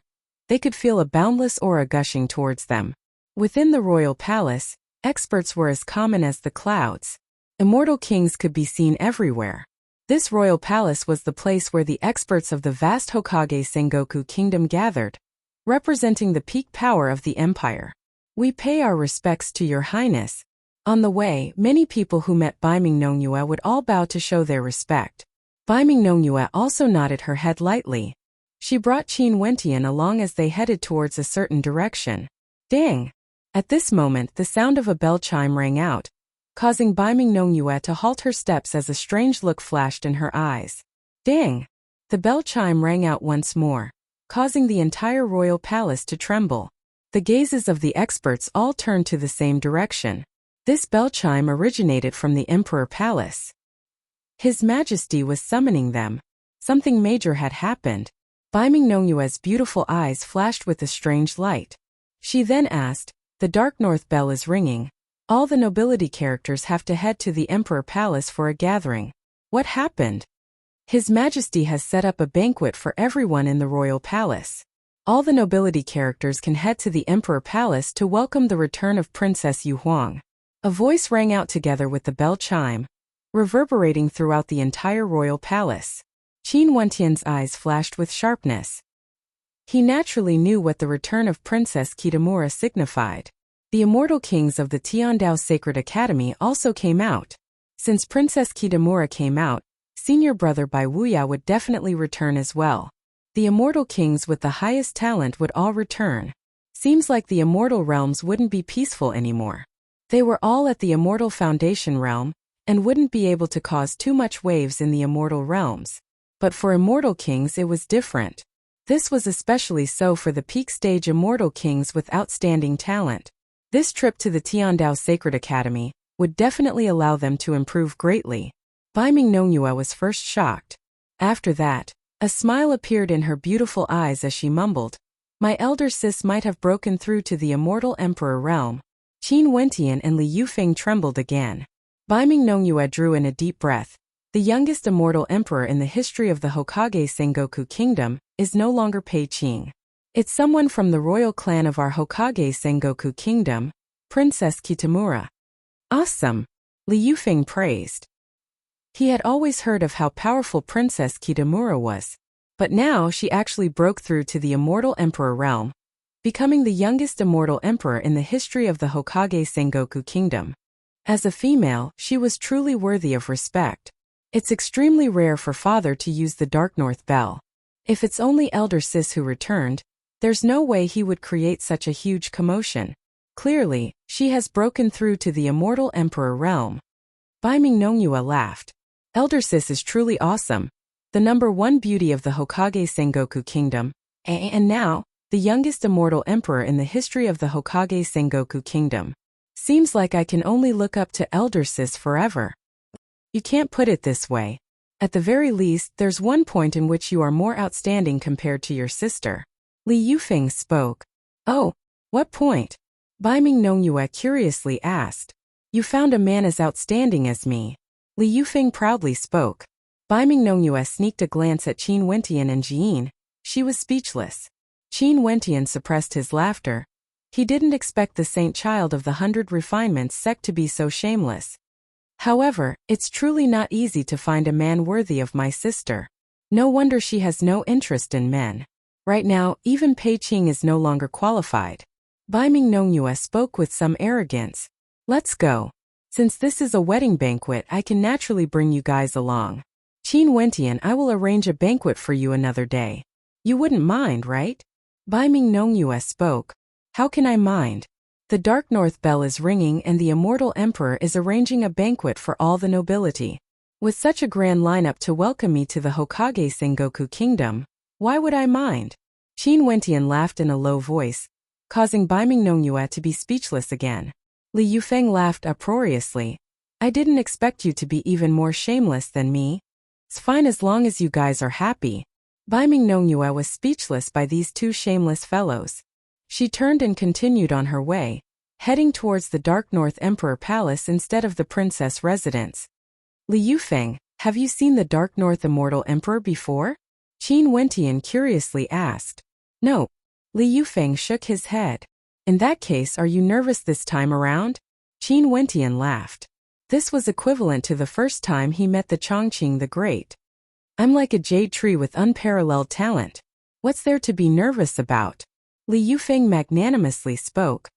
they could feel a boundless aura gushing towards them. Within the royal palace, experts were as common as the clouds. Immortal kings could be seen everywhere. This royal palace was the place where the experts of the vast Hokage Sengoku Kingdom gathered, representing the peak power of the empire. We pay our respects to your highness. On the way, many people who met Baiming Nongyue would all bow to show their respect. Baiming Nongyue also nodded her head lightly. She brought Qin Wentian along as they headed towards a certain direction. Dang! At this moment, the sound of a bell chime rang out, causing Baiming Nongyue to halt her steps as a strange look flashed in her eyes. Dang! The bell chime rang out once more, causing the entire royal palace to tremble. The gazes of the experts all turned to the same direction. This bell chime originated from the Emperor Palace. His Majesty was summoning them. Something major had happened. Baiming Nongyue's beautiful eyes flashed with a strange light. She then asked, the Dark North bell is ringing. All the nobility characters have to head to the Emperor Palace for a gathering. What happened? His Majesty has set up a banquet for everyone in the royal palace. All the nobility characters can head to the Emperor Palace to welcome the return of Princess Yu Huang. A voice rang out together with the bell chime, reverberating throughout the entire royal palace. Qin Wentian's eyes flashed with sharpness. He naturally knew what the return of Princess Kitamura signified. The immortal kings of the Tiandao Sacred Academy also came out. Since Princess Kitamura came out, senior brother Bai Wuya would definitely return as well. The immortal kings with the highest talent would all return. Seems like the immortal realms wouldn't be peaceful anymore. They were all at the Immortal Foundation realm, and wouldn't be able to cause too much waves in the immortal realms. But for immortal kings it was different. This was especially so for the peak stage immortal kings with outstanding talent. This trip to the Tiandao Sacred Academy would definitely allow them to improve greatly. Baiming Nongyue was first shocked. After that, a smile appeared in her beautiful eyes as she mumbled, my elder sis might have broken through to the immortal emperor realm. Qin Wentian and Li Yufeng trembled again. Baiming Nongyue drew in a deep breath. The youngest immortal emperor in the history of the Hokage Sengoku Kingdom is no longer Pei Qing. It's someone from the royal clan of our Hokage Sengoku Kingdom, Princess Kitamura. Awesome! Li Yufeng praised. He had always heard of how powerful Princess Kitamura was, but now she actually broke through to the immortal emperor realm, becoming the youngest immortal emperor in the history of the Hokage Sengoku Kingdom. As a female, she was truly worthy of respect. It's extremely rare for father to use the Dark North Bell. If it's only elder sis who returned, there's no way he would create such a huge commotion. Clearly, she has broken through to the immortal emperor realm. Baiming Nongyue laughed. Elder sis is truly awesome. the #1 beauty of the Hokage Sengoku Kingdom, and now, the youngest immortal emperor in the history of the Hokage Sengoku Kingdom. Seems like I can only look up to Elder Sis forever. You can't put it this way. At the very least, there's one point in which you are more outstanding compared to your sister. Li Yufeng spoke. Oh, what point? Bai Ming Nongyue curiously asked. You found a man as outstanding as me. Li Yufeng proudly spoke. Bai Ming Nongyue sneaked a glance at Qin Wentian and Jiyin. She was speechless. Qin Wentian suppressed his laughter. He didn't expect the saint child of the 100 Refinements sect to be so shameless. However, it's truly not easy to find a man worthy of my sister. No wonder she has no interest in men. Right now, even Pei Qing is no longer qualified. Bai Ming Nongyue spoke with some arrogance. Let's go. Since this is a wedding banquet, I can naturally bring you guys along. Qin Wentian, I will arrange a banquet for you another day. You wouldn't mind, right? Bai Ming Nongyue spoke. How can I mind? The Dark North bell is ringing and the immortal emperor is arranging a banquet for all the nobility. With such a grand lineup to welcome me to the Hokage Sengoku Kingdom, why would I mind? Qin Wentian laughed in a low voice, causing Bai Ming Nongyue to be speechless again. Li Yufeng laughed uproariously. I didn't expect you to be even more shameless than me. It's fine as long as you guys are happy. Bai Ming Nongyue was speechless by these two shameless fellows. She turned and continued on her way, heading towards the Dark North Emperor Palace instead of the princess residence. Li Yufeng, have you seen the Dark North Immortal Emperor before? Qin Wentian curiously asked. No. Li Yufeng shook his head. In that case, are you nervous this time around? Qin Wentian laughed. This was equivalent to the first time he met the Chongqing the Great. I'm like a jade tree with unparalleled talent. What's there to be nervous about? Li Yufeng magnanimously spoke.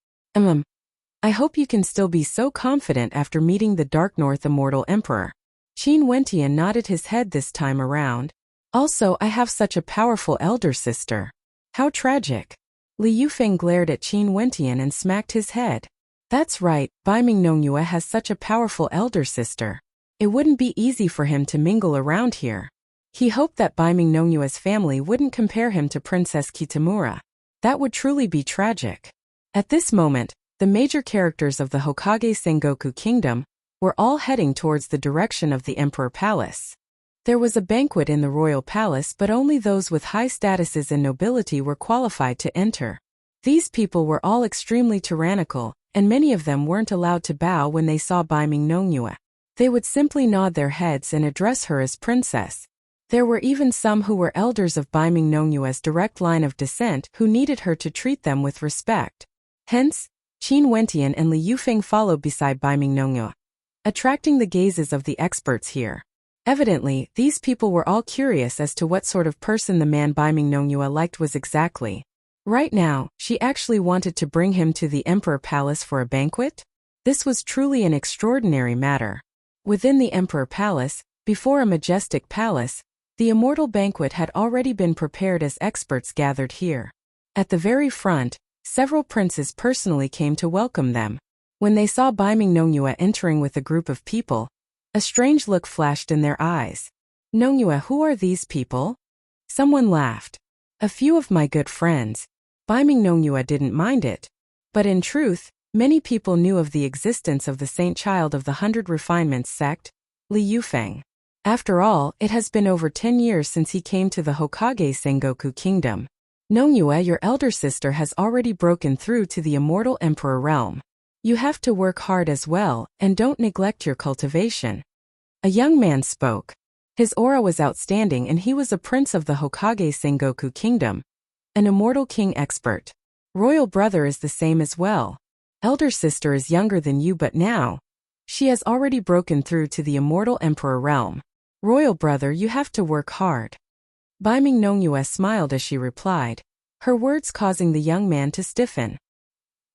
I hope you can still be so confident after meeting the Dark North Immortal Emperor. Qin Wentian nodded his head this time around. Also, I have such a powerful elder sister. How tragic. Li Yufeng glared at Qin Wentian and smacked his head. That's right, Bai Ming Nongyue has such a powerful elder sister. It wouldn't be easy for him to mingle around here. He hoped that Bai Ming Nongyue's family wouldn't compare him to Princess Kitamura. That would truly be tragic. At this moment, the major characters of the Hokage Sengoku Kingdom were all heading towards the direction of the Emperor Palace. There was a banquet in the royal palace, but only those with high statuses and nobility were qualified to enter. These people were all extremely tyrannical, and many of them weren't allowed to bow when they saw Bai Ming Nongyue. They would simply nod their heads and address her as princess. There were even some who were elders of Bai Ming Nongyue's direct line of descent who needed her to treat them with respect. Hence, Qin Wentian and Li Yufeng followed beside Bai Ming Nongyue, attracting the gazes of the experts here. Evidently, these people were all curious as to what sort of person the man Bai Ming Nongyue liked was exactly. Right now, she actually wanted to bring him to the Emperor Palace for a banquet? This was truly an extraordinary matter. Within the Emperor Palace, before a majestic palace, the immortal banquet had already been prepared as experts gathered here. At the very front, several princes personally came to welcome them. When they saw Bai Ming Nongyue entering with a group of people, a strange look flashed in their eyes. Nongyue, who are these people? Someone laughed. A few of my good friends. Bai Ming Nongyue didn't mind it. But in truth, many people knew of the existence of the saint child of the 100 Refinements sect, Li Yufeng. After all, it has been over 10 years since he came to the Hokage Sengoku Kingdom. Nongyue, your elder sister has already broken through to the immortal emperor realm. You have to work hard as well, and don't neglect your cultivation. A young man spoke. His aura was outstanding and he was a prince of the Hokage Sengoku Kingdom. An immortal king expert. Royal brother is the same as well. Elder sister is younger than you, but now she has already broken through to the immortal emperor realm. Royal brother, you have to work hard. Bai Ming Nongyue smiled as she replied, her words causing the young man to stiffen.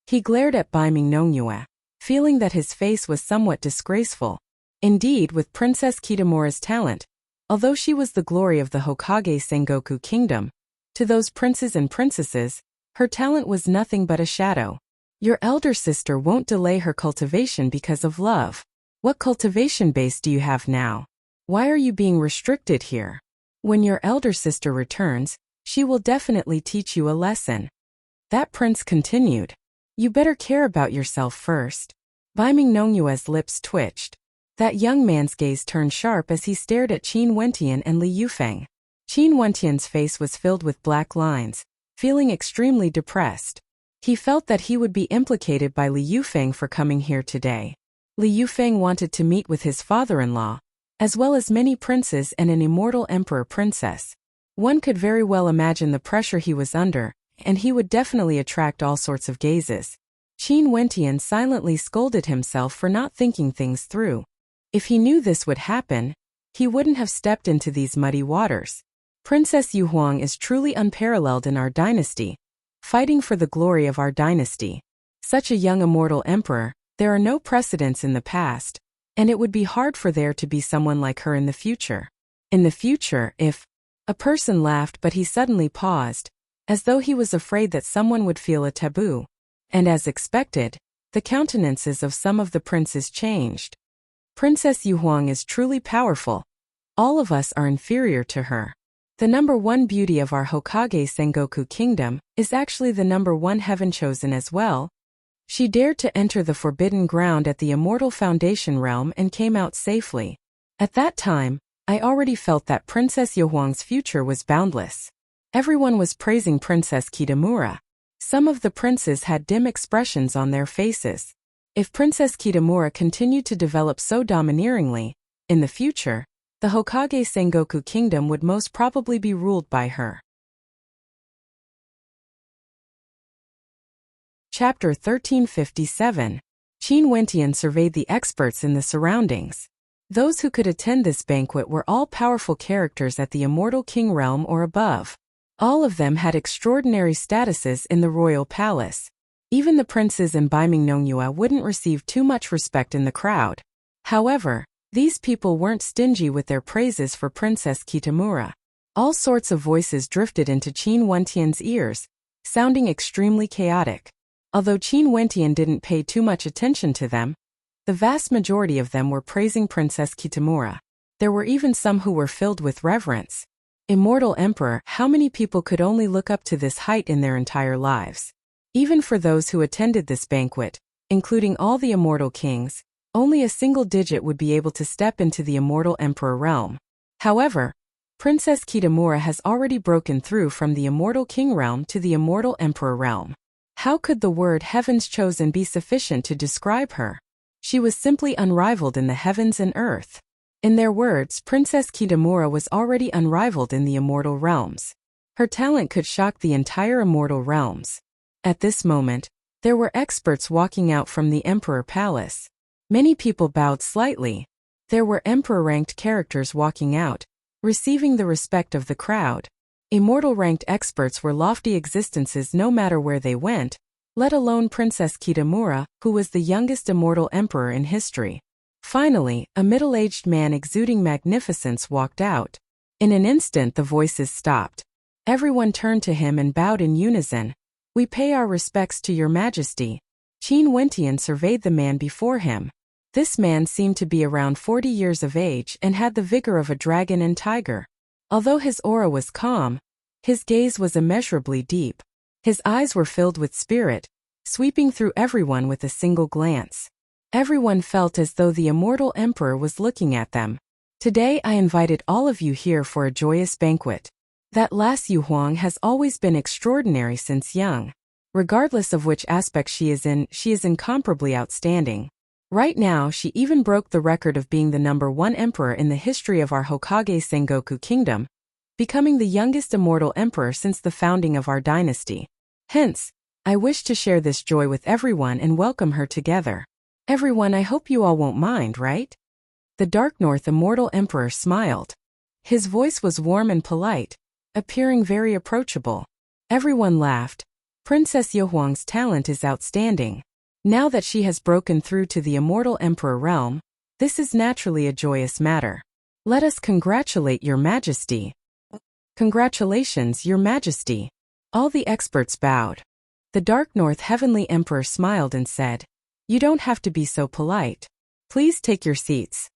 He glared at Bai Ming Nongyue, feeling that his face was somewhat disgraceful. Indeed, with Princess Kitamura's talent, although she was the glory of the Hokage Sengoku Kingdom, to those princes and princesses, her talent was nothing but a shadow. Your elder sister won't delay her cultivation because of love. What cultivation base do you have now? Why are you being restricted here? When your elder sister returns, she will definitely teach you a lesson. That prince continued. You better care about yourself first. Baiming Nongyue's lips twitched. That young man's gaze turned sharp as he stared at Qin Wentian and Li Yufeng. Qin Wentian's face was filled with black lines, feeling extremely depressed. He felt that he would be implicated by Li Yufeng for coming here today. Li Yufeng wanted to meet with his father-in-law, as well as many princes and an immortal emperor princess. One could very well imagine the pressure he was under, and he would definitely attract all sorts of gazes. Qin Wentian silently scolded himself for not thinking things through. If he knew this would happen, he wouldn't have stepped into these muddy waters. Princess Yu Huang is truly unparalleled in our dynasty, fighting for the glory of our dynasty. Such a young immortal emperor, there are no precedents in the past, and it would be hard for there to be someone like her in the future. In the future, if a person laughed, but he suddenly paused, as though he was afraid that someone would feel a taboo. And as expected, the countenances of some of the princes changed. Princess Yu Huang is truly powerful. All of us are inferior to her. The number one beauty of our Hokage Sengoku kingdom is actually the number one heaven chosen as well. She dared to enter the forbidden ground at the Immortal Foundation realm and came out safely. At that time, I already felt that Princess Yu Huang's future was boundless. Everyone was praising Princess Kitamura. Some of the princes had dim expressions on their faces. If Princess Kitamura continued to develop so domineeringly, in the future, the Hokage Sengoku kingdom would most probably be ruled by her. Chapter 1357. Qin Wentian surveyed the experts in the surroundings. Those who could attend this banquet were all powerful characters at the Immortal King realm or above. All of them had extraordinary statuses in the royal palace. Even the princes in Baiming Nongyue wouldn't receive too much respect in the crowd. However, these people weren't stingy with their praises for Princess Kitamura. All sorts of voices drifted into Qin Wentian's ears, sounding extremely chaotic. Although Qin Wentian didn't pay too much attention to them, the vast majority of them were praising Princess Kitamura. There were even some who were filled with reverence. Immortal Emperor, how many people could only look up to this height in their entire lives? Even for those who attended this banquet, including all the immortal kings, only a single digit would be able to step into the Immortal Emperor realm. However, Princess Kitamura has already broken through from the Immortal King realm to the Immortal Emperor realm. How could the word Heaven's Chosen be sufficient to describe her? She was simply unrivaled in the heavens and earth. In their words, Princess Kitamura was already unrivaled in the immortal realms. Her talent could shock the entire immortal realms. At this moment, there were experts walking out from the Emperor Palace. Many people bowed slightly. There were Emperor-ranked characters walking out, receiving the respect of the crowd. Immortal-ranked experts were lofty existences no matter where they went, let alone Princess Kitamura, who was the youngest immortal emperor in history. Finally, a middle-aged man exuding magnificence walked out. In an instant the voices stopped. Everyone turned to him and bowed in unison. We pay our respects to your majesty. Qin Wentian surveyed the man before him. This man seemed to be around 40 years of age and had the vigor of a dragon and tiger. Although his aura was calm, his gaze was immeasurably deep. His eyes were filled with spirit, sweeping through everyone with a single glance. Everyone felt as though the immortal emperor was looking at them. Today I invited all of you here for a joyous banquet. That lass Yu Huang has always been extraordinary since young. Regardless of which aspect she is incomparably outstanding. Right now she even broke the record of being the number one emperor in the history of our Hokage Sengoku kingdom, becoming the youngest immortal emperor since the founding of our dynasty. Hence, I wish to share this joy with everyone and welcome her together. Everyone, I hope you all won't mind, right? The Dark North immortal emperor smiled. His voice was warm and polite, appearing very approachable. Everyone laughed. Princess Yu Huang's talent is outstanding. Now that she has broken through to the immortal emperor realm, this is naturally a joyous matter. Let us congratulate your majesty. Congratulations, your majesty. All the experts bowed. The Dark North Heavenly Emperor smiled and said, You don't have to be so polite. Please take your seats.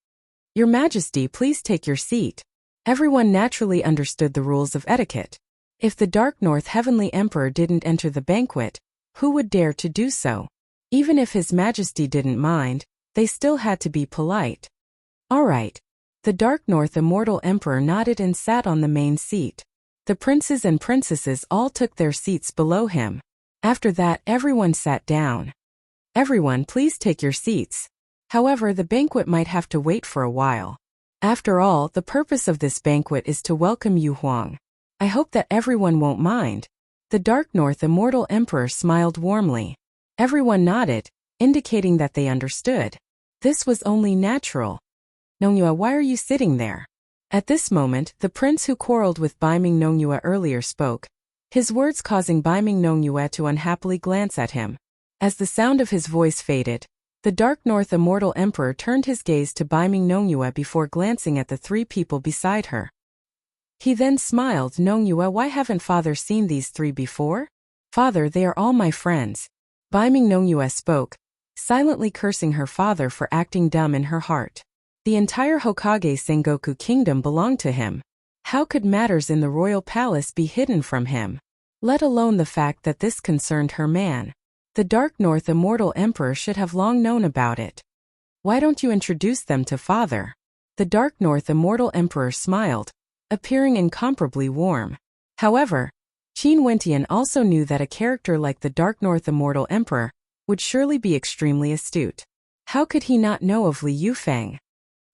Your majesty, please take your seat. Everyone naturally understood the rules of etiquette. If the Dark North Heavenly Emperor didn't enter the banquet, who would dare to do so? Even if His Majesty didn't mind, they still had to be polite. All right. The Dark North Immortal Emperor nodded and sat on the main seat. The princes and princesses all took their seats below him. After that, everyone sat down. Everyone, please take your seats. However, the banquet might have to wait for a while. After all, the purpose of this banquet is to welcome Yu Huang. I hope that everyone won't mind. The Dark North Immortal Emperor smiled warmly. Everyone nodded, indicating that they understood. This was only natural. Nongyue, why are you sitting there? At this moment, the prince who quarreled with Baiming Nongyue earlier spoke, his words causing Baiming Nongyue to unhappily glance at him. As the sound of his voice faded, the Dark North Immortal Emperor turned his gaze to Baiming Nongyue before glancing at the three people beside her. He then smiled. Nongyue, why haven't father seen these three before? Father, they are all my friends. Baiming Nongyue spoke, silently cursing her father for acting dumb in her heart. The entire Hokage Sengoku kingdom belonged to him. How could matters in the royal palace be hidden from him? Let alone the fact that this concerned her man. The Dark North Immortal Emperor should have long known about it. Why don't you introduce them to father? The Dark North Immortal Emperor smiled, appearing incomparably warm. However, Qin Wentian also knew that a character like the Dark North Immortal Emperor would surely be extremely astute. How could he not know of Li Yufeng?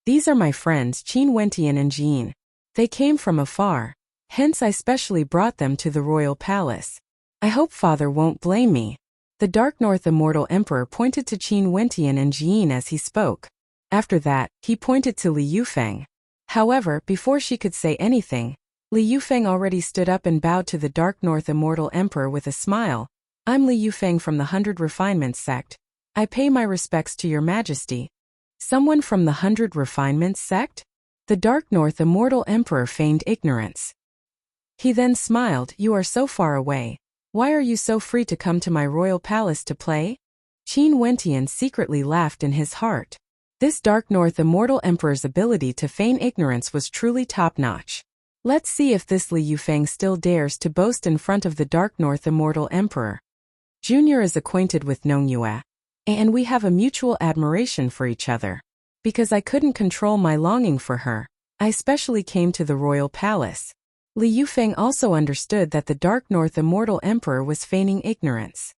These are my friends Qin Wentian and Jin. They came from afar, hence I specially brought them to the royal palace. I hope father won't blame me. The Dark North Immortal Emperor pointed to Qin Wentian and Jin as he spoke. After that, he pointed to Li Yufeng. However, before she could say anything, Li Yufeng already stood up and bowed to the Dark North Immortal Emperor with a smile. I'm Li Yufeng from the 100 Refinements sect. I pay my respects to your majesty. Someone from the 100 Refinements sect? The Dark North Immortal Emperor feigned ignorance. He then smiled. You are so far away. Why are you so free to come to my royal palace to play? Qin Wentian secretly laughed in his heart. This Dark North Immortal Emperor's ability to feign ignorance was truly top-notch. Let's see if this Li Yufeng still dares to boast in front of the Dark North Immortal Emperor. Junior is acquainted with Nongyue, and we have a mutual admiration for each other. Because I couldn't control my longing for her, I specially came to the royal palace. Li Yufeng also understood that the Dark North Immortal Emperor was feigning ignorance.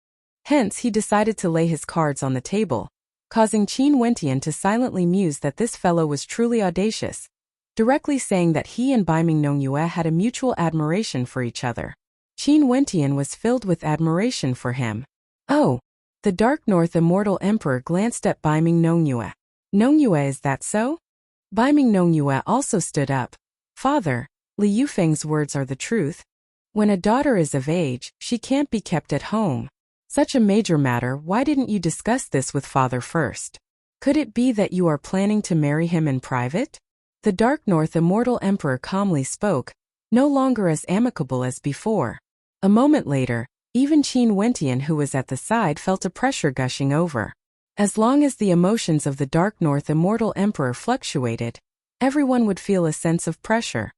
Hence, he decided to lay his cards on the table, causing Qin Wentian to silently muse that this fellow was truly audacious, directly saying that he and Baiming Nongyue had a mutual admiration for each other. Qin Wentian was filled with admiration for him. Oh! The Dark North Immortal Emperor glanced at Baiming Nongyue. Nongyue, is that so? Baiming Nongyue also stood up. Father, Li Yufeng's words are the truth. When a daughter is of age, she can't be kept at home. Such a major matter, why didn't you discuss this with father first? Could it be that you are planning to marry him in private? The Dark North Immortal Emperor calmly spoke, no longer as amicable as before. A moment later, even Qin Wentian, who was at the side, felt a pressure gushing over. As long as the emotions of the Dark North Immortal Emperor fluctuated, everyone would feel a sense of pressure.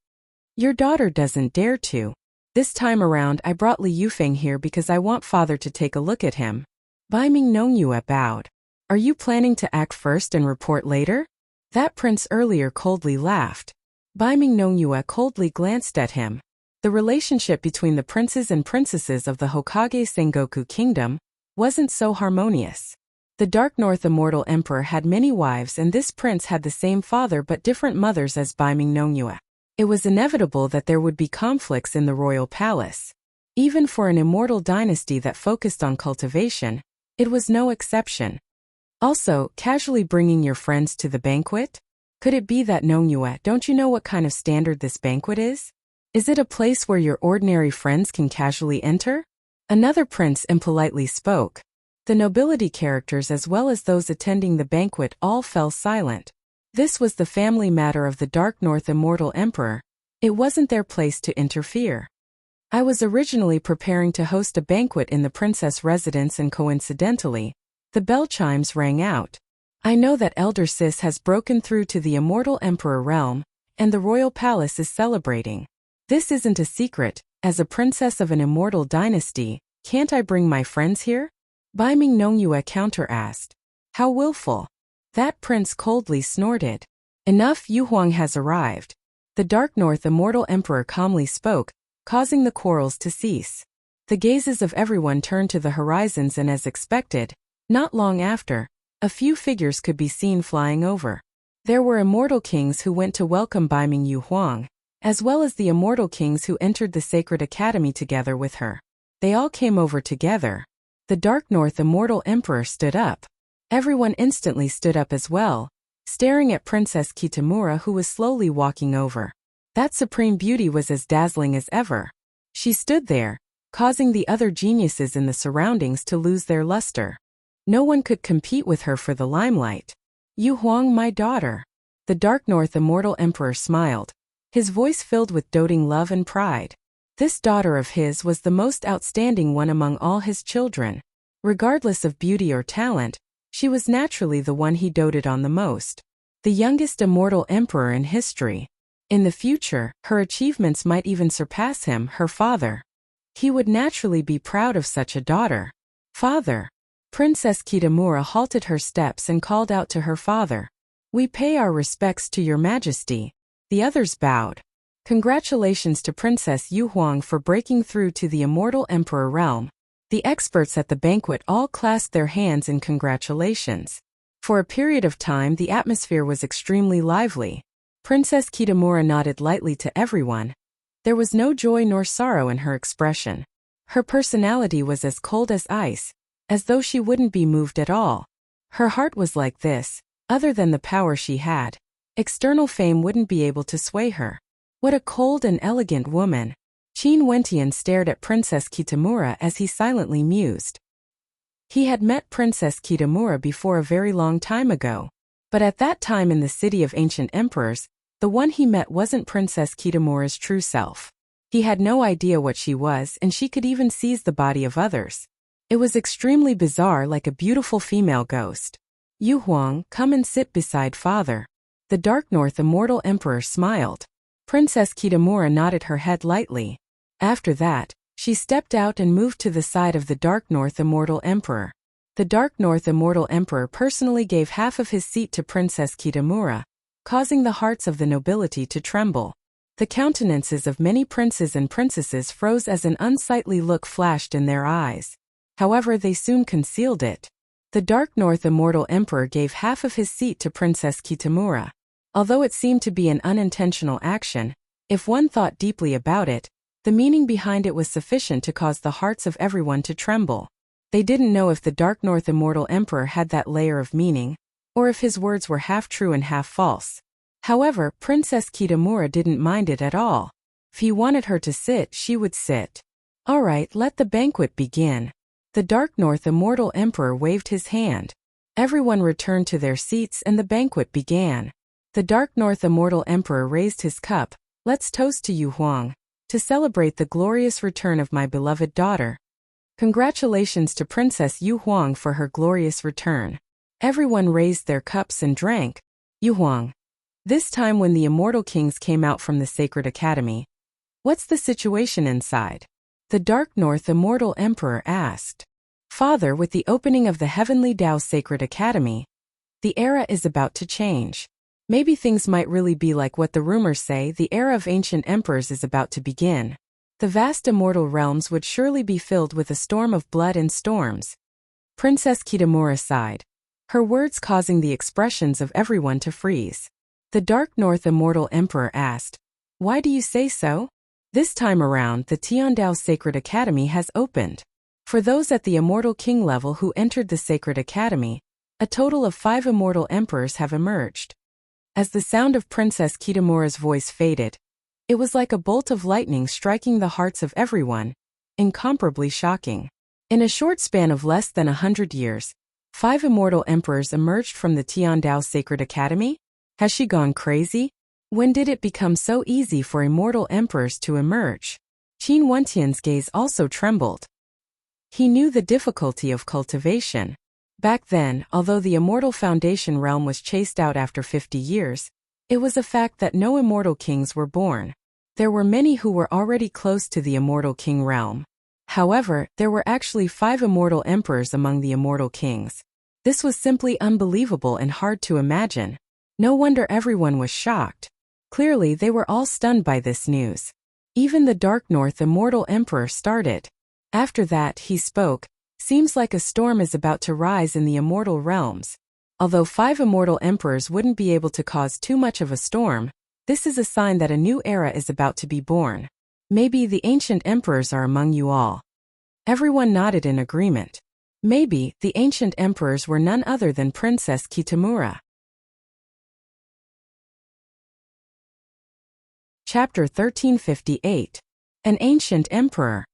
Your daughter doesn't dare to. This time around I brought Li Yufeng here because I want father to take a look at him. Baiming Nongyue bowed. Are you planning to act first and report later? That prince earlier coldly laughed. Baiming Nongyue coldly glanced at him. The relationship between the princes and princesses of the Hokage Sengoku kingdom wasn't so harmonious. The Dark North Immortal Emperor had many wives and this prince had the same father but different mothers as Baiming Nongyue. It was inevitable that there would be conflicts in the royal palace. Even for an immortal dynasty that focused on cultivation, it was no exception. Also, casually bringing your friends to the banquet? Could it be that Nongyue, don't you know what kind of standard this banquet is? Is it a place where your ordinary friends can casually enter? Another prince impolitely spoke. The nobility characters as well as those attending the banquet all fell silent. This was the family matter of the Dark North Immortal Emperor. It wasn't their place to interfere. I was originally preparing to host a banquet in the princess residence and coincidentally, the bell chimes rang out. I know that Elder Sis has broken through to the Immortal Emperor realm, and the royal palace is celebrating. This isn't a secret. As a princess of an immortal dynasty, can't I bring my friends here? Baiming Nongyue counter-asked. How willful. That prince coldly snorted. Enough, Yu Huang has arrived. The Dark North Immortal Emperor calmly spoke, causing the quarrels to cease. The gazes of everyone turned to the horizons, and as expected, not long after, a few figures could be seen flying over. There were immortal kings who went to welcome Baiming Yu Huang, as well as the immortal kings who entered the Sacred Academy together with her. They all came over together. The Dark North Immortal Emperor stood up. Everyone instantly stood up as well, staring at Princess Kitamura, who was slowly walking over. That supreme beauty was as dazzling as ever. She stood there, causing the other geniuses in the surroundings to lose their luster. No one could compete with her for the limelight. Yu Huang, my daughter. The Dark North Immortal Emperor smiled, his voice filled with doting love and pride. This daughter of his was the most outstanding one among all his children. Regardless of beauty or talent, she was naturally the one he doted on the most. The youngest immortal emperor in history. In the future, her achievements might even surpass him, her father. He would naturally be proud of such a daughter. Father. Princess Kitamura halted her steps and called out to her father. We pay our respects to your majesty. The others bowed. Congratulations to Princess Yu Huang for breaking through to the immortal emperor realm. The experts at the banquet all clasped their hands in congratulations. For a period of time, the atmosphere was extremely lively. Princess Kitamura nodded lightly to everyone. There was no joy nor sorrow in her expression. Her personality was as cold as ice, as though she wouldn't be moved at all. Her heart was like this. Other than the power she had, external fame wouldn't be able to sway her. What a cold and elegant woman. Qin Wentian stared at Princess Kitamura as he silently mused. He had met Princess Kitamura before a very long time ago, but at that time in the city of ancient emperors, the one he met wasn't Princess Kitamura's true self. He had no idea what she was, and she could even seize the body of others. It was extremely bizarre, like a beautiful female ghost. Yu Huang, come and sit beside father. The Dark North Immortal Emperor smiled. Princess Kitamura nodded her head lightly. After that, she stepped out and moved to the side of the Dark North Immortal Emperor. The Dark North Immortal Emperor personally gave half of his seat to Princess Kitamura, causing the hearts of the nobility to tremble. The countenances of many princes and princesses froze as an unsightly look flashed in their eyes. However, they soon concealed it. The Dark North Immortal Emperor gave half of his seat to Princess Kitamura. Although it seemed to be an unintentional action, if one thought deeply about it, the meaning behind it was sufficient to cause the hearts of everyone to tremble. They didn't know if the Dark North Immortal Emperor had that layer of meaning, or if his words were half true and half false. However, Princess Kitamura didn't mind it at all. If he wanted her to sit, she would sit. All right, let the banquet begin. The Dark North Immortal Emperor waved his hand. Everyone returned to their seats and the banquet began. The Dark North Immortal Emperor raised his cup. Let's toast to Yu Huang, to celebrate the glorious return of my beloved daughter. Congratulations to Princess Yu Huang for her glorious return. Everyone raised their cups and drank. Yu Huang. This time when the immortal kings came out from the Sacred Academy. What's the situation inside? The Dark North Immortal Emperor asked. Father, with the opening of the Heavenly Tao Sacred Academy, the era is about to change. Maybe things might really be like what the rumors say. The era of ancient emperors is about to begin. The vast immortal realms would surely be filled with a storm of blood and storms. Princess Kitamura sighed, her words causing the expressions of everyone to freeze. The Dark North Immortal Emperor asked, why do you say so? This time around, the Tiandao Sacred Academy has opened. For those at the Immortal King level who entered the Sacred Academy, a total of 5 immortal emperors have emerged. As the sound of Princess Kitamura's voice faded, it was like a bolt of lightning striking the hearts of everyone, incomparably shocking. In a short span of less than 100 years, 5 immortal emperors emerged from the Tiandao Sacred Academy? Has she gone crazy? When did it become so easy for immortal emperors to emerge? Qin Wentian's gaze also trembled. He knew the difficulty of cultivation. Back then, although the Immortal Foundation realm was chased out after 50 years, It was a fact that no immortal kings were born. There were many who were already close to the immortal king realm. However, there were actually 5 immortal emperors among the immortal kings. This was simply unbelievable and hard to imagine. No wonder everyone was shocked. Clearly, they were all stunned by this news. Even the Dark North immortal emperor started. After that, he spoke. Seems like a storm is about to rise in the immortal realms. Although 5 immortal emperors wouldn't be able to cause too much of a storm, this is a sign that a new era is about to be born. Maybe the ancient emperors are among you all. Everyone nodded in agreement. Maybe the ancient emperors were none other than Princess Kitamura. Chapter 1358. An Ancient Emperor.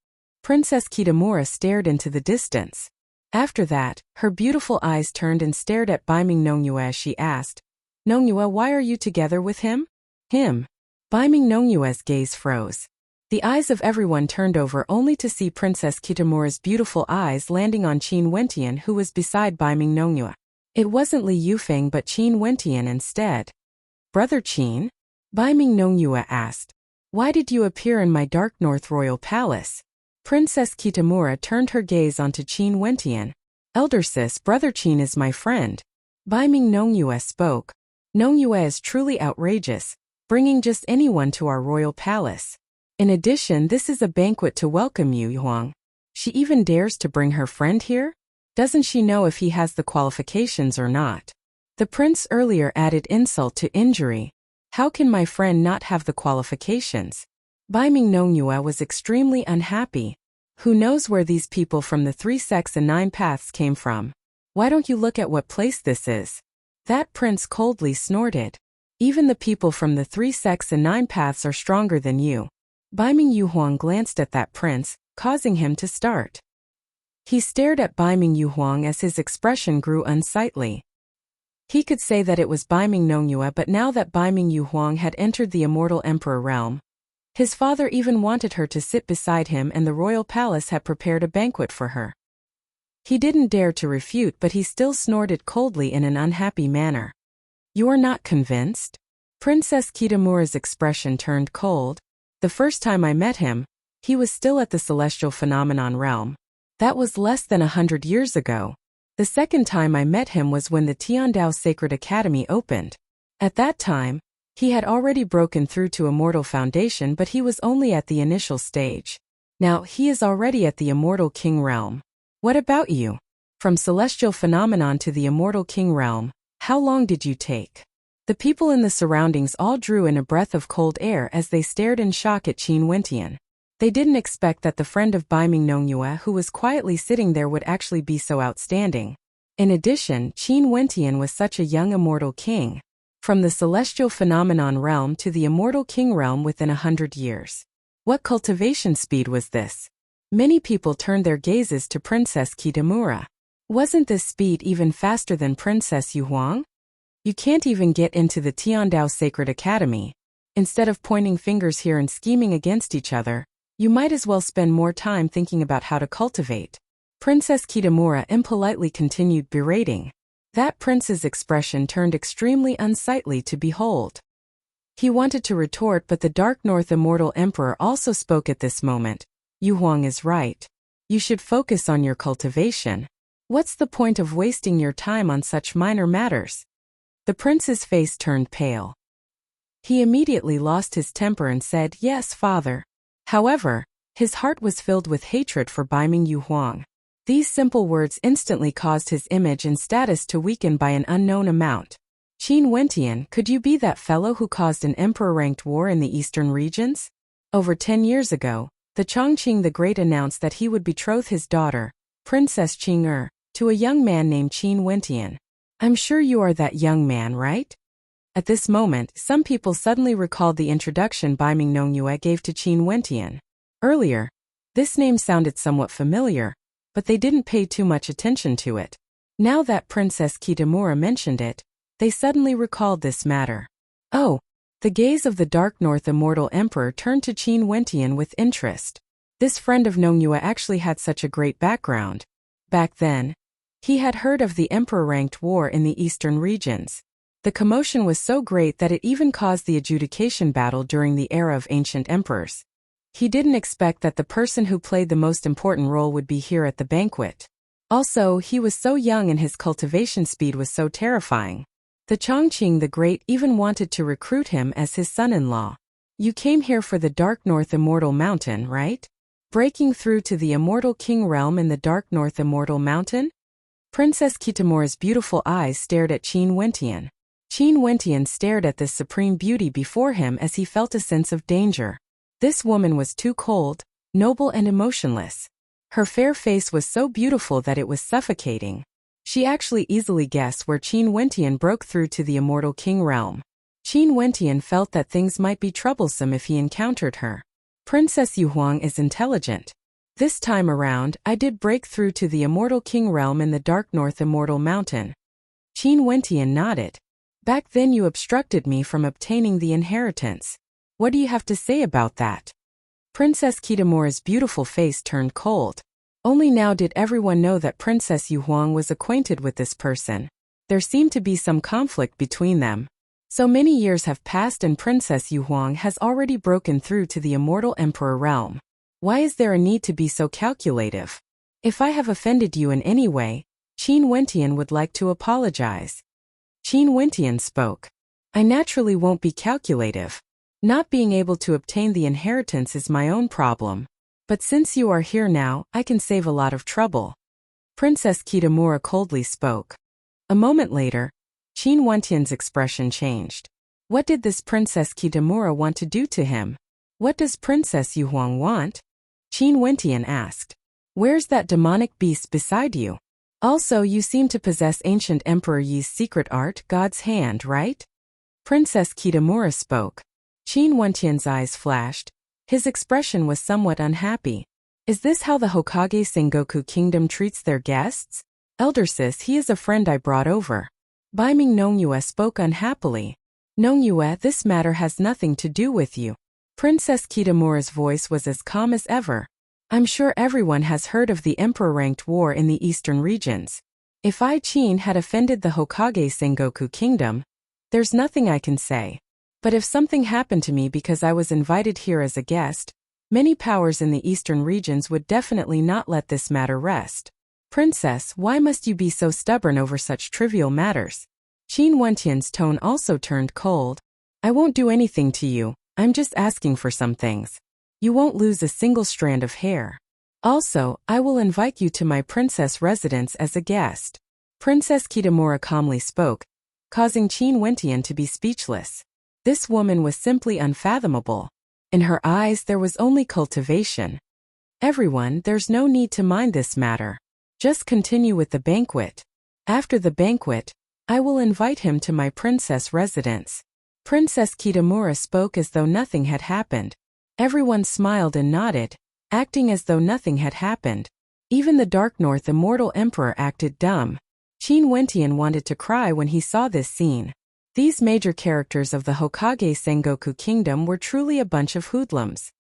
Princess Kitamura stared into the distance. After that, her beautiful eyes turned and stared at Baiming Nongyue as she asked, "Nongyue, why are you together with him?" Him. Baiming Nongyue's gaze froze. The eyes of everyone turned over only to see Princess Kitamura's beautiful eyes landing on Qin Wentian, who was beside Baiming Nongyue. It wasn't Li Yufeng but Qin Wentian instead. "Brother Qin?" Baiming Nongyue asked. "Why did you appear in my Dark North royal palace?" Princess Kitamura turned her gaze onto Qin Wentian. "Elder sis, Brother Qin is my friend." Baiming Nongyue spoke. "Nongyue is truly outrageous, bringing just anyone to our royal palace. In addition, this is a banquet to welcome you, Huang. She even dares to bring her friend here? Doesn't she know if he has the qualifications or not?" The prince earlier added insult to injury. "How can my friend not have the qualifications?" Baiming Nongyue was extremely unhappy. Who knows where these people from the 3 sects and 9 paths came from? "Why don't you look at what place this is?" That prince coldly snorted. "Even the people from the 3 sects and 9 paths are stronger than you." Baiming Yuhuang glanced at that prince, causing him to start. He stared at Baiming Yuhuang as his expression grew unsightly. He could say that it was Baiming Nongyue, but now that Baiming Yuhuang had entered the immortal emperor realm, his father even wanted her to sit beside him and the royal palace had prepared a banquet for her. He didn't dare to refute, but he still snorted coldly in an unhappy manner. "You are not convinced?" Princess Kitamura's expression turned cold. "The first time I met him, he was still at the celestial phenomenon realm. That was less than 100 years ago. The second time I met him was when the Tiandao Sacred Academy opened. At that time, he had already broken through to Immortal Foundation, but he was only at the initial stage. Now he is already at the Immortal King realm. What about you? From Celestial Phenomenon to the Immortal King realm, how long did you take?" The people in the surroundings all drew in a breath of cold air as they stared in shock at Qin Wentian. They didn't expect that the friend of Baiming Nongyue who was quietly sitting there would actually be so outstanding. In addition, Qin Wentian was such a young immortal king. From the celestial phenomenon realm to the immortal king realm within 100 years. What cultivation speed was this? Many people turned their gazes to Princess Kitamura. Wasn't this speed even faster than Princess Yuhuang? You can't even get into the Tiandao Sacred Academy. Instead of pointing fingers here and scheming against each other, you might as well spend more time thinking about how to cultivate. Princess Kitamura impolitely continued berating. That prince's expression turned extremely unsightly to behold. He wanted to retort, but the Dark North Immortal Emperor also spoke at this moment. "Yuhuang is right. You should focus on your cultivation. What's the point of wasting your time on such minor matters?" The prince's face turned pale. He immediately lost his temper and said, "Yes, father." However, his heart was filled with hatred for Baiming Yuhuang. These simple words instantly caused his image and status to weaken by an unknown amount. "Qin Wentian, could you be that fellow who caused an emperor-ranked war in the eastern regions?" Over 10 years ago, the Chongqing the Great announced that he would betroth his daughter, Princess Qing'er, to a young man named Qin Wentian. "I'm sure you are that young man, right?" At this moment, some people suddenly recalled the introduction Baiming Nongyue gave to Qin Wentian. Earlier, this name sounded somewhat familiar, but they didn't pay too much attention to it. Now that Princess Kitamura mentioned it, they suddenly recalled this matter. Oh, the gaze of the Dark North Immortal Emperor turned to Qin Wentian with interest. This friend of Nongyue actually had such a great background. Back then, he had heard of the emperor-ranked war in the eastern regions. The commotion was so great that it even caused the adjudication battle during the era of ancient emperors. He didn't expect that the person who played the most important role would be here at the banquet. Also, he was so young and his cultivation speed was so terrifying. The Chongqing the Great even wanted to recruit him as his son-in-law. You came here for the Dark North Immortal Mountain, right? Breaking through to the Immortal King realm in the Dark North Immortal Mountain? Princess Kitamura's beautiful eyes stared at Qin Wentian. Qin Wentian stared at this supreme beauty before him as he felt a sense of danger. This woman was too cold, noble and emotionless. Her fair face was so beautiful that it was suffocating. She actually easily guessed where Qin Wentian broke through to the Immortal King realm. Qin Wentian felt that things might be troublesome if he encountered her. Princess Yuhuang is intelligent. This time around, I did break through to the Immortal King realm in the Dark North Immortal Mountain. Qin Wentian nodded. Back then you obstructed me from obtaining the inheritance. What do you have to say about that? Princess Kitamura's beautiful face turned cold. Only now did everyone know that Princess Yuhuang was acquainted with this person. There seemed to be some conflict between them. So many years have passed and Princess Yuhuang has already broken through to the Immortal Emperor realm. Why is there a need to be so calculative? If I have offended you in any way, Qin Wentian would like to apologize. Qin Wentian spoke. I naturally won't be calculative. Not being able to obtain the inheritance is my own problem. But since you are here now, I can save a lot of trouble. Princess Kitamura coldly spoke. A moment later, Qin Wentian's expression changed. What did this Princess Kitamura want to do to him? What does Princess Yuhuang want? Qin Wentian asked. Where's that demonic beast beside you? Also, you seem to possess ancient Emperor Yi's secret art, God's hand, right? Princess Kitamura spoke. Qin Wentian's eyes flashed. His expression was somewhat unhappy. Is this how the Hokage Sengoku Kingdom treats their guests? Elder sis, he is a friend I brought over. Baiming Nongyue spoke unhappily. Nongyue, this matter has nothing to do with you. Princess Kitamura's voice was as calm as ever. I'm sure everyone has heard of the emperor-ranked war in the eastern regions. If I, Qin, had offended the Hokage Sengoku Kingdom, there's nothing I can say. But if something happened to me because I was invited here as a guest, many powers in the eastern regions would definitely not let this matter rest. Princess, why must you be so stubborn over such trivial matters? Qin Wentian's tone also turned cold. I won't do anything to you, I'm just asking for some things. You won't lose a single strand of hair. Also, I will invite you to my princess residence as a guest. Princess Kitamura calmly spoke, causing Qin Wentian to be speechless. This woman was simply unfathomable. In her eyes there was only cultivation. Everyone, there's no need to mind this matter. Just continue with the banquet. After the banquet, I will invite him to my princess residence. Princess Kitamura spoke as though nothing had happened. Everyone smiled and nodded, acting as though nothing had happened. Even the Dark North Immortal Emperor acted dumb. Qin Wentian wanted to cry when he saw this scene. These major characters of the Hokage Sengoku Kingdom were truly a bunch of hoodlums.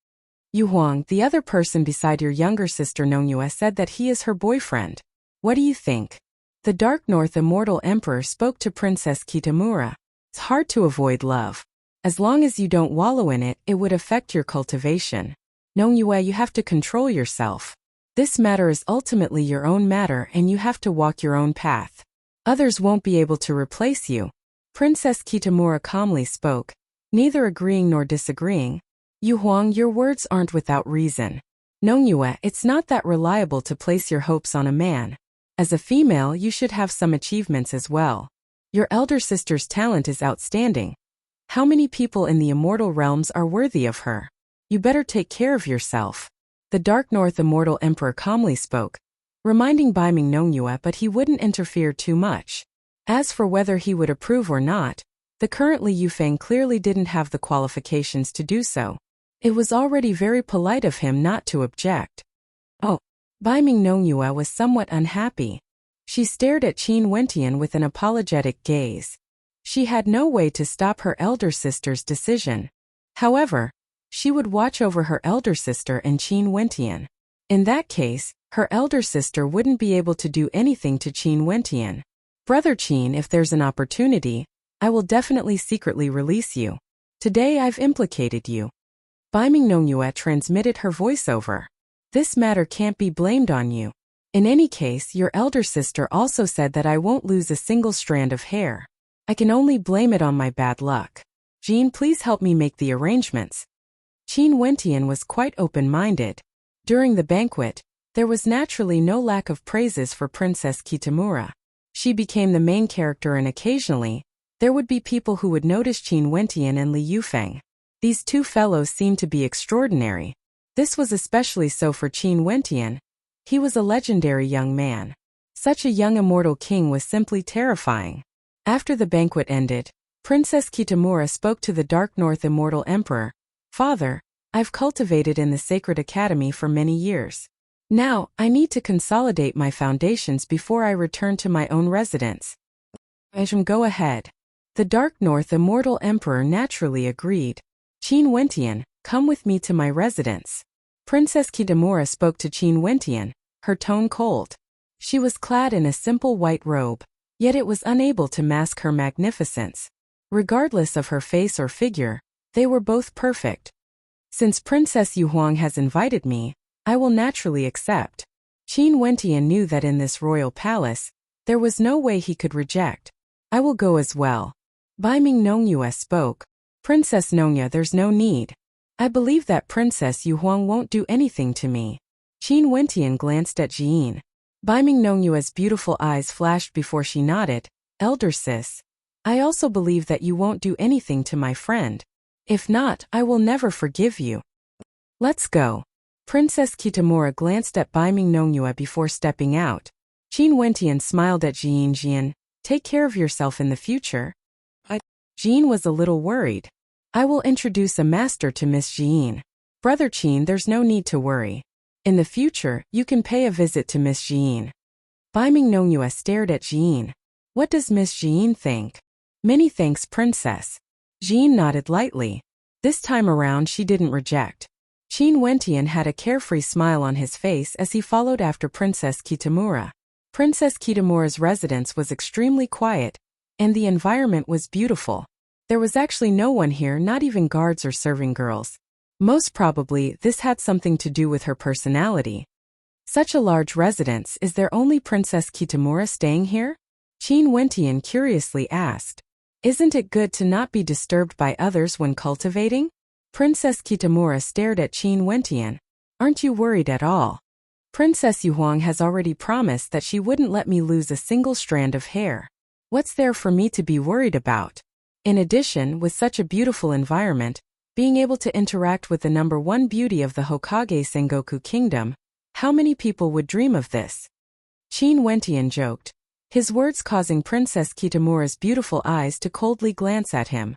Yuhuang, the other person beside your younger sister Nongyue, said that he is her boyfriend. What do you think? The Dark North Immortal Emperor spoke to Princess Kitamura. It's hard to avoid love. As long as you don't wallow in it, it would affect your cultivation. Nongyue, you have to control yourself. This matter is ultimately your own matter and you have to walk your own path. Others won't be able to replace you. Princess Kitamura calmly spoke, neither agreeing nor disagreeing. Yuhuang, your words aren't without reason. Nongyue, it's not that reliable to place your hopes on a man. As a female, you should have some achievements as well. Your elder sister's talent is outstanding. How many people in the immortal realms are worthy of her? You better take care of yourself. The Dark North Immortal Emperor calmly spoke, reminding Baiming Nongyue, but he wouldn't interfere too much. As for whether he would approve or not, the current Li Yufeng clearly didn't have the qualifications to do so. It was already very polite of him not to object. Oh, Baiming Nongyue was somewhat unhappy. She stared at Qin Wentian with an apologetic gaze. She had no way to stop her elder sister's decision. However, she would watch over her elder sister and Qin Wentian. In that case, her elder sister wouldn't be able to do anything to Qin Wentian. Brother Qin, if there's an opportunity, I will definitely secretly release you. Today I've implicated you. Bai Mingnongyue transmitted her voiceover. This matter can't be blamed on you. In any case, your elder sister also said that I won't lose a single strand of hair. I can only blame it on my bad luck. Jean, please help me make the arrangements. Qin Wentian was quite open-minded. During the banquet, there was naturally no lack of praises for Princess Kitamura. She became the main character, and occasionally, there would be people who would notice Qin Wentian and Li Yufeng. These two fellows seemed to be extraordinary. This was especially so for Qin Wentian. He was a legendary young man. Such a young immortal king was simply terrifying. After the banquet ended, Princess Kitamura spoke to the Dark North Immortal Emperor. Father, I've cultivated in the Sacred Academy for many years. Now, I need to consolidate my foundations before I return to my own residence. Go ahead. The Dark North Immortal Emperor naturally agreed. Qin Wentian, come with me to my residence. Princess Kitamura spoke to Qin Wentian, her tone cold. She was clad in a simple white robe, yet it was unable to mask her magnificence. Regardless of her face or figure, they were both perfect. Since Princess Yuhuang has invited me, I will naturally accept. Qin Wentian knew that in this royal palace, there was no way he could reject. I will go as well. Bai Mingnongyue spoke. Princess Nongya, there's no need. I believe that Princess Yuhuang won't do anything to me. Qin Wentian glanced at Jian. Bai Mingnongyue's beautiful eyes flashed before she nodded. Elder sis, I also believe that you won't do anything to my friend. If not, I will never forgive you. Let's go. Princess Kitamura glanced at Bai Mingnongyue before stepping out. Qin Wentian smiled at Jian. Jian, take care of yourself in the future. Jian was a little worried. I will introduce a master to Miss Jian. Brother Qin, there's no need to worry. In the future, you can pay a visit to Miss Jian. Bai Mingnongyue stared at Jian. What does Miss Jian think? Many thanks, Princess. Jian nodded lightly. This time around she didn't reject. Qin Wentian had a carefree smile on his face as he followed after Princess Kitamura. Princess Kitamura's residence was extremely quiet, and the environment was beautiful. There was actually no one here, not even guards or serving girls. Most probably, this had something to do with her personality. Such a large residence, is there only Princess Kitamura staying here? Qin Wentian curiously asked. Isn't it good to not be disturbed by others when cultivating? Princess Kitamura stared at Qin Wentian. Aren't you worried at all? Princess Yuhuang has already promised that she wouldn't let me lose a single strand of hair. What's there for me to be worried about? In addition, with such a beautiful environment, being able to interact with the #1 beauty of the Hokage Sengoku Kingdom, how many people would dream of this? Qin Wentian joked, his words causing Princess Kitamura's beautiful eyes to coldly glance at him.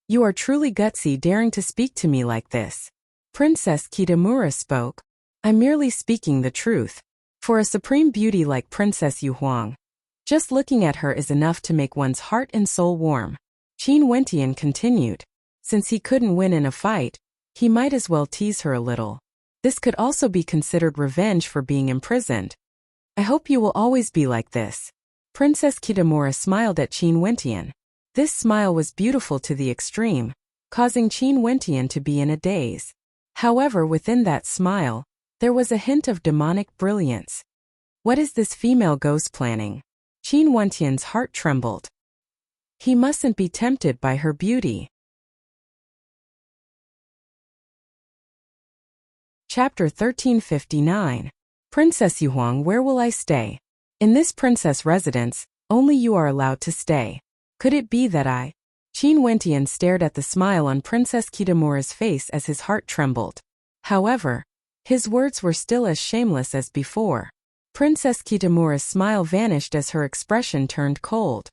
You are truly gutsy daring to speak to me like this. Princess Kitamura spoke. I'm merely speaking the truth. For a supreme beauty like Princess Yuhuang, just looking at her is enough to make one's heart and soul warm. Qin Wentian continued. Since he couldn't win in a fight, he might as well tease her a little. This could also be considered revenge for being imprisoned. I hope you will always be like this. Princess Kitamura smiled at Qin Wentian. This smile was beautiful to the extreme, causing Qin Wentian to be in a daze. However, within that smile, there was a hint of demonic brilliance. What is this female ghost planning? Qin Wentian's heart trembled. He mustn't be tempted by her beauty. Chapter 1359. Princess Yuhuang, where will I stay? In this princess residence, only you are allowed to stay. Could it be that I? Qin Wentian stared at the smile on Princess Kitamura's face as his heart trembled. However, his words were still as shameless as before. Princess Kitamura's smile vanished as her expression turned cold.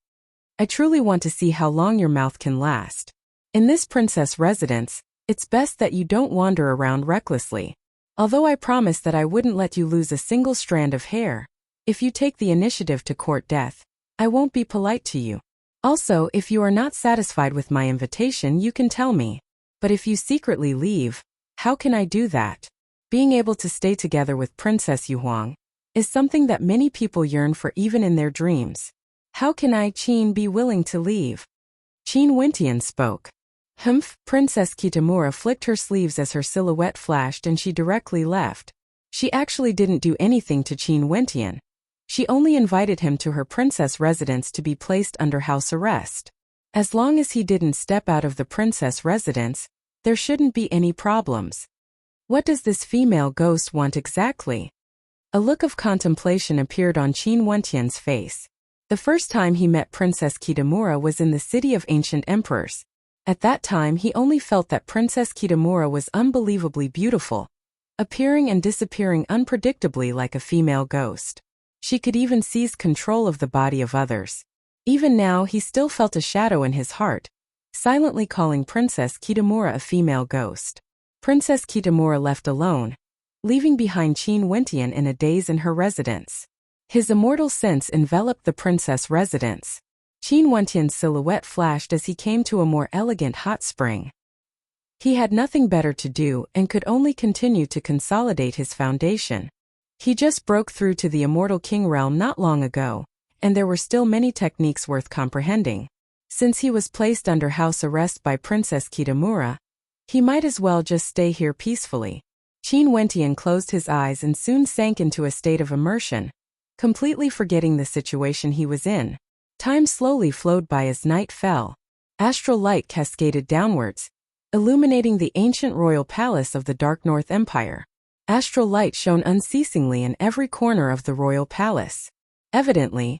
I truly want to see how long your mouth can last. In this princess residence, it's best that you don't wander around recklessly. Although I promised that I wouldn't let you lose a single strand of hair, if you take the initiative to court death, I won't be polite to you. Also, if you are not satisfied with my invitation, you can tell me. But if you secretly leave, how can I do that? Being able to stay together with Princess Yuhuang is something that many people yearn for even in their dreams. How can I, Qin, be willing to leave? Qin Wentian spoke. Humph, Princess Kitamura flicked her sleeves as her silhouette flashed and she directly left. She actually didn't do anything to Qin Wentian. She only invited him to her princess residence to be placed under house arrest. As long as he didn't step out of the princess residence, there shouldn't be any problems. What does this female ghost want exactly? A look of contemplation appeared on Qin Wentian's face. The first time he met Princess Kitamura was in the city of ancient emperors. At that time he only felt that Princess Kitamura was unbelievably beautiful, appearing and disappearing unpredictably like a female ghost. She could even seize control of the body of others. Even now he still felt a shadow in his heart, silently calling Princess Kitamura a female ghost. Princess Kitamura left alone, leaving behind Qin Wentian in a daze in her residence. His immortal sense enveloped the princess residence. Qin Wentian's silhouette flashed as he came to a more elegant hot spring. He had nothing better to do and could only continue to consolidate his foundation. He just broke through to the immortal king realm not long ago, and there were still many techniques worth comprehending. Since he was placed under house arrest by Princess Kitamura, he might as well just stay here peacefully. Qin Wentian closed his eyes and soon sank into a state of immersion, completely forgetting the situation he was in. Time slowly flowed by as night fell. Astral light cascaded downwards, illuminating the ancient royal palace of the Dark North Empire. Astral light shone unceasingly in every corner of the royal palace. Evidently,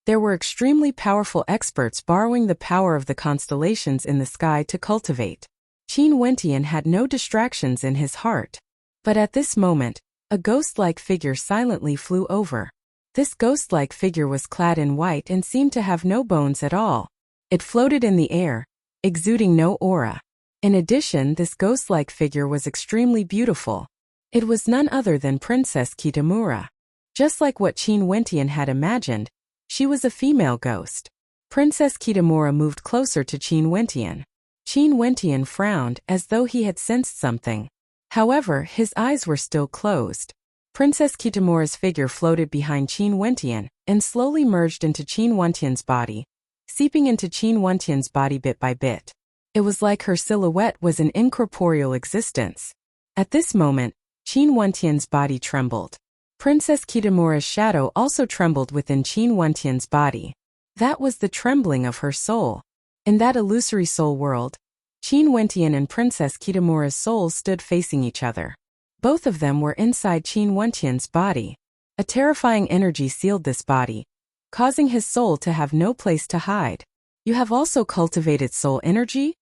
there were extremely powerful experts borrowing the power of the constellations in the sky to cultivate. Qin Wentian had no distractions in his heart. But at this moment, a ghost-like figure silently flew over. This ghost-like figure was clad in white and seemed to have no bones at all. It floated in the air, exuding no aura. In addition, this ghost-like figure was extremely beautiful. It was none other than Princess Kitamura. Just like what Qin Wentian had imagined, she was a female ghost. Princess Kitamura moved closer to Qin Wentian. Qin Wentian frowned as though he had sensed something. However, his eyes were still closed. Princess Kitamura's figure floated behind Qin Wentian and slowly merged into Qin Wentian's body, seeping into Qin Wentian's body bit by bit. It was like her silhouette was an incorporeal existence. At this moment, Qin Wentian's body trembled. Princess Kitamura's shadow also trembled within Qin Wentian's body. That was the trembling of her soul. In that illusory soul world, Qin Wentian and Princess Kitamura's souls stood facing each other. Both of them were inside Qin Wentian's body. A terrifying energy sealed this body, causing his soul to have no place to hide. You have also cultivated soul energy?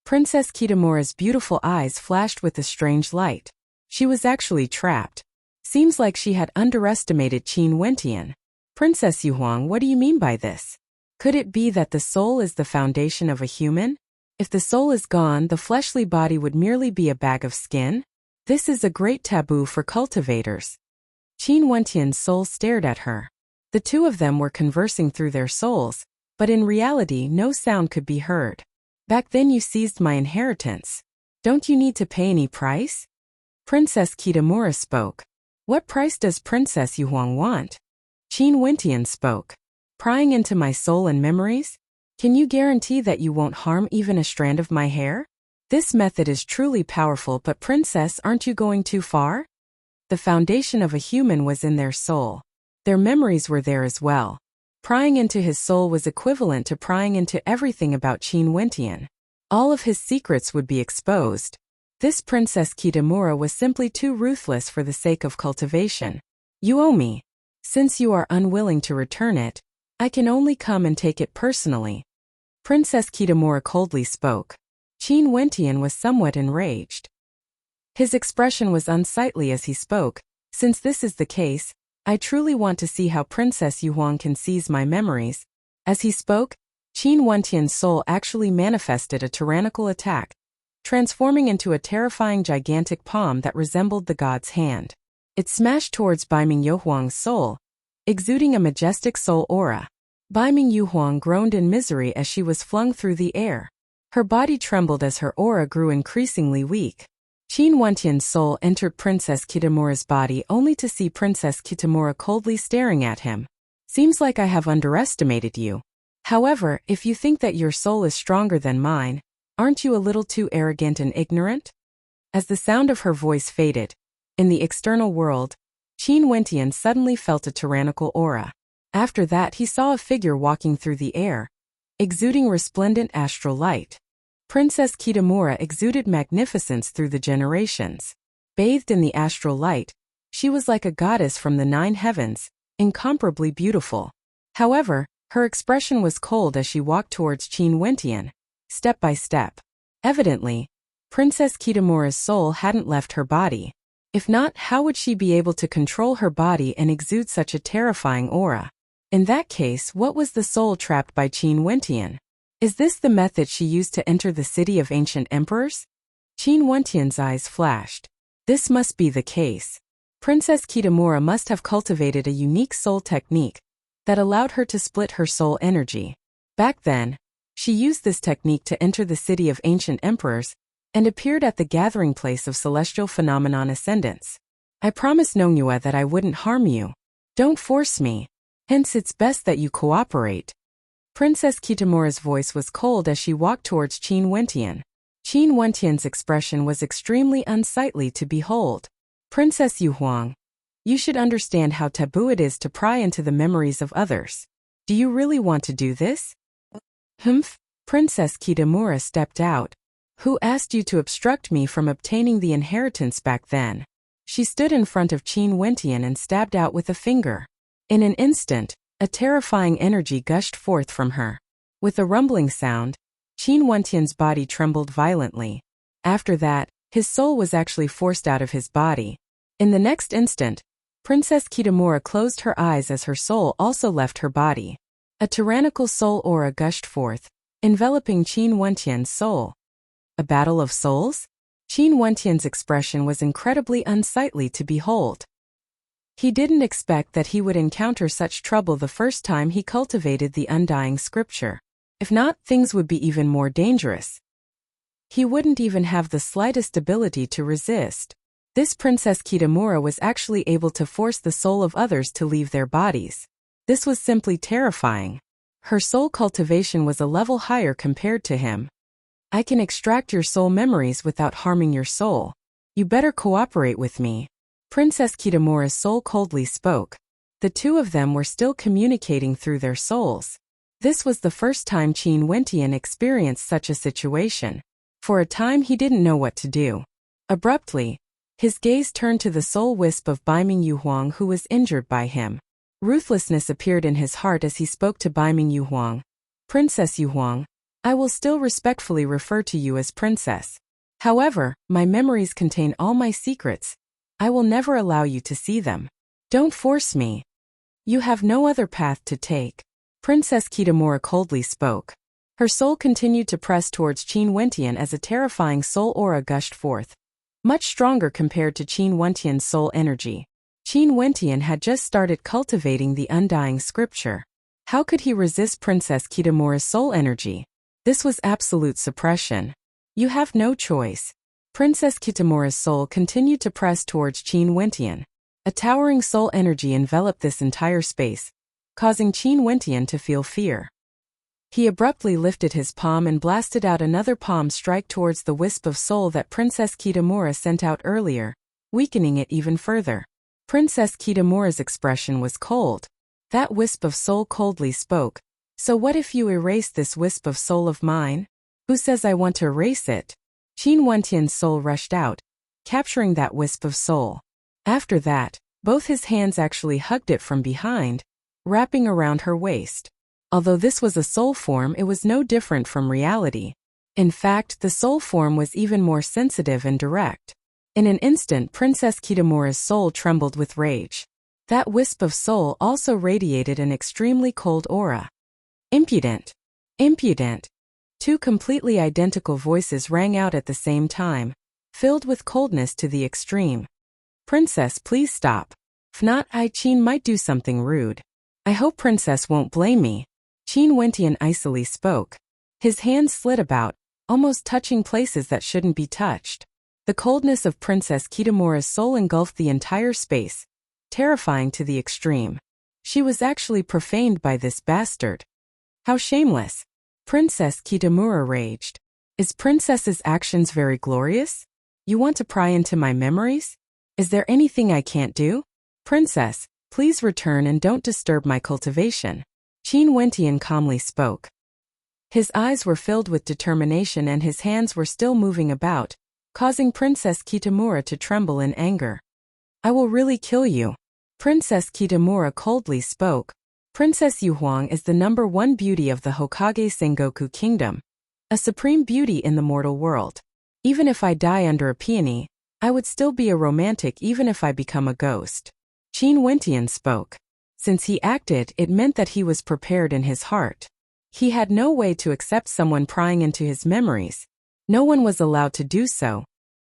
Princess Kitamura's beautiful eyes flashed with a strange light. She was actually trapped. Seems like she had underestimated Qin Wentian. Princess Yuhuang, what do you mean by this? Could it be that the soul is the foundation of a human? If the soul is gone, the fleshly body would merely be a bag of skin? This is a great taboo for cultivators. Qin Wentian's soul stared at her. The two of them were conversing through their souls, but in reality no sound could be heard. Back then you seized my inheritance. Don't you need to pay any price? Princess Kitamura spoke. What price does Princess Yuhuang want? Qin Wentian spoke. Prying into my soul and memories? Can you guarantee that you won't harm even a strand of my hair? This method is truly powerful, but princess, aren't you going too far? The foundation of a human was in their soul. Their memories were there as well. Prying into his soul was equivalent to prying into everything about Qin Wentian. All of his secrets would be exposed. This Princess Kitamura was simply too ruthless for the sake of cultivation. You owe me. Since you are unwilling to return it, I can only come and take it personally. Princess Kitamura coldly spoke. Qin Wentian was somewhat enraged. His expression was unsightly as he spoke. Since this is the case, I truly want to see how Princess Yuhuang can seize my memories. As he spoke, Qin Wentian's soul actually manifested a tyrannical attack, transforming into a terrifying gigantic palm that resembled the god's hand. It smashed towards Baiming Yuhuang's soul, exuding a majestic soul aura. Baiming Yuhuang groaned in misery as she was flung through the air. Her body trembled as her aura grew increasingly weak. Qin Wentian's soul entered Princess Kitamura's body only to see Princess Kitamura coldly staring at him. Seems like I have underestimated you. However, if you think that your soul is stronger than mine, aren't you a little too arrogant and ignorant? As the sound of her voice faded, in the external world, Qin Wentian suddenly felt a tyrannical aura. After that he saw a figure walking through the air, exuding resplendent astral light. Princess Kitamura exuded magnificence through the generations. Bathed in the astral light, she was like a goddess from the 9 heavens, incomparably beautiful. However, her expression was cold as she walked towards Qin Wentian, step by step. Evidently, Princess Kitamura's soul hadn't left her body. If not, how would she be able to control her body and exude such a terrifying aura? In that case, what was the soul trapped by Qin Wentian? Is this the method she used to enter the city of ancient emperors? Qin Wentian's eyes flashed. This must be the case. Princess Kitamura must have cultivated a unique soul technique that allowed her to split her soul energy. Back then, she used this technique to enter the city of ancient emperors and appeared at the gathering place of celestial phenomenon ascendants. I promised Nongyue that I wouldn't harm you. Don't force me. Hence it's best that you cooperate. Princess Kitamura's voice was cold as she walked towards Qin Wentian. Qin Wentian's expression was extremely unsightly to behold. Princess Yuhuang, you should understand how taboo it is to pry into the memories of others. Do you really want to do this? Humph. Princess Kitamura stepped out. Who asked you to obstruct me from obtaining the inheritance back then? She stood in front of Qin Wentian and stabbed out with a finger. In an instant, a terrifying energy gushed forth from her. With a rumbling sound, Qin Wentian's body trembled violently. After that, his soul was actually forced out of his body. In the next instant, Princess Kitamura closed her eyes as her soul also left her body. A tyrannical soul aura gushed forth, enveloping Qin Wentian's soul. A battle of souls? Qin Wentian's expression was incredibly unsightly to behold. He didn't expect that he would encounter such trouble the first time he cultivated the undying scripture. If not, things would be even more dangerous. He wouldn't even have the slightest ability to resist. This Princess Kitamura was actually able to force the soul of others to leave their bodies. This was simply terrifying. Her soul cultivation was a level higher compared to him. I can extract your soul memories without harming your soul. You better cooperate with me. Princess Kitamura's soul coldly spoke. The two of them were still communicating through their souls. This was the first time Qin Wentian experienced such a situation. For a time he didn't know what to do. Abruptly, his gaze turned to the soul wisp of Baiming Yuhuang who was injured by him. Ruthlessness appeared in his heart as he spoke to Baiming Yuhuang. Princess Yuhuang, I will still respectfully refer to you as princess. However, my memories contain all my secrets. I will never allow you to see them. Don't force me. You have no other path to take. Princess Kitamura coldly spoke. Her soul continued to press towards Qin Wentian as a terrifying soul aura gushed forth. Much stronger compared to Qin Wentian's soul energy. Qin Wentian had just started cultivating the undying scripture. How could he resist Princess Kitamura's soul energy? This was absolute suppression. You have no choice. Princess Kitamura's soul continued to press towards Qin Wentian. A towering soul energy enveloped this entire space, causing Qin Wentian to feel fear. He abruptly lifted his palm and blasted out another palm strike towards the wisp of soul that Princess Kitamura sent out earlier, weakening it even further. Princess Kitamura's expression was cold. That wisp of soul coldly spoke. So what if you erase this wisp of soul of mine? Who says I want to erase it? Qin Wentian's soul rushed out, capturing that wisp of soul. After that, both his hands actually hugged it from behind, wrapping around her waist. Although this was a soul form, it was no different from reality. In fact, the soul form was even more sensitive and direct. In an instant, Princess Kitamura's soul trembled with rage. That wisp of soul also radiated an extremely cold aura. Impudent! Impudent! Two completely identical voices rang out at the same time, filled with coldness to the extreme. Princess, please stop. If not, Qin might do something rude. I hope Princess won't blame me. Qin Wentian icily spoke. His hands slid about, almost touching places that shouldn't be touched. The coldness of Princess Kitamura's soul engulfed the entire space, terrifying to the extreme. She was actually profaned by this bastard. How shameless! Princess Kitamura raged. Is Princess's actions very glorious? You want to pry into my memories? Is there anything I can't do? Princess, please return and don't disturb my cultivation. Qin Wentian calmly spoke. His eyes were filled with determination and his hands were still moving about, causing Princess Kitamura to tremble in anger. I will really kill you. Princess Kitamura coldly spoke. Princess Yuhuang is the #1 beauty of the Hokage Sengoku Kingdom, a supreme beauty in the mortal world. Even if I die under a peony, I would still be a romantic even if I become a ghost. Qin Wentian spoke. Since he acted, it meant that he was prepared in his heart. He had no way to accept someone prying into his memories. No one was allowed to do so.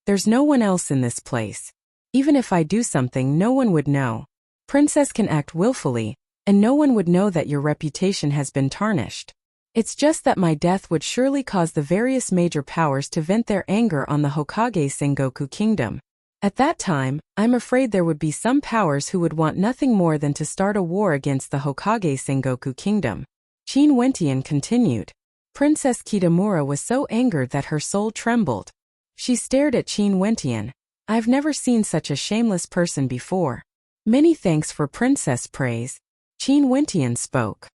There's no one else in this place. Even if I do something, no one would know. Princess can act willfully, and no one would know that your reputation has been tarnished. It's just that my death would surely cause the various major powers to vent their anger on the Hokage Sengoku Kingdom. At that time, I'm afraid there would be some powers who would want nothing more than to start a war against the Hokage Sengoku Kingdom. Qin Wentian continued. Princess Kitamura was so angered that her soul trembled. She stared at Qin Wentian. I've never seen such a shameless person before. Many thanks for Princess praise. Qin Wentian spoke.